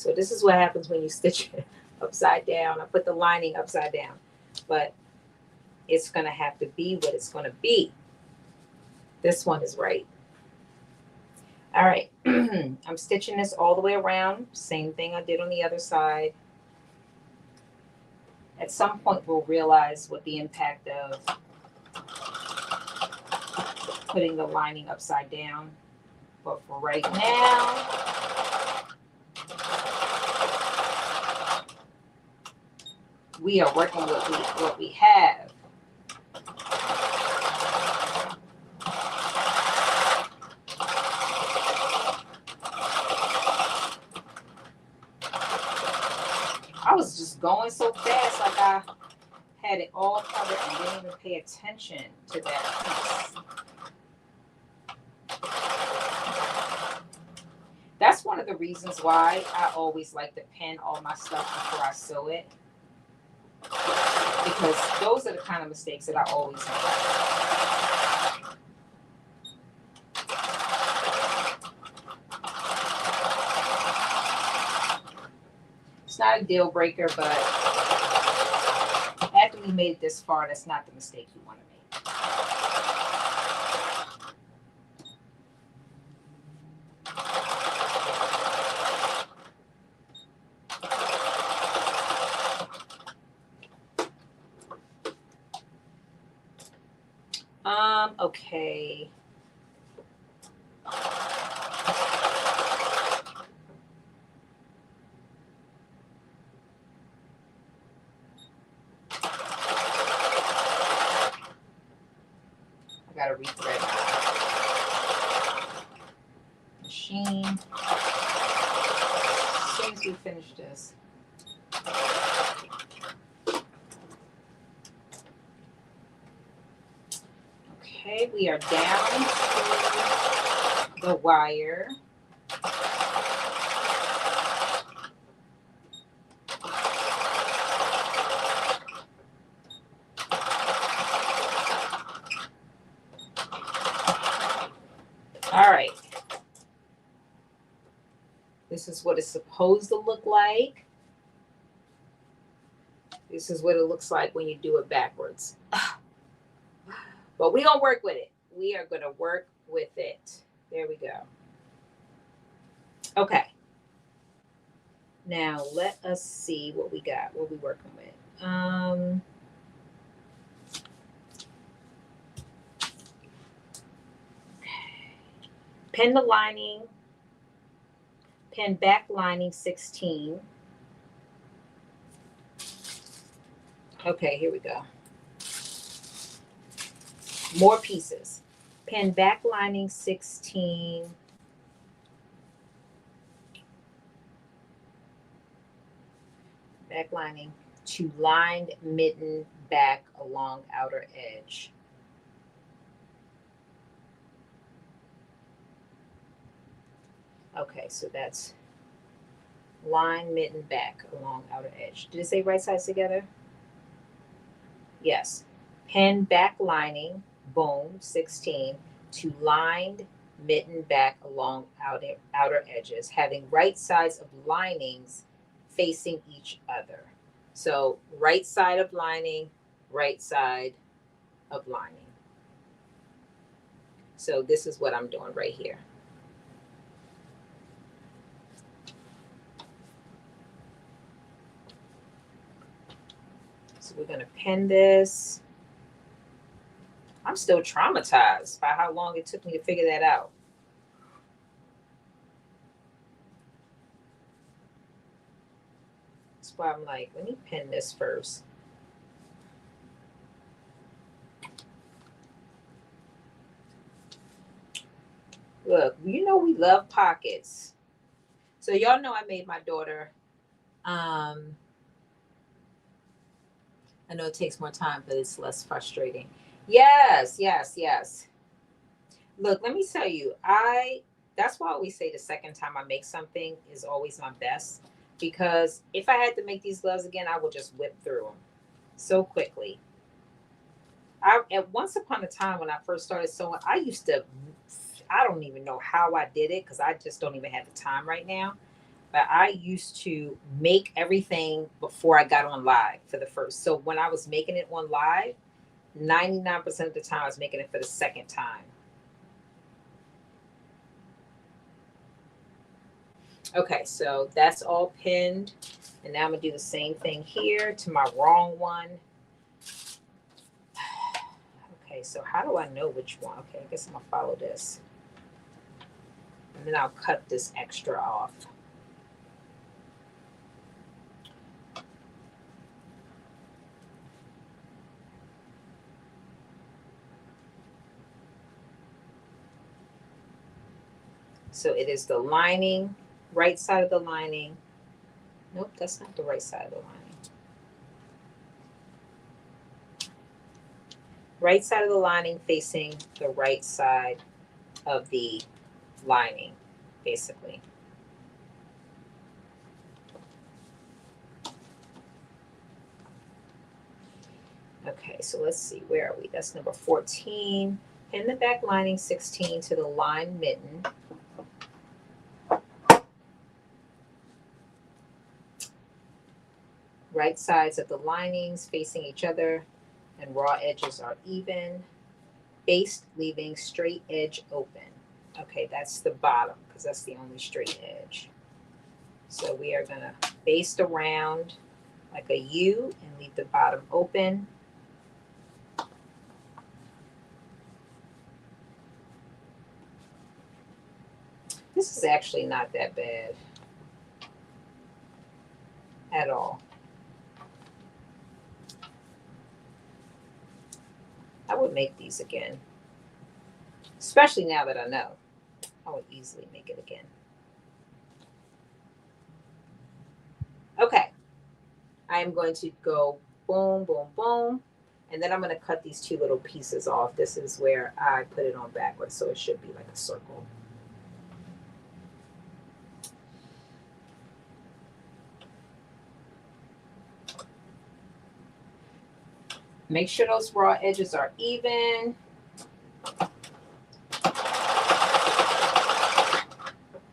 So this is what happens when you stitch it upside down. I put the lining upside down, but it's gonna have to be what it's gonna be. This one is right. All right, I'm stitching this all the way around. Same thing I did on the other side. At some point, we'll realize what the impact of putting the lining upside down. But for right now, we are working with what we have. I was just going so fast, like I had it all covered and didn't even pay attention to that piece. That's one of the reasons why I always like to pen all my stuff before I sew it. Because those are the kind of mistakes that I always make. It's not a deal breaker, but after we made it this far, that's not the mistake you want to make. Okay. I gotta rethread my machine. As soon as we finish this. Okay, we are down to the wire. All right. This is what it's supposed to look like. This is what it looks like when you do it backwards. But we're going to work with it. We are going to work with it. There we go. Okay. Now, let us see what we got. What we working with. Pin the lining. Pin back lining 16. Okay, here we go. More pieces. Pin back lining 16. Back lining to lined mitten back along outer edge. Okay, so that's line mitten back along outer edge. Did it say right sides together? Yes. Pin back lining, boom, 16, to lined mitten back along outer edges, having right sides of linings facing each other. So right side of lining, right side of lining. So this is what I'm doing right here. So we're going to pin this. I'm still traumatized by how long it took me to figure that out. That's why I'm like, let me pin this first. Look, you know we love pockets. So y'all know I made my daughter, I know it takes more time, but it's less frustrating. Yes, yes, yes. Look, let me tell you, that's why I always say the second time I make something is always my best. Because if I had to make these gloves again, I would just whip through them so quickly. At once upon a time when I first started sewing, I don't even know how I did it because I just don't even have the time right now. but I used to make everything before I got on live for the first. So when I was making it on live, 99% of the time I was making it for the second time. Okay, so that's all pinned. And now I'm gonna do the same thing here to my wrong one. Okay, so how do I know which one? Okay, I guess I'm gonna follow this. And then I'll cut this extra off. So it is the lining, right side of the lining. Nope, that's not the right side of the lining. Right side of the lining facing the right side of the lining, basically. Okay, so let's see, where are we? That's number 14. Pin the back lining 16 to the lined mitten. Right sides of the linings facing each other and raw edges are even. Baste leaving straight edge open. Okay, that's the bottom because that's the only straight edge. So we are gonna baste around like a U and leave the bottom open. This is actually not that bad at all. I would make these again, especially now that I know. I would easily make it again. Okay, I am going to go boom, boom, boom, and then I'm going to cut these two little pieces off. This is where I put it on backwards, so it should be like a circle. Make sure those raw edges are even.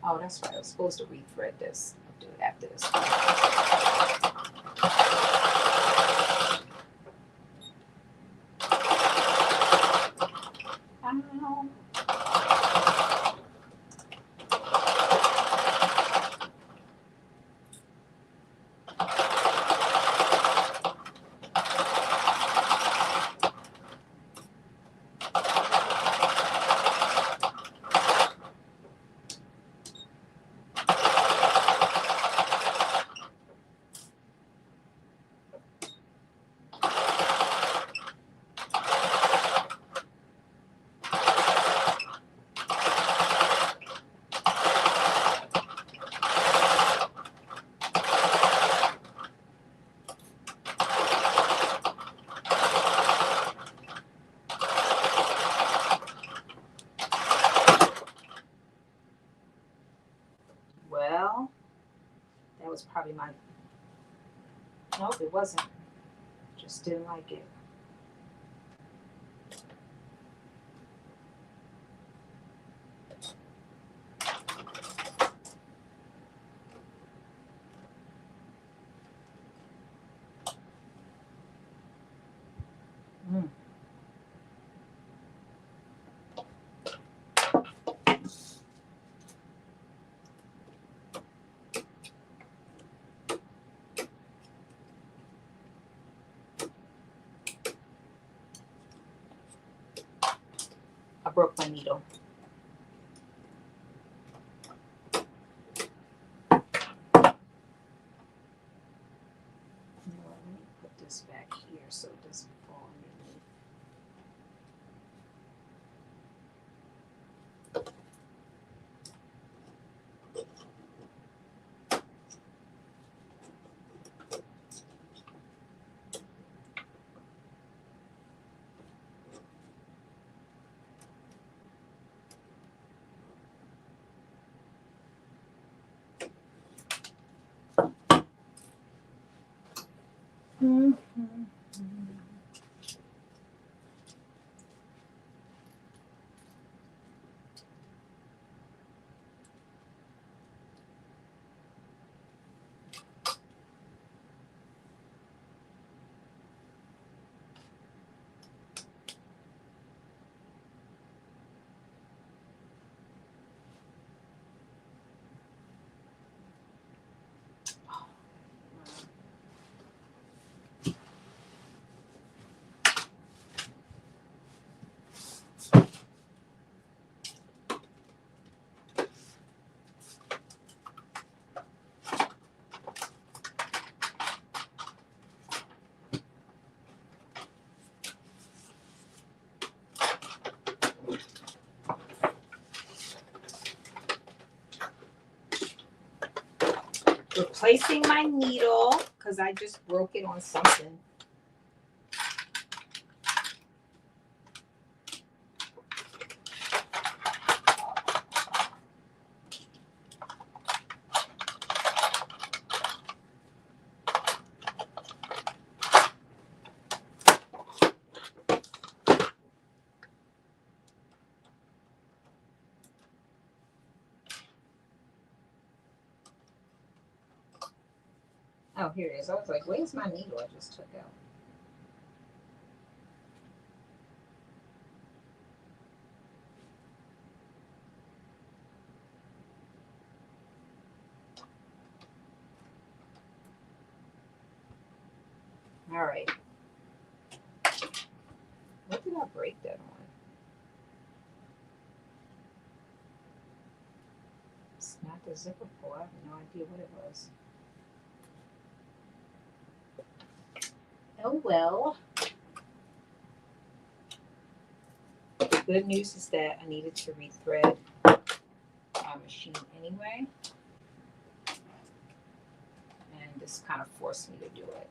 Oh, that's right. I was supposed to rethread this. I'll do it after this. Ow. Well, that was probably my. Nope, it wasn't. Just didn't like it. Mm. I broke my needle. You know what, let me put this back here so it doesn't fall underneath. Mm-hmm. replacing my needle because I just broke it on something. Oh, here it is. I was like, where's my needle I just took out? All right. What did I break that on? It's not the zipper pull. I have no idea what it was. Oh well. The good news is that I needed to rethread my machine anyway. And this kind of forced me to do it.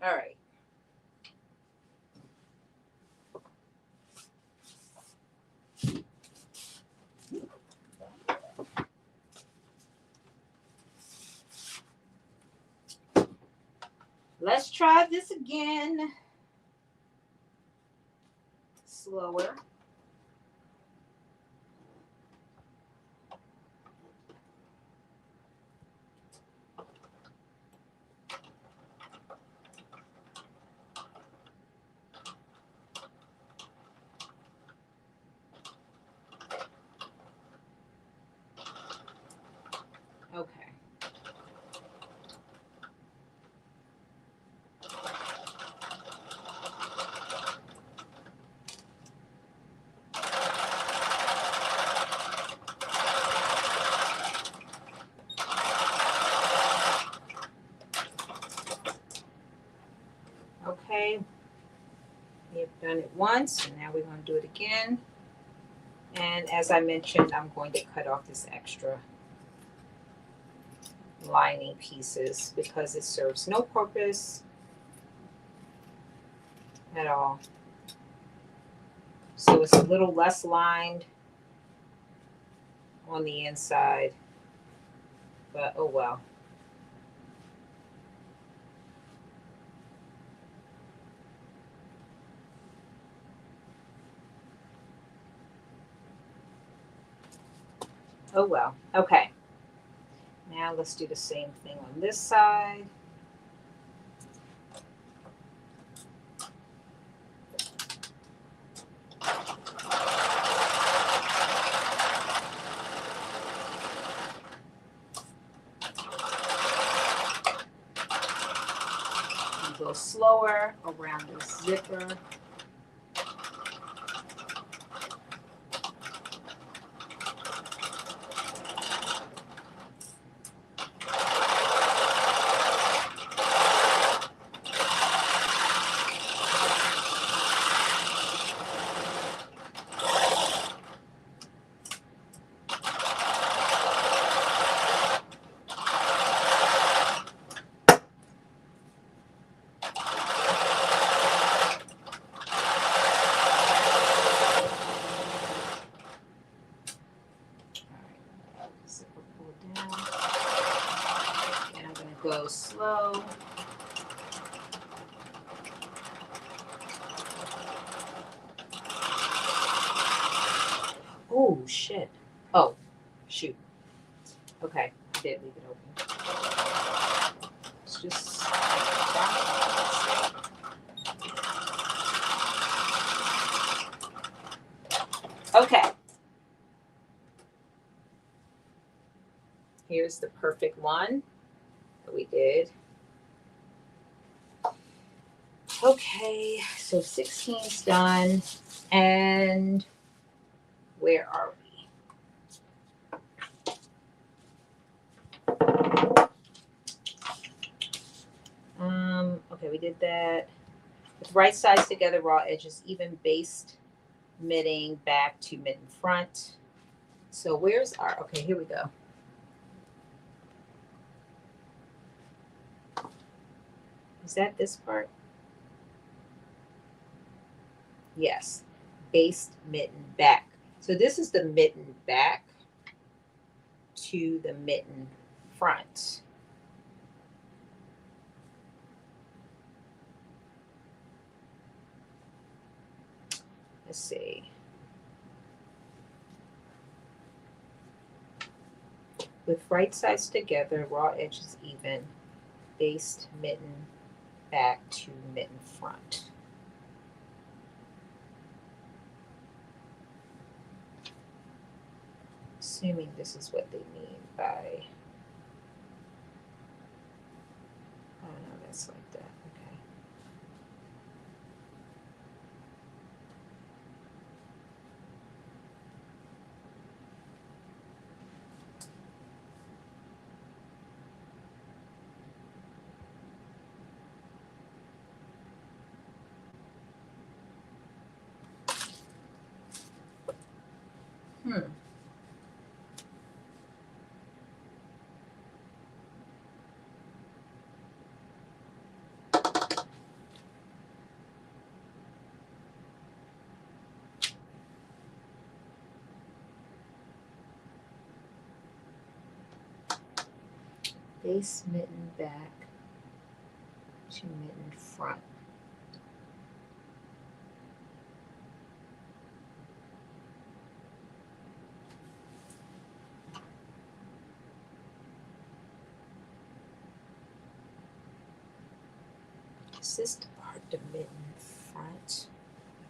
All right. Let's try this again. Slower. Okay. Okay. We've done it once, and now we're going to do it again. And as I mentioned, I'm going to cut off this extra lining pieces because it serves no purpose at all. So it's a little less lined on the inside, but oh well. Oh well. Okay. Now let's do the same thing on this side. And go slower around this zipper. Go slow. Oh, shit. Oh, shoot. Okay, I did leave it open. Let's just... Okay. Here's the perfect one. we did. Okay, so 16's done. And where are we? Okay, we did that. With right sides together, raw edges even, based mitting back to mitten front. So where's our, okay, here we go. Is that this part? Yes, based mitten back. So this is the mitten back to the mitten front. Let's see. With right sides together, raw edges even, based mitten back to mitten front. Assuming this is what they mean by, oh no, that's like that, okay. Base mitten back to mitten front. Is this the part, the mitten front?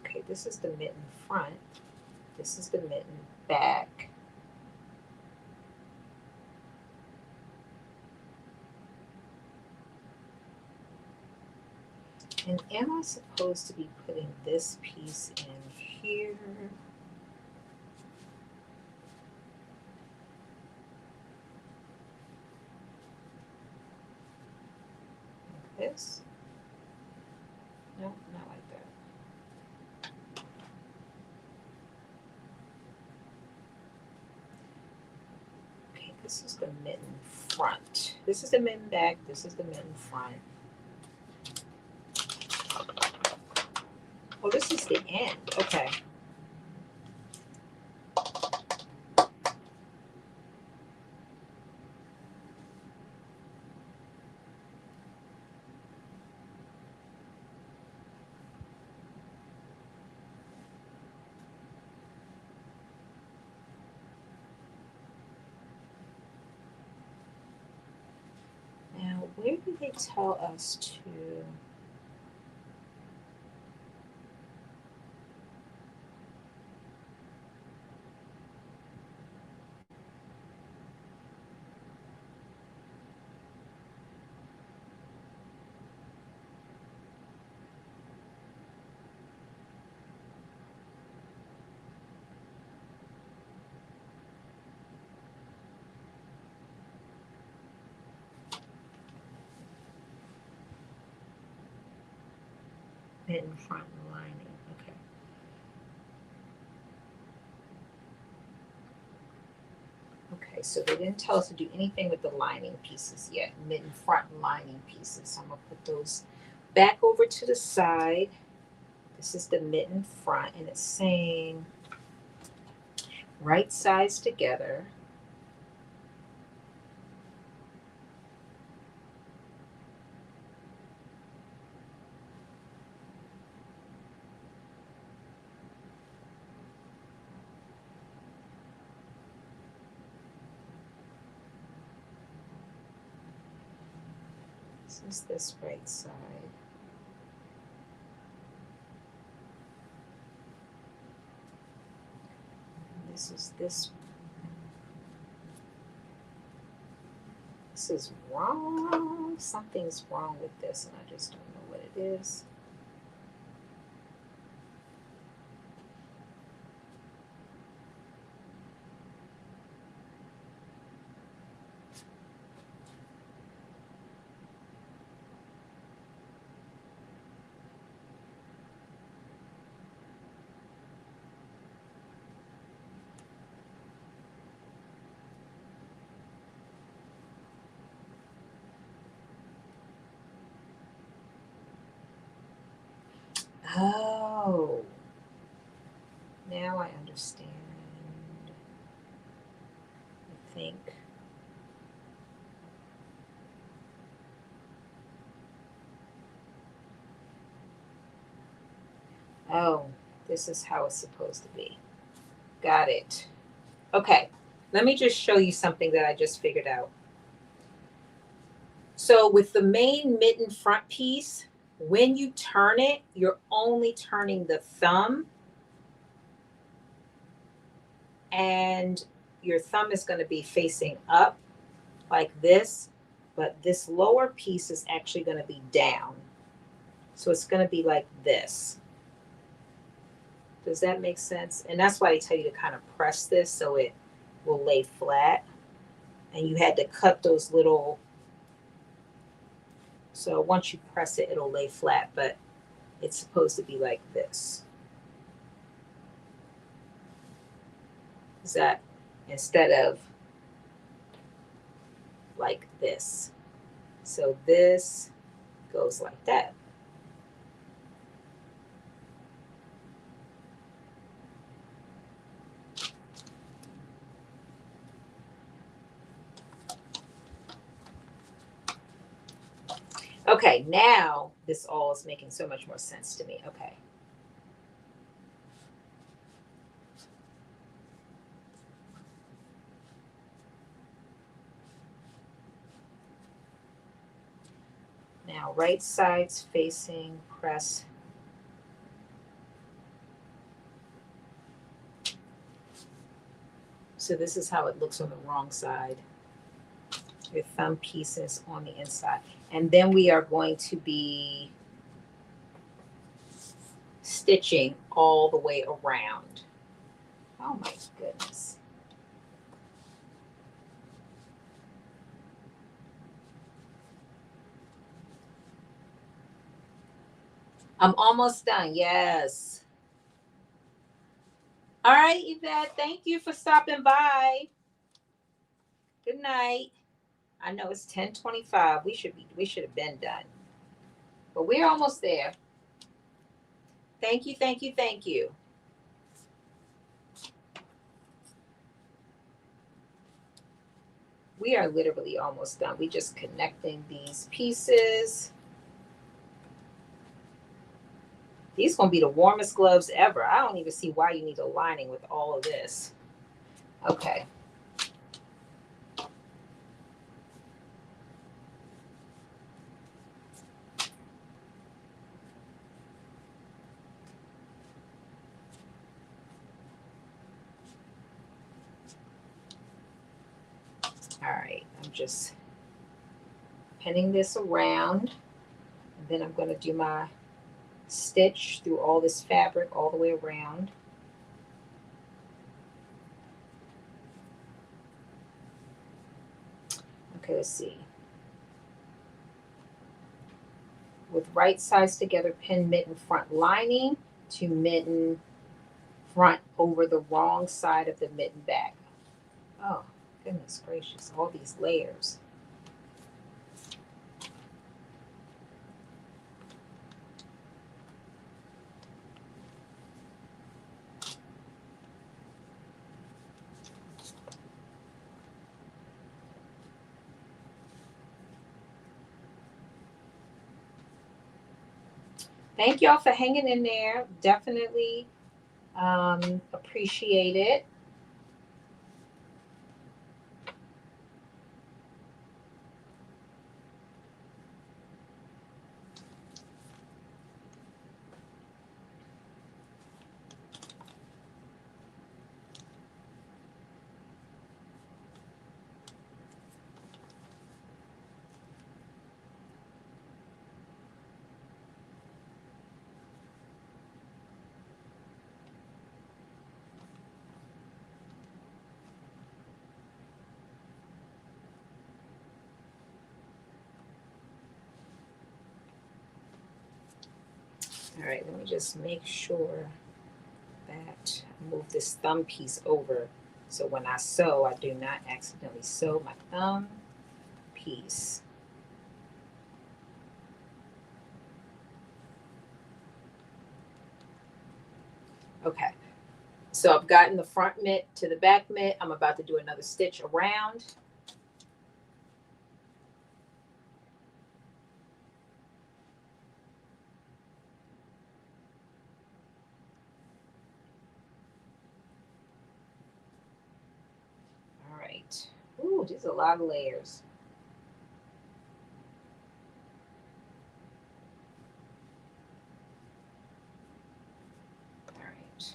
Okay, this is the mitten front. This is the mitten back. And am I supposed to be putting this piece in here? Like this? No, not like that. Okay, this is the mitten front. This is the mitten back, this is the mitten front. Oh, this is the end. Okay. Now, where do they tell us to? Mitten front lining. Okay. Okay, so they didn't tell us to do anything with the lining pieces yet. Mitten front lining pieces. So I'm gonna put those back over to the side. This is the mitten front, and it's saying right sides together. This is this right side. This is this This is wrong. Something's wrong with this, and I just don't know what it is. Oh, now I understand. I think. Oh, this is how it's supposed to be. Got it. Okay, let me just show you something that I just figured out. So with the main mitten front piece, when you turn it, you're only turning the thumb, and your thumb is going to be facing up like this, but this lower piece is actually going to be down. So it's going to be like this. Does that make sense? And that's why I tell you to kind of press this so it will lay flat. And you had to cut those little, so once you press it, it'll lay flat, but it's supposed to be like this. Is that instead of like this? So this goes like that. Okay, now this all is making so much more sense to me. Okay. Now right sides facing, press. So this is how it looks on the wrong side. Your thumb pieces on the inside. And then we are going to be stitching all the way around. Oh my goodness. I'm almost done. Yes. All right, Yvette, thank you for stopping by. Good night. I know it's 10:25. We should have been done. But we're almost there. Thank you, thank you, thank you. We are literally almost done. We just connecting these pieces. These gonna be the warmest gloves ever. I don't even see why you need a lining with all of this. Okay. All right. I'm just pinning this around, and then I'm gonna do my stitch through all this fabric all the way around. Okay, let's see. With right sides together, pin mitten front lining to mitten front over the wrong side of the mitten back. Oh, goodness gracious, all these layers. Thank y'all for hanging in there. Definitely appreciate it. All right, let me just make sure that I move this thumb piece over so when I sew, I do not accidentally sew my thumb piece. Okay, so I've gotten the front mitt to the back mitt. I'm about to do another stitch around. All right. Ooh, there's a lot of layers. All right.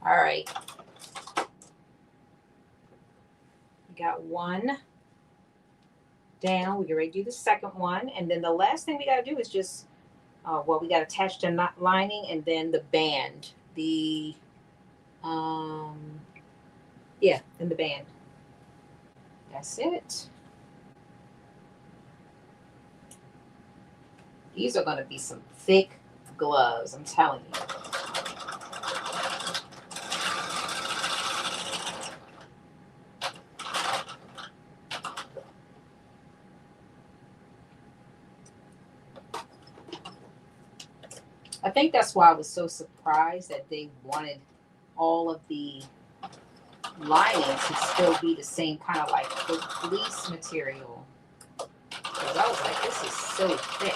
All right. We got one down. We get ready to do the second one. And then the last thing we got to do is just, well, we got to attach the knot lining and then the band. Um, yeah, and the band. That's it. These are going to be some thick gloves, I'm telling you. I think that's why I was so surprised that they wanted all of the lining to still be the same kind of like fleece material. Because I was like, this is so thick.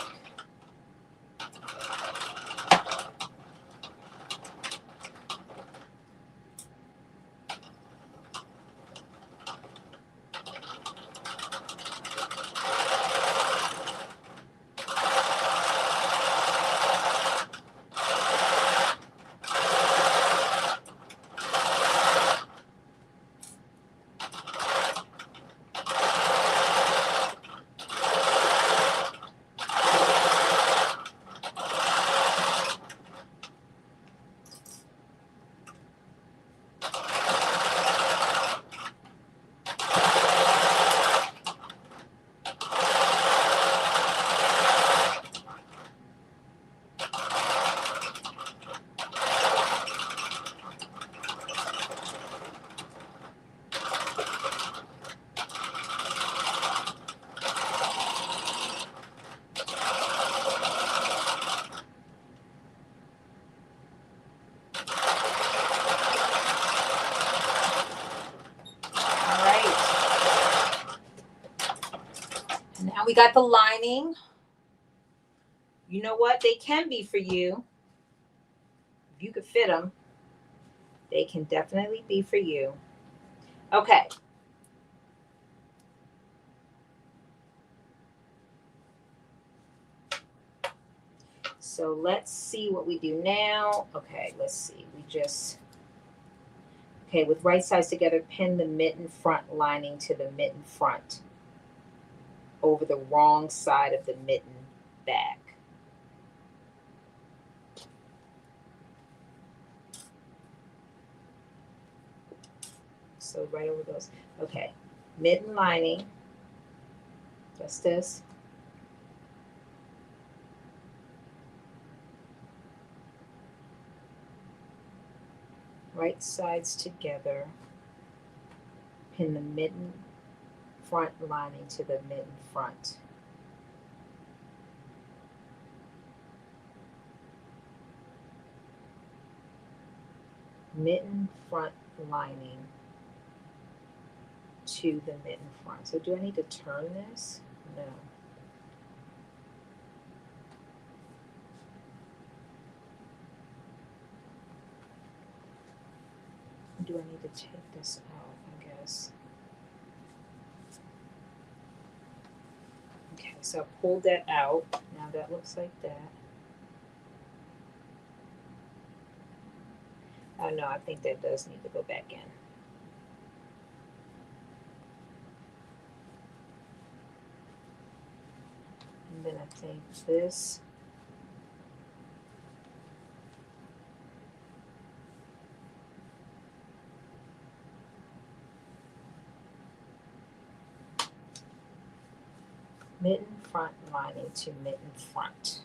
Now we got the lining. You know what? They can be for you. If you could fit them, they can definitely be for you. Okay. So let's see what we do now. Okay, let's see. Okay, with right sides together, pin the mitten front lining to the mitten front over the wrong side of the mitten back. So right over those. Okay, mitten lining, just this. Right sides together, pin the mitten front lining to the mitten front. Mitten front lining to the mitten front. So do I need to turn this? No. Do I need to take this out, I guess? Okay, so I pulled that out. Now that looks like that. Oh no, I think that does need to go back in. And then I think this. Mitten front lining to mitten front.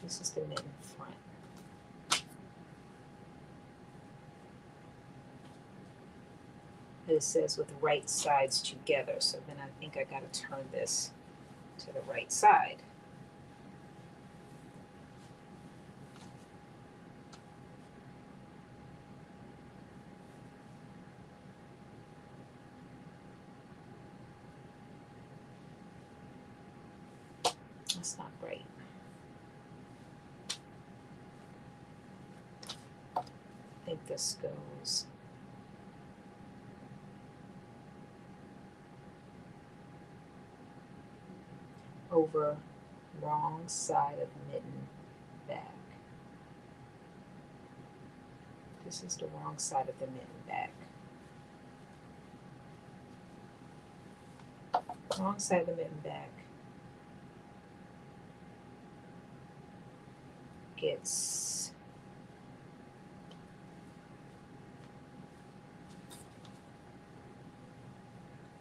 This is the mitten front. It says with right sides together, so then I think I gotta turn this to the right side. That's not right. I think this goes over wrong side of mitten back. This is the wrong side of the mitten back. Wrong side of the mitten back gets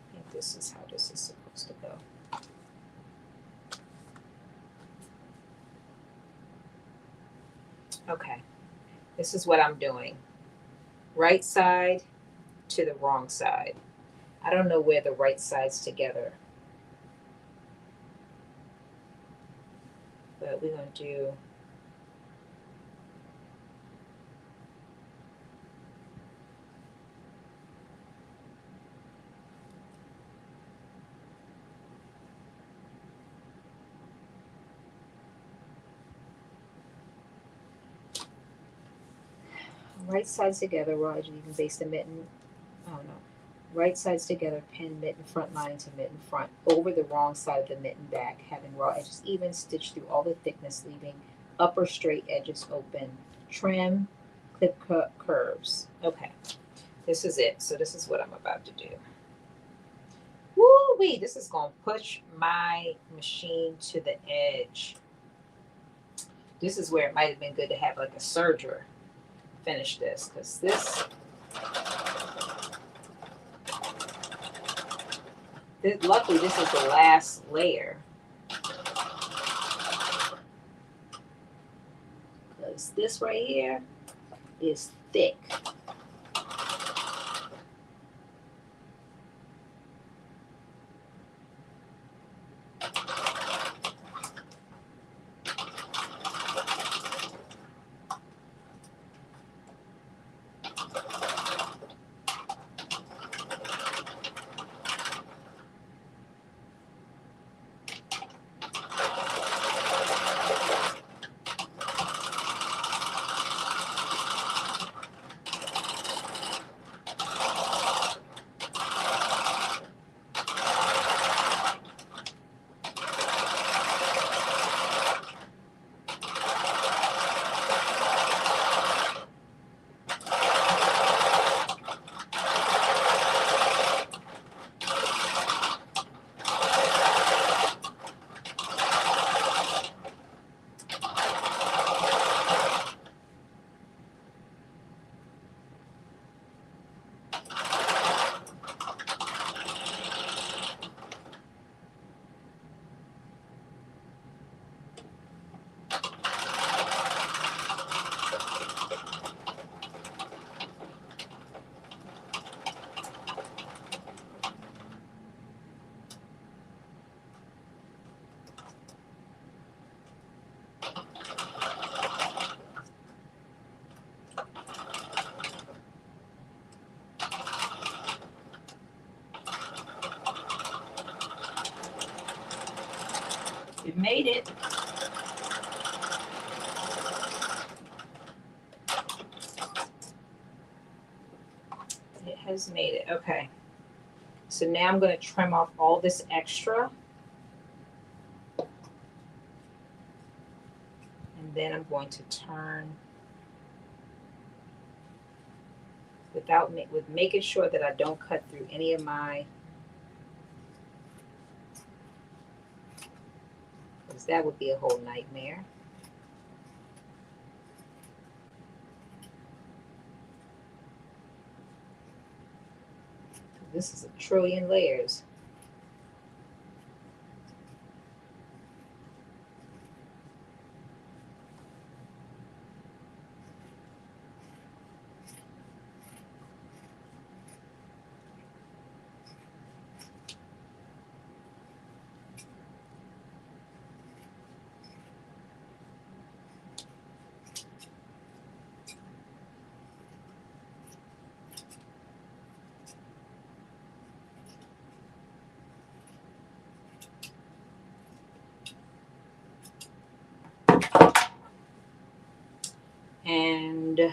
I think this is how this is supposed to go. Okay, this is what I'm doing. Right side to the wrong side. I don't know where the right side's together, but we're going to do right sides together. Roger, you can base the mitten. Oh no. Right sides together, pin mitten front lining to mitten front over the wrong side of the mitten back, having raw edges even, stitch through all the thickness, leaving upper straight edges open. Trim, clip cut curves. Okay, this is it. So this is what I'm about to do. Woo wee! This is gonna push my machine to the edge. This is where it might have been good to have like a serger finish this, because luckily this is the last layer, because this right here is thick. It made it. It has made it. Okay. So now I'm going to trim off all this extra. And then I'm going to turn with making sure that I don't cut through any of my, because that would be a whole nightmare. This is a trillion layers. And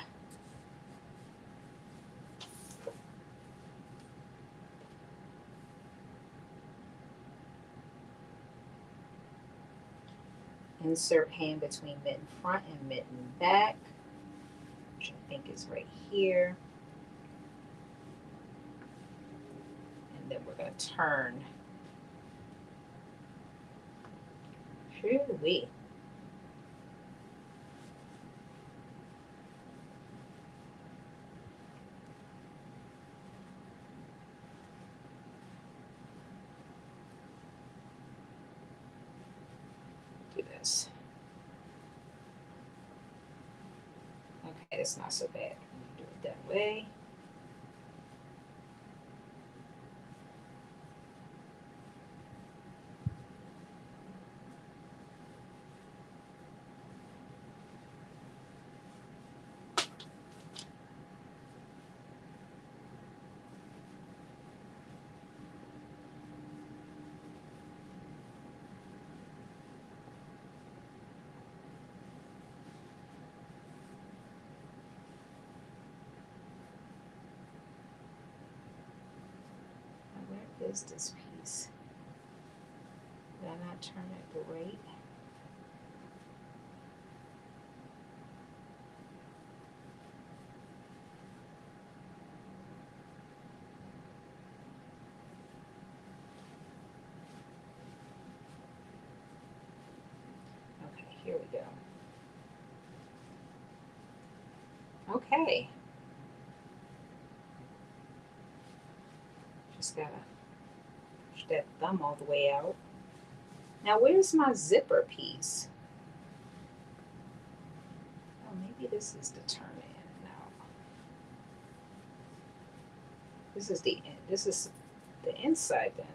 insert hand between mitten front and mitten back, which I think is right here. And then we're going to turn. Whew-wee. Do this. Okay, that's not so bad. Do it that way. Where is this piece? Did I not turn it right? Okay, here we go. Okay. Just gotta push that thumb all the way out. Now, where's my zipper piece? Oh, maybe this is the turn in. No. This is the inside then.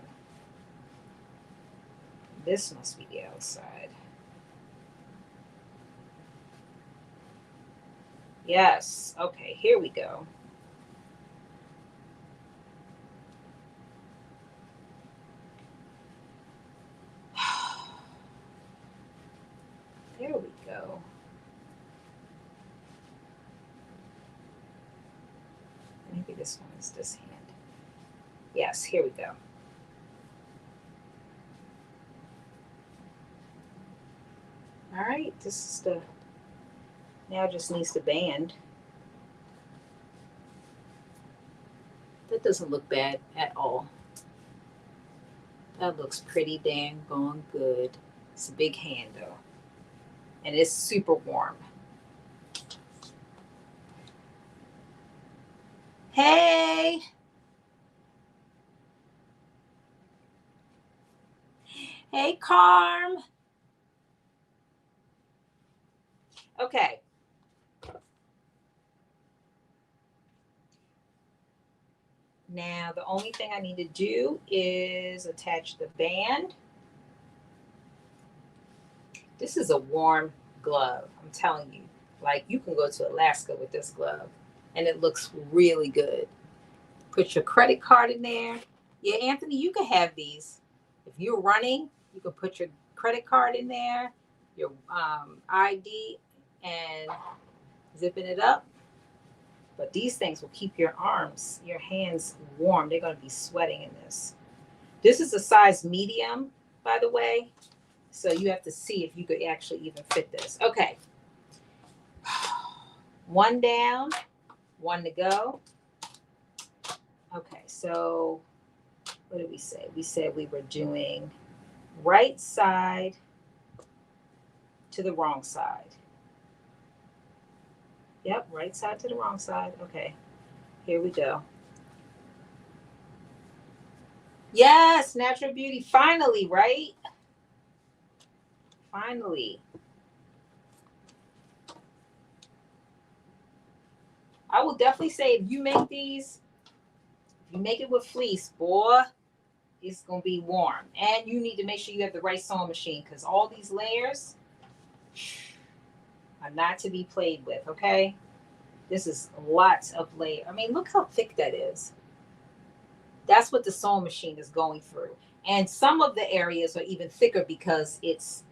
This must be the outside. Yes. Okay, here we go. There we go. Maybe this one is this hand. Yes, here we go. All right, this is the, now it just needs to band. That doesn't look bad at all. That looks pretty dang gone good. It's a big hand though. And it's super warm. Hey! Hey, Carm. Okay. Now, the only thing I need to do is attach the band. This is a warm glove, I'm telling you. Like, you can go to Alaska with this glove, and it looks really good. Put your credit card in there. Yeah, Anthony, you can have these. If you're running, you can put your credit card in there, your ID, and zipping it up. But these things will keep your arms, your hands warm. They're going to be sweating in this. This is a size medium, by the way. So you have to see if you could actually even fit this. Okay. One down, one to go. Okay, so what did we say? We said we were doing right side to the wrong side. Yep, right side to the wrong side. Okay, here we go. Yes, natural beauty. Finally, right? Finally. I will definitely say if you make these, if you make it with fleece, boy, it's going to be warm. And you need to make sure you have the right sewing machine because all these layers are not to be played with, okay? This is lots of layer. I mean, look how thick that is. That's what the sewing machine is going through. And some of the areas are even thicker because it's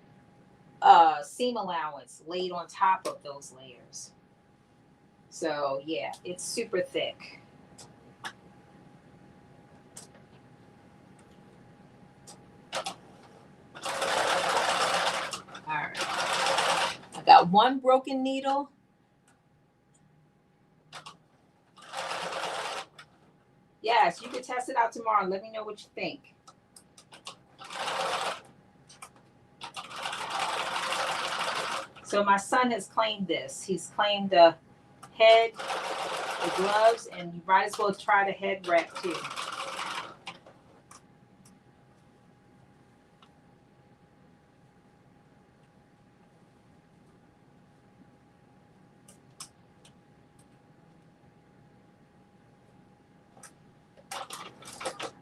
seam allowance laid on top of those layers. So yeah, it's super thick. All right. I got one broken needle. Yes, you can test it out tomorrow. Let me know what you think. So my son has claimed this. He's claimed the head, the gloves, and you might as well try the head wrap too.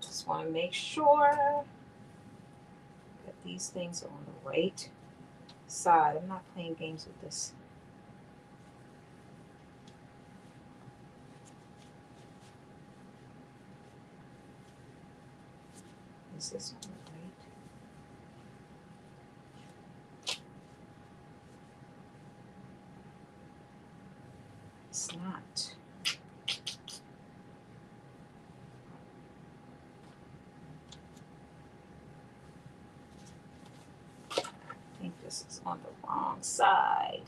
Just want to make sure that these things are on the right side. I'm not playing games with this. Is this on the right? It's not. I think this is on the wrong side.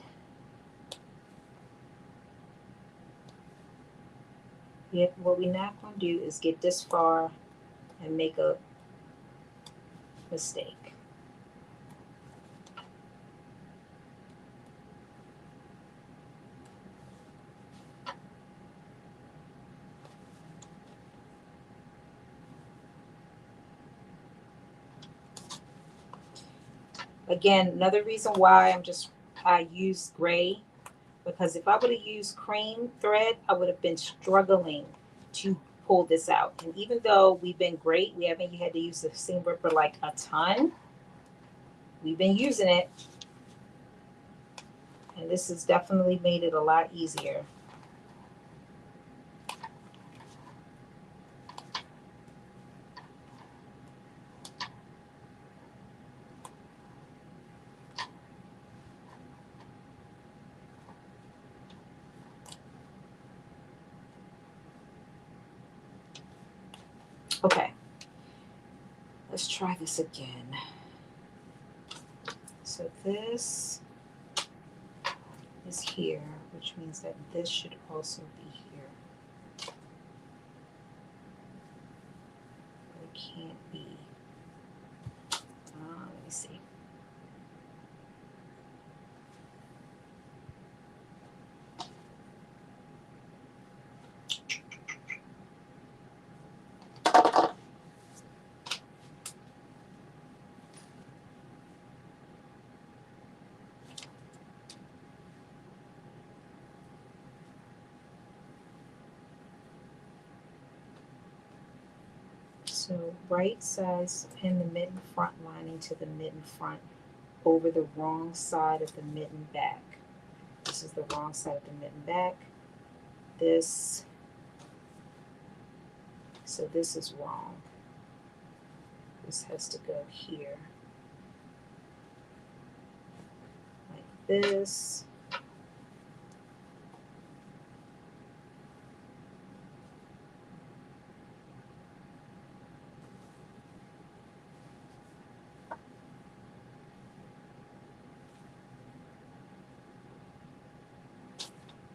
Yep, what we're not going to do is get this far and make a mistake. Again, another reason why I use gray, because if I would have used cream thread, I would have been struggling to pull this out. And even though we've been great, we haven't had to use the seam ripper like a ton. We've been using it. And this has definitely made it a lot easier. Okay, let's try this again. So this is here, which means that this should also be here. It can't be. Let me see. So right size pin the mitten front lining to the mitten front over the wrong side of the mitten back. This is the wrong side of the mitten back. This, so this is wrong. This has to go here. this.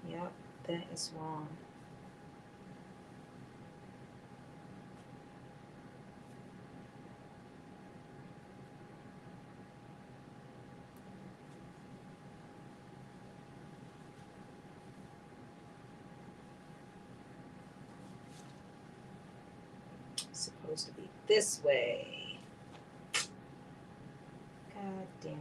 Yep, that is wrong. It's supposed to be this way. God damn it.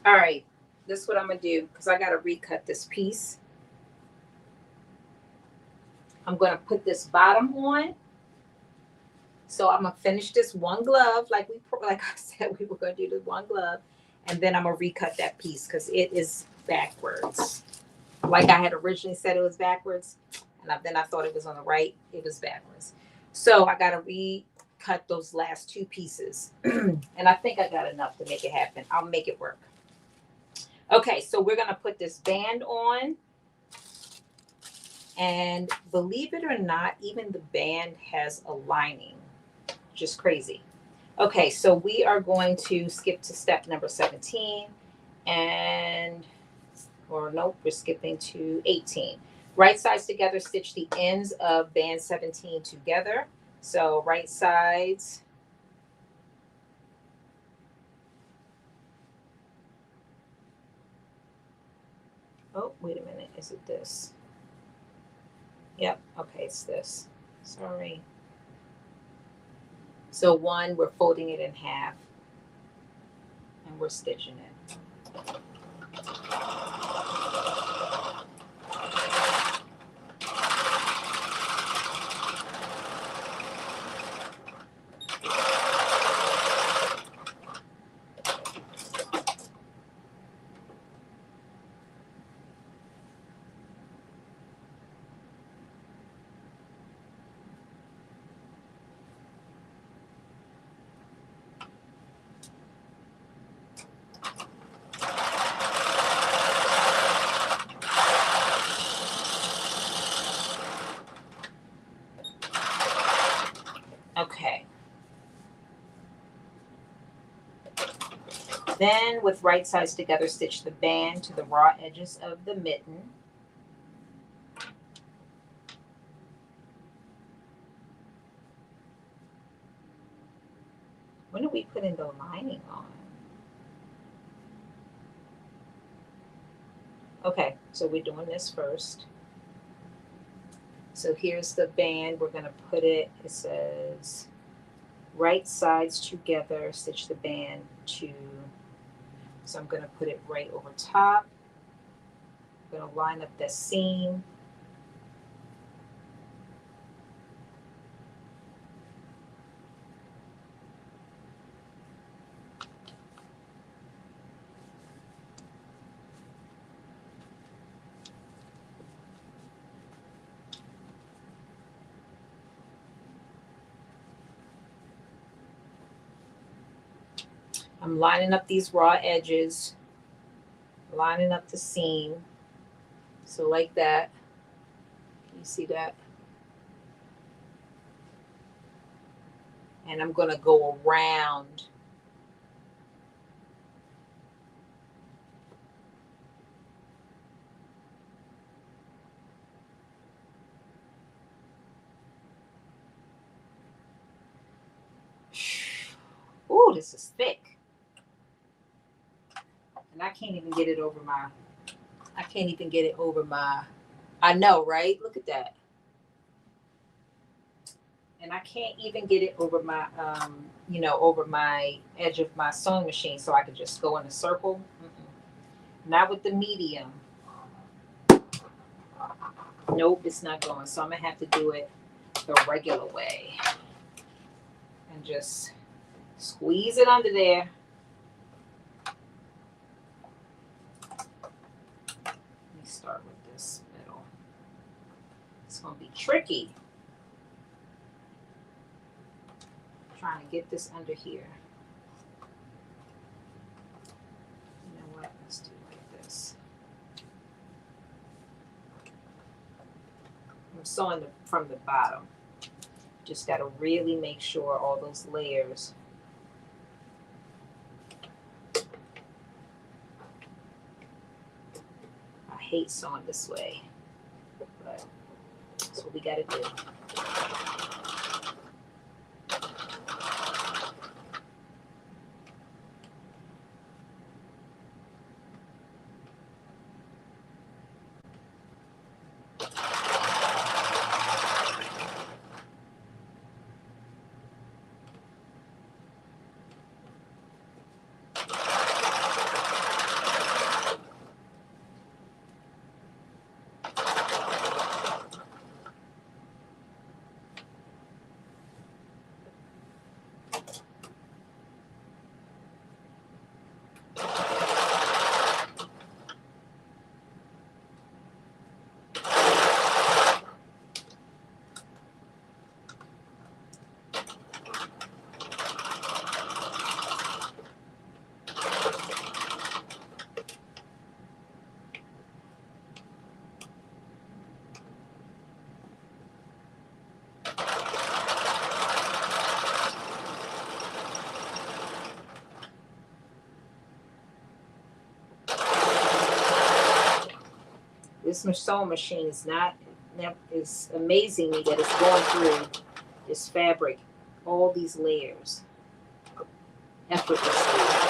All right, this is what I'm gonna do because I gotta recut this piece. I'm gonna put this bottom on. So I'm gonna finish this one glove, like I said, we were gonna do the one glove, and then I'm gonna recut that piece because it is backwards. Like I had originally said, it was backwards, and then I thought it was on the right. It was backwards. So I gotta recut those last two pieces, and I think I got enough to make it happen. I'll make it work. Okay, so we're gonna put this band on. And believe it or not, even the band has a lining. Just crazy. Okay, so we are going to skip to step number 17. Or nope, we're skipping to 18. Right sides together, stitch the ends of band 17 together. So right sides. Oh, wait a minute. Is it this? Yep. Okay, it's this. Sorry. So one, we're folding it in half and we're stitching it. Okay. Then with right sides together, stitch the band to the raw edges of the mitten. When are we putting the lining on? Okay, so we're doing this first. So here's the band. We're going to put it, it says right sides together, stitch the band to, so I'm going to put it right over top. I'm going to line up the seam. I'm lining up these raw edges, lining up the seam. So like that. You see that? And I'm going to go around. Ooh, this is thick. And I can't even get it over my, I know, right? Look at that. And I can't even get it over my, over my edge of my sewing machine so I could just go in a circle. Not with the medium. Nope, it's not going. So I'm going to have to do it the regular way. and just squeeze it under there. Let me start with this middle. It's going to be tricky trying to get this under here. You know what? Let's do it like this. I'm sewing from the bottom. Just got to really make sure all those layers. I hate sewing this way, but that's what we got to do. This sewing machine is amazing me that it's going through this fabric, all these layers, effortlessly.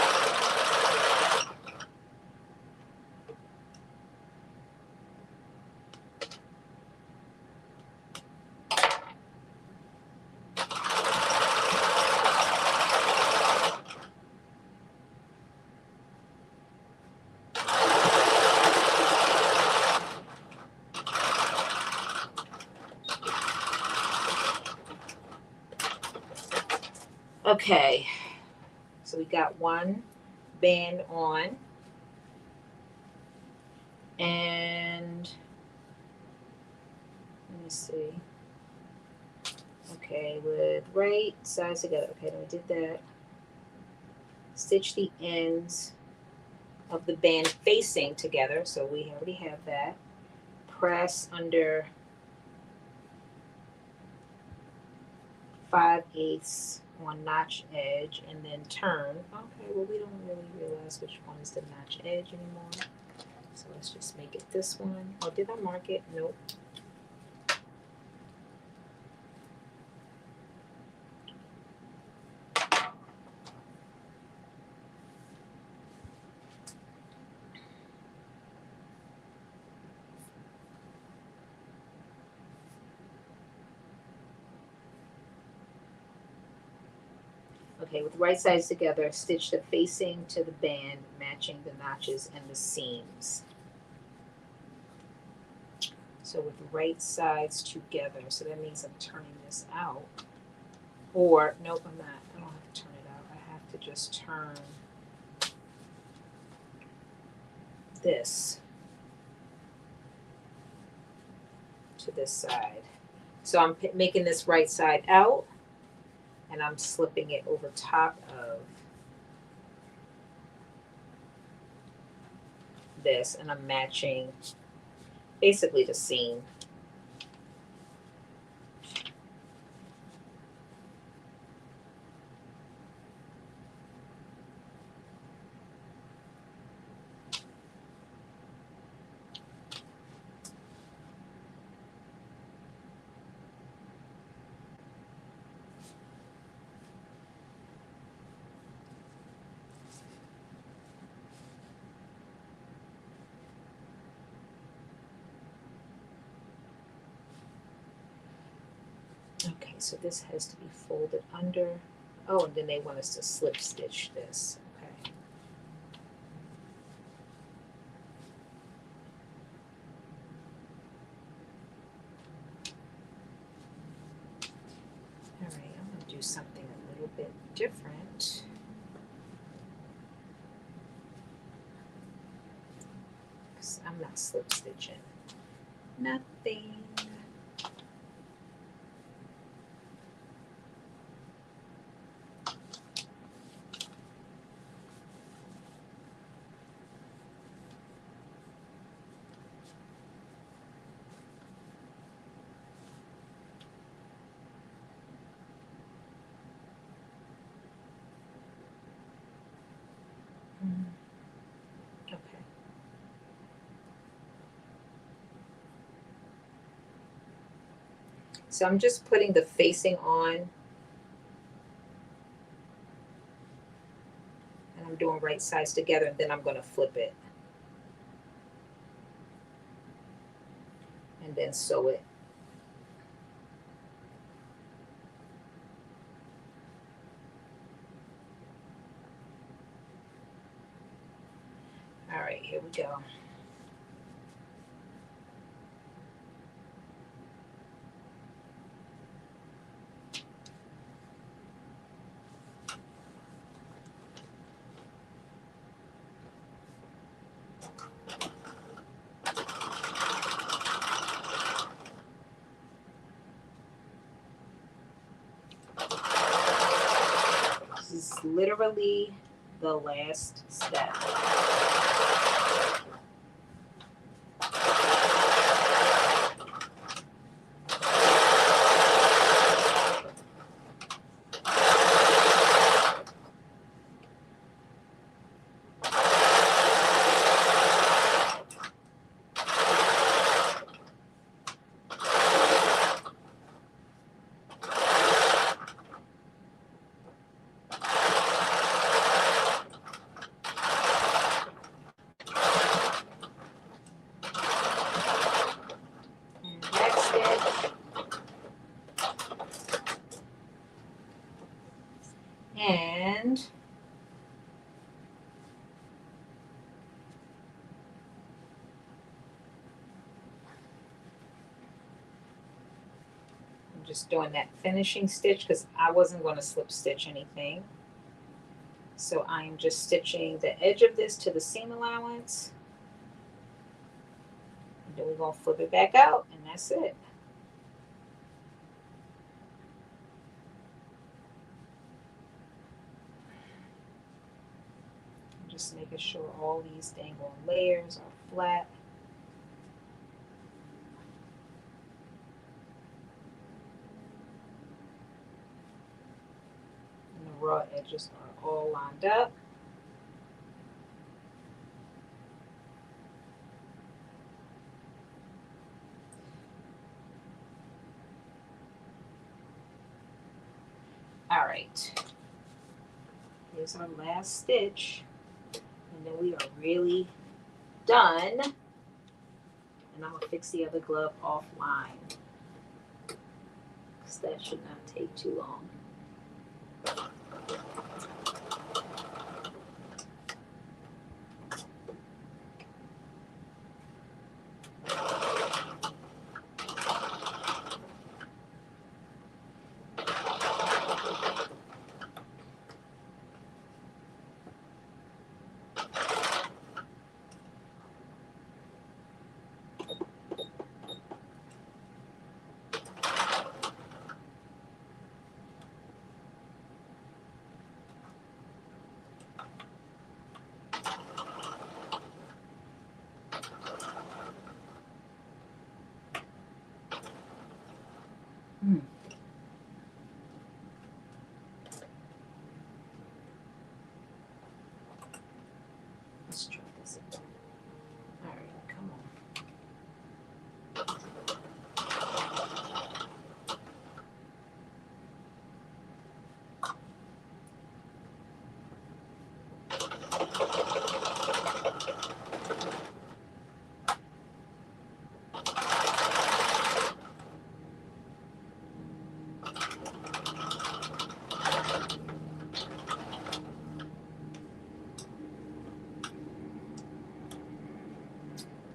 Okay, so we got one band on, and let me see. Okay, with right sides together. Okay, then we did that. Stitch the ends of the band facing together, so we already have that. Press under 5/8 on notch edge and then turn. Okay, well we don't really realize which one is the notch edge anymore. So let's just make it this one. Oh, did I mark it? Nope. Okay, with the right sides together, stitch the facing to the band, matching the notches and the seams. So with the right sides together, so that means I'm turning this out. Or, nope, I'm not. I don't have to turn it out. I have to just turn this to this side. So I'm making this right side out, and I'm slipping it over top of this, and I'm matching basically the seam. Okay, so this has to be folded under. Oh, and then they want us to slip stitch this. Okay. All right, I'm going to do something a little bit different. Because I'm not slip stitching. Nothing. Okay. So I'm just putting the facing on, and I'm doing right sides together, and then I'm going to flip it and then sew it. All right, here we go. This is literally the last step. Next stitch. And I'm just doing that finishing stitch because I wasn't going to slip stitch anything. So I'm just stitching the edge of this to the seam allowance. And then we're going to flip it back out, and that's it. I'm just making sure all these dangling layers are flat. And the raw edges are all lined up. All right, here's our last stitch, and then we are really done. And I'm gonna fix the other glove offline because that should not take too long. Let's try this again. All right, come on.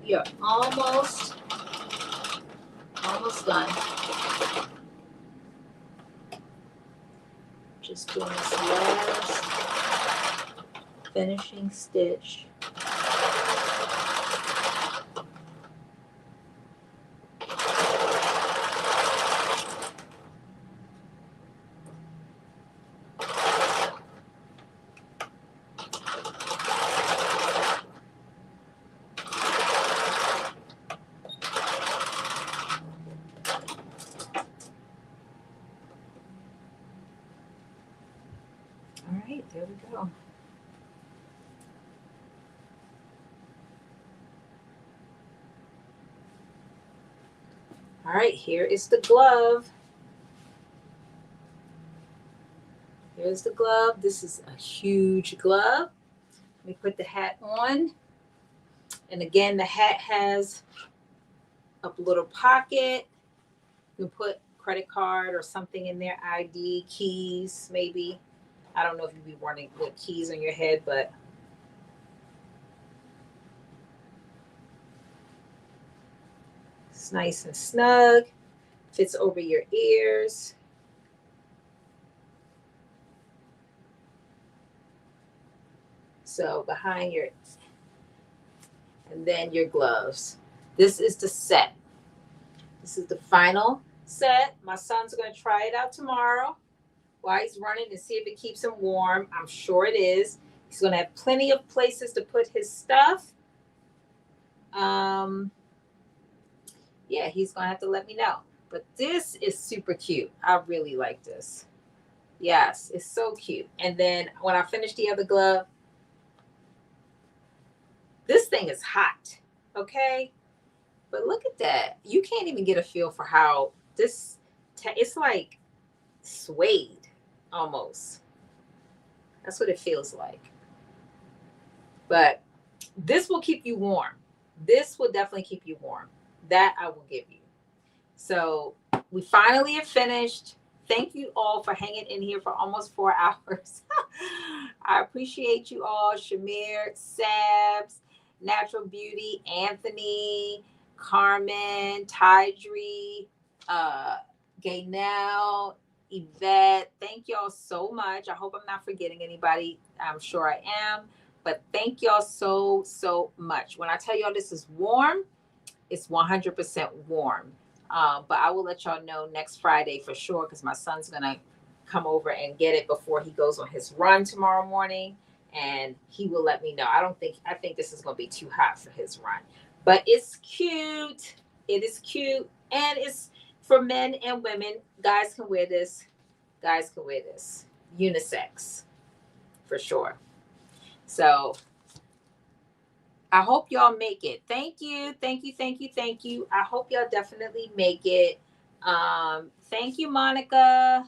You're almost done. Just doing this last finishing stitch. All right, there we go. All right, here is the glove. Here's the glove. This is a huge glove. Let me put the hat on. And again, the hat has a little pocket. You can put credit card or something in there, ID, keys, maybe. I don't know if you'd be wanting to put keys on your head, but it's nice and snug. Fits over your ears. So behind your, and then your gloves. This is the set. This is the final set. My son's going to try it out tomorrow while he's running to see if it keeps him warm. I'm sure it is. He's going to have plenty of places to put his stuff. Yeah, he's going to have to let me know. But this is super cute. I really like this. Yes, it's so cute. And then when I finish the other glove, this thing is hot, okay? But look at that. You can't even get a feel for how this, it's like suede almost. That's what it feels like. But this will keep you warm. This will definitely keep you warm. That I will give you. So we finally have finished. Thank you all for hanging in here for almost 4 hours. I appreciate you all. Shamir, Sabs, Natural Beauty, Anthony, Carmen, Tydree, Gaynell, Yvette. Thank y'all so much. I hope I'm not forgetting anybody. I'm sure I am. But thank y'all so, so much. When I tell y'all this is warm, it's 100% warm. But I will let y'all know next Friday for sure because my son's going to come over and get it before he goes on his run tomorrow morning. And he will let me know. I think this is going to be too hot for his run. But it's cute. It is cute. And it's for men and women. Guys can wear this. Guys can wear this. Unisex. For sure. So I hope y'all make it. Thank you. Thank you. Thank you. Thank you. I hope y'all definitely make it. Thank you, Monica.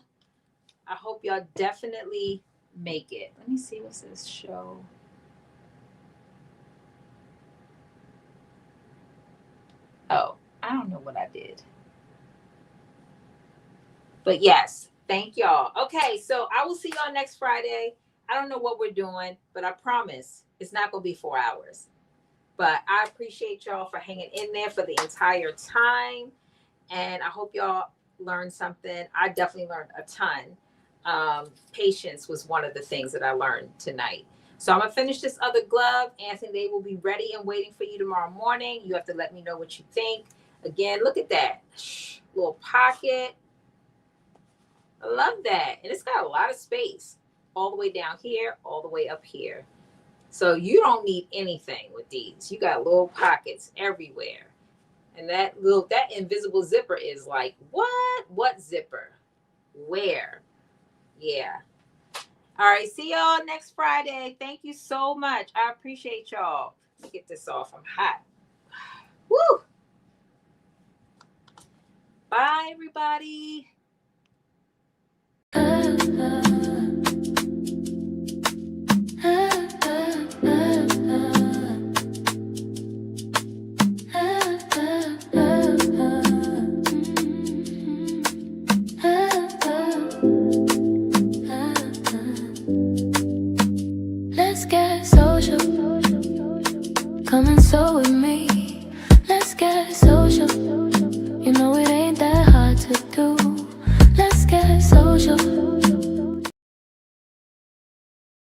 I hope y'all definitely make it. Let me see what's this show. Oh, I don't know what I did. But yes, thank y'all. Okay, so I will see y'all next Friday. I don't know what we're doing, but I promise it's not going to be 4 hours. But I appreciate y'all for hanging in there for the entire time. And I hope y'all learned something. I definitely learned a ton. Patience was one of the things that I learned tonight. So I'm going to finish this other glove. Anthony, they will be ready and waiting for you tomorrow morning. You have to let me know what you think. Again, look at that. Little pocket. I love that. And it's got a lot of space. All the way down here, all the way up here. So you don't need anything with these. You got little pockets everywhere. And that invisible zipper is like, what? What zipper? Where? Yeah. All right. See y'all next Friday. Thank you so much. I appreciate y'all. Let me get this off. I'm hot. Woo. Bye, everybody. Let's get social. Come and sew with me. Let's get social. You know it